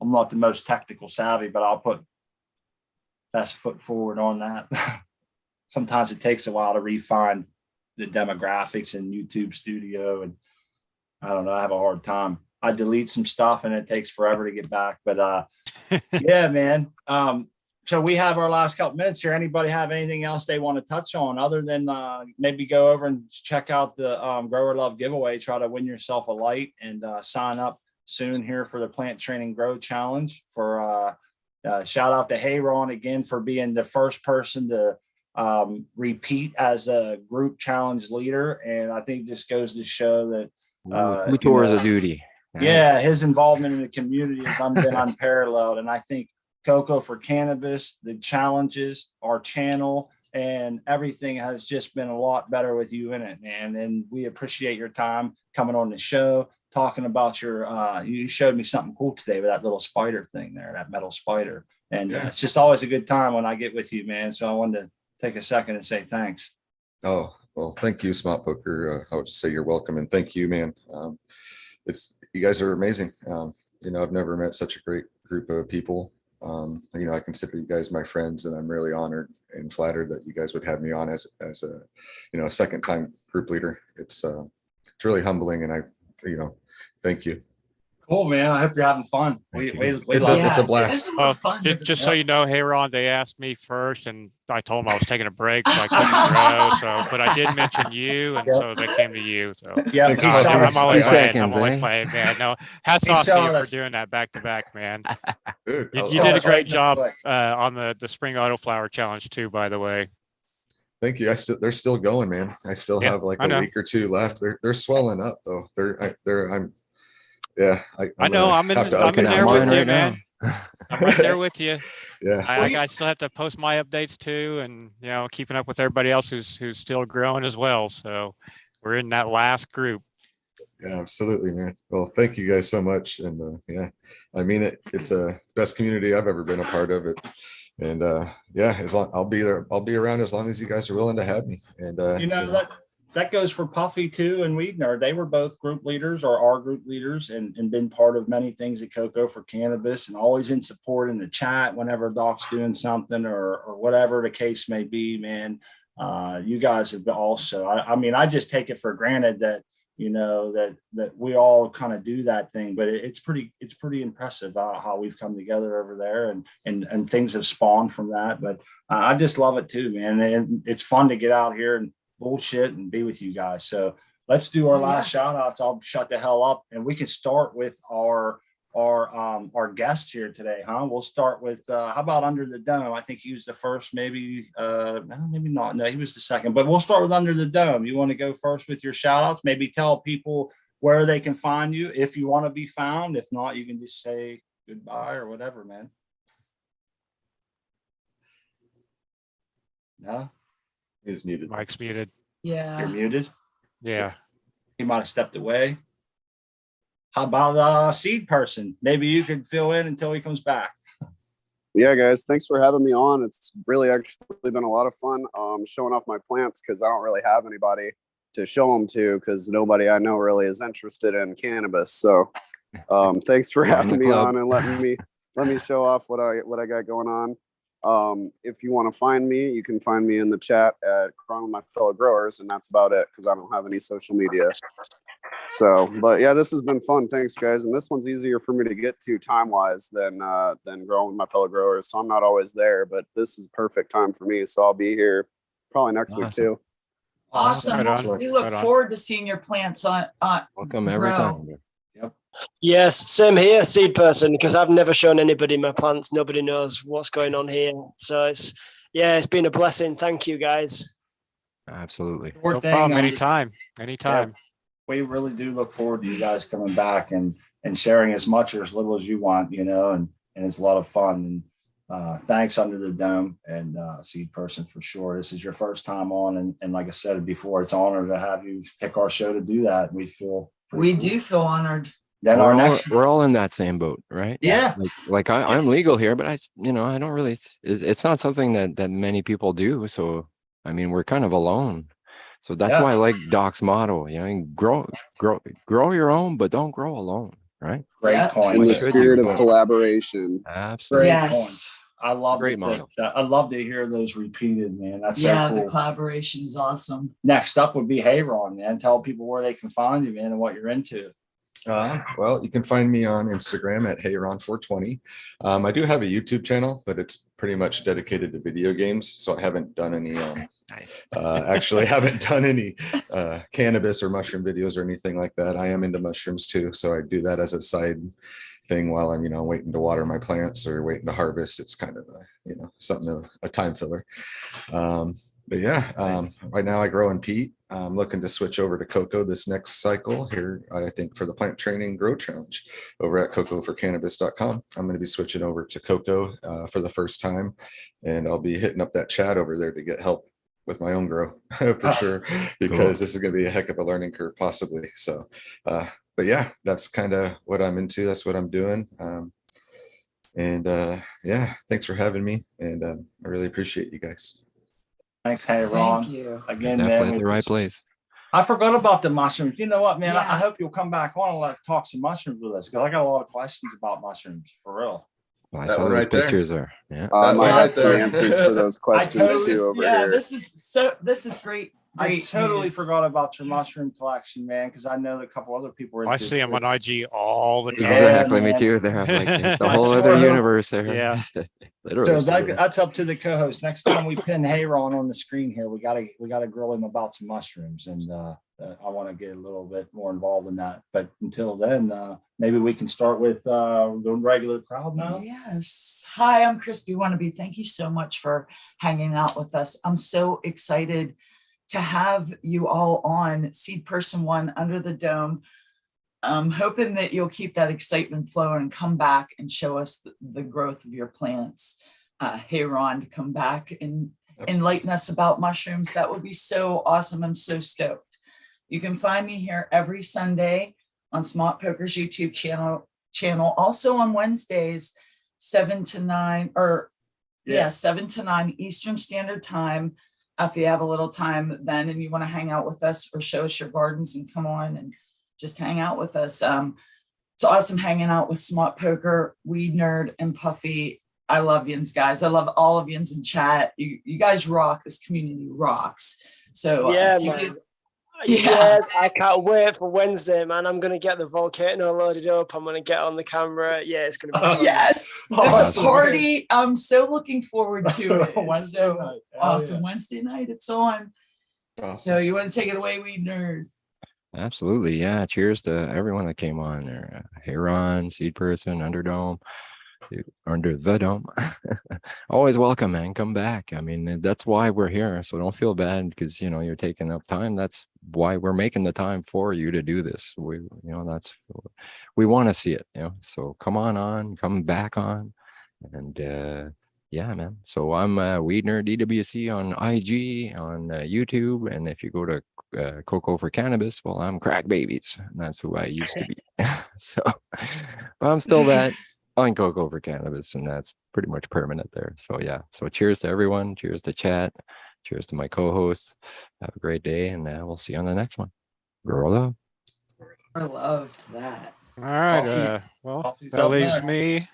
I'm not the most technical savvy, but I'll put best foot forward on that. Sometimes it takes a while to refine the demographics in YouTube Studio, and I don't know, I have a hard time. I delete some stuff and it takes forever to get back, but yeah, man. So we have our last couple minutes here. Anybody have anything else they want to touch on other than maybe go over and check out the Grower Love giveaway, try to win yourself a light, and sign up soon here for the Plant Training Grow Challenge. For shout out to Hey Ron again for being the first person to repeat as a group challenge leader. And I think this goes to show that who tore the duty. Yeah, his involvement in the community has been unparalleled. And I think Coco for Cannabis, the challenges, our channel, and everything has just been a lot better with you in it, man. And we appreciate your time coming on the show, talking about your, you showed me something cool today with that little spider thing there, that metal spider. And it's just always a good time when I get with you, man. So I wanted to take a second and say thanks. Oh, well, thank you, Smart Poker. I would just say you're welcome, and thank you, man. You guys are amazing. You know, I've never met such a great group of people. You know, I consider you guys my friends, and I'm really honored and flattered that you guys would have me on as a, you know, a second time group leader. It's really humbling, and you know, thank you. Cool, man. I hope you're having fun. We It's love it's a it. blast. Well, just so you know, hey Ron, they asked me first, and I told them I was taking a break, so I couldn't grow. So, but I did mention you, and so they came to you. So Yeah, Thanks, he Smart showed Poker. us- I'm only playing. seconds, I'm only eh? playing, man. No, hats He off to you showed for us- doing that back to back, man. Dude, You oh, did a right in great the job foot. on the spring autoflower challenge too, by the way. thank you. They're still going, man. I still Yeah, have like I a know. week or two left. They're swelling up though. Yeah, I know. I'm in have to I'm Looking in at there with mine you, right now. man. I'm right there with you. Yeah, I still have to post my updates too, and you know, keeping up with everybody else who's still growing as well. So we're in that last group. yeah, absolutely, man. Well, thank you guys so much, and yeah, I mean it. It's a best community I've ever been a part of it, and yeah, as long I'll be there, I'll be around as long as you guys are willing to have me. And You know, that goes for Puffy too and WEEDNERD. They were both group leaders or are group leaders and been part of many things at Coco for Cannabis, and always in support in the chat whenever Doc's doing something or whatever the case may be, man. You guys have also, I mean, I just take it for granted that, you know, that we all kind of do that thing, but it's pretty impressive how we've come together over there, and things have spawned from that. But I just love it too, man. And it's fun to get out here and bullshit and be with you guys. So let's do our last shout outs. I'll shut the hell up, and we can start with our guest here today, huh? We'll start with how about Under the Dome? I think he was the first, maybe maybe not. No, he was the second, but we'll start with Under the Dome. You want to go first with your shout outs? Maybe tell people where they can find you if you want to be found. If not, you can just say goodbye or whatever, man. No, is muted. Mike's muted. Yeah. you're muted. Yeah. He might have stepped away. How about Seed Person? Maybe you could fill in until he comes back. Yeah, guys, thanks for having me on. It's really actually been a lot of fun showing off my plants, because I don't really have anybody to show them to, because nobody I know really is interested in cannabis. So thanks for having me on and letting me show off what I got going on. If you want to find me, you can find me in the chat at Growing with My Fellow Growers, and that's about it, because I don't have any social media. So, but yeah, this has been fun. Thanks, guys. And this one's easier for me to get to time-wise than Growing with My Fellow Growers. So I'm not always there, but this is perfect time for me. So I'll be here probably next week too. Awesome. Right on. We look Right on. forward to seeing your plants on Welcome every grow. time. Yes, same here, Seed Person, because I've never shown anybody my plants. Nobody knows what's going on here. So it's been a blessing. Thank you, guys. Absolutely. No problem. Anytime. Anytime. We really do look forward to you guys coming back and sharing as much or as little as you want, you know, and it's a lot of fun. thanks Under the Dome and Seed Person for sure. This is your first time on, and like I said before, it's an honor to have you pick our show to do that. We feel We cool. do feel honored. Then we're all in that same boat, right? Yeah. Like I'm legal here, but I don't really, it's not something that many people do. So, I mean, we're kind of alone. So that's why I like Doc's motto, grow your own, but don't grow alone, right? Great point. In the Should spirit you? of collaboration. Absolutely. Great Yes. points. I love Great it. model. I love to hear those repeated, man. That's Yeah, so the cool. collaboration is awesome. Next up would be Hey Ron, man. Tell people where they can find you, man, and what you're into. Well, you can find me on Instagram at HeyRon420. I do have a YouTube channel, but it's pretty much dedicated to video games. So I haven't done any, actually haven't done any cannabis or mushroom videos or anything like that. I am into mushrooms too. So I do that as a side thing while I'm, waiting to water my plants or waiting to harvest. It's kind of, something, a time filler. But yeah, right now I grow in peat. I'm looking to switch over to Coco this next cycle here, I think, for the plant training grow challenge over at cocoforcannabis.com. I'm going to be switching over to Coco for the first time, and I'll be hitting up that chat over there to get help with my own grow for sure, because this is going to be a heck of a learning curve possibly. So, but yeah, that's kind of what I'm into. That's what I'm doing. Yeah, thanks for having me. And I really appreciate you guys. Thanks, Hey Ron. Thank you. Again, Definitely man. in the right place. I forgot about the mushrooms. You know what, man? Yeah. I hope you'll come back on and talk some mushrooms with us, because I got a lot of questions about mushrooms for real. Well, I That saw one those right there. pictures there. Yeah. I might Yeah, have some there. answers for those questions totally- too over Yeah, here. this is great. I Great totally news. forgot about your mushroom collection, man, because I know that a couple other people were I into see them on this. IG all the time. Exactly, me man. too. They're like it's a I whole sure other hope- universe there. Yeah. Literally. So that's up to the co-host. Next time we pin Hey Ron on the screen here, we gotta grill him about some mushrooms, and I want to get a little bit more involved in that. But until then, maybe we can start with the regular crowd now. Yes. Hi, I'm Crispy Wannabe. Thank you so much for hanging out with us. I'm so excited to have you all on Seed Person 1 Under the Dome. I'm hoping that you'll keep that excitement flowing and come back and show us the growth of your plants. Hey, Ron, to come back and enlighten us about mushrooms. That would be so awesome. I'm so stoked. You can find me here every Sunday on Smart Poker's YouTube channel. Also on Wednesdays, 7 to 9, or 7 to 9 Eastern Standard Time. If you have a little time then and you want to hang out with us or show us your gardens and come on and just hang out with us. It's awesome hanging out with Smart Poker, WEEDNERD, and Puffy. I love yins, guys. I love all of yins in chat. You guys rock. This community rocks. So Yeah, take man. it- Yeah, I can't wait for Wednesday, man. I'm gonna get the volcano loaded up. I'm gonna get on the camera. Yeah, it's gonna be fun. Yes, it's Awesome. a party. I'm so looking forward to it. It's Wednesday so night. Hell awesome. yeah. Wednesday night, it's on. Awesome. So you want to take it away, WEEDNERD? Absolutely. Yeah. Cheers to everyone that came on there. Hey Ron, Seed Person, Underdome, Under the Dome. Always welcome, man. Come back. I mean, that's why we're here. So don't feel bad because you're taking up time. That's why we're making the time for you to do this. We want to see it. So come back on, and yeah, man. So I'm WEEDNERD DWC on IG, on YouTube, and if you go to Coco for Cannabis, well, I'm Crack Babies. And that's who I used to be. So, but I'm still that on Coco for Cannabis, and that's pretty much permanent there. So yeah. So cheers to everyone. Cheers to chat. Cheers to my co-hosts. Have a great day, and we'll see you on the next one. Grow love. I loved that. All right. Coffee. Well, Coffee's that up leaves next. me.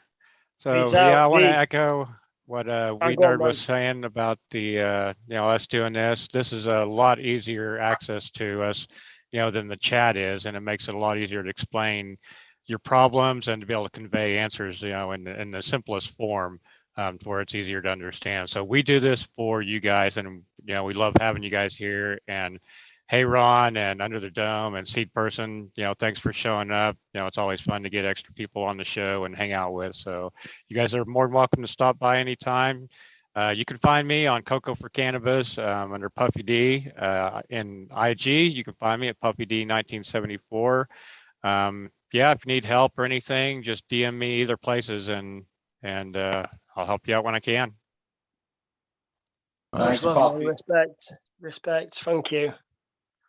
So Peace yeah, out, I want to Pete. echo what go on, WEEDNERD was Mike. saying about the us doing this. This is a lot easier access to us, than the chat is, and it makes it a lot easier to explain your problems and to be able to convey answers, in the simplest form, where it's easier to understand. So we do this for you guys, and we love having you guys here. And Hey Ron and Under the Dome and Seed Person, thanks for showing up. It's always fun to get extra people on the show and hang out with. So you guys are more than welcome to stop by anytime. You can find me on Coco for Cannabis under PUFFYD in IG. You can find me at PUFFYD1974. Yeah, if you need help or anything, just DM me either places, and and I'll help you out when I can. Thanks, Lovely. Puffy. Respect. Thank you.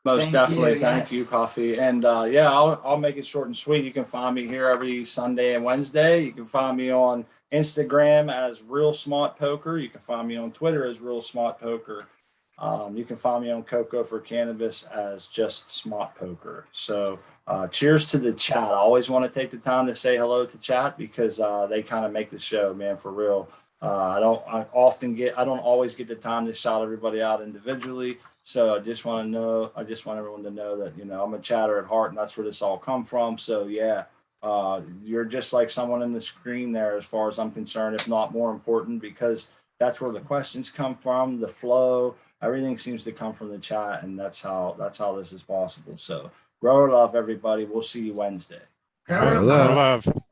Most Thank definitely. you, Thank you, yes. Puffy. And yeah, I'll make it short and sweet. You can find me here every Sunday and Wednesday. You can find me on Instagram as Real Smart Poker. You can find me on Twitter as Real Smart Poker. You can find me on Coco for Cannabis as just Smart Poker. So cheers to the chat. I always want to take the time to say hello to chat because they kind of make the show, man, for real. I don't always get the time to shout everybody out individually. So I just want everyone to know that, you know, I'm a chatter at heart and that's where this all come from. So yeah, you're just like someone in the screen there as far as I'm concerned, if not more important, because that's where the questions come from, the flow, everything seems to come from the chat. And that's how this is possible. So grow love, everybody. We'll see you Wednesday. Grow Grow love. love. Love.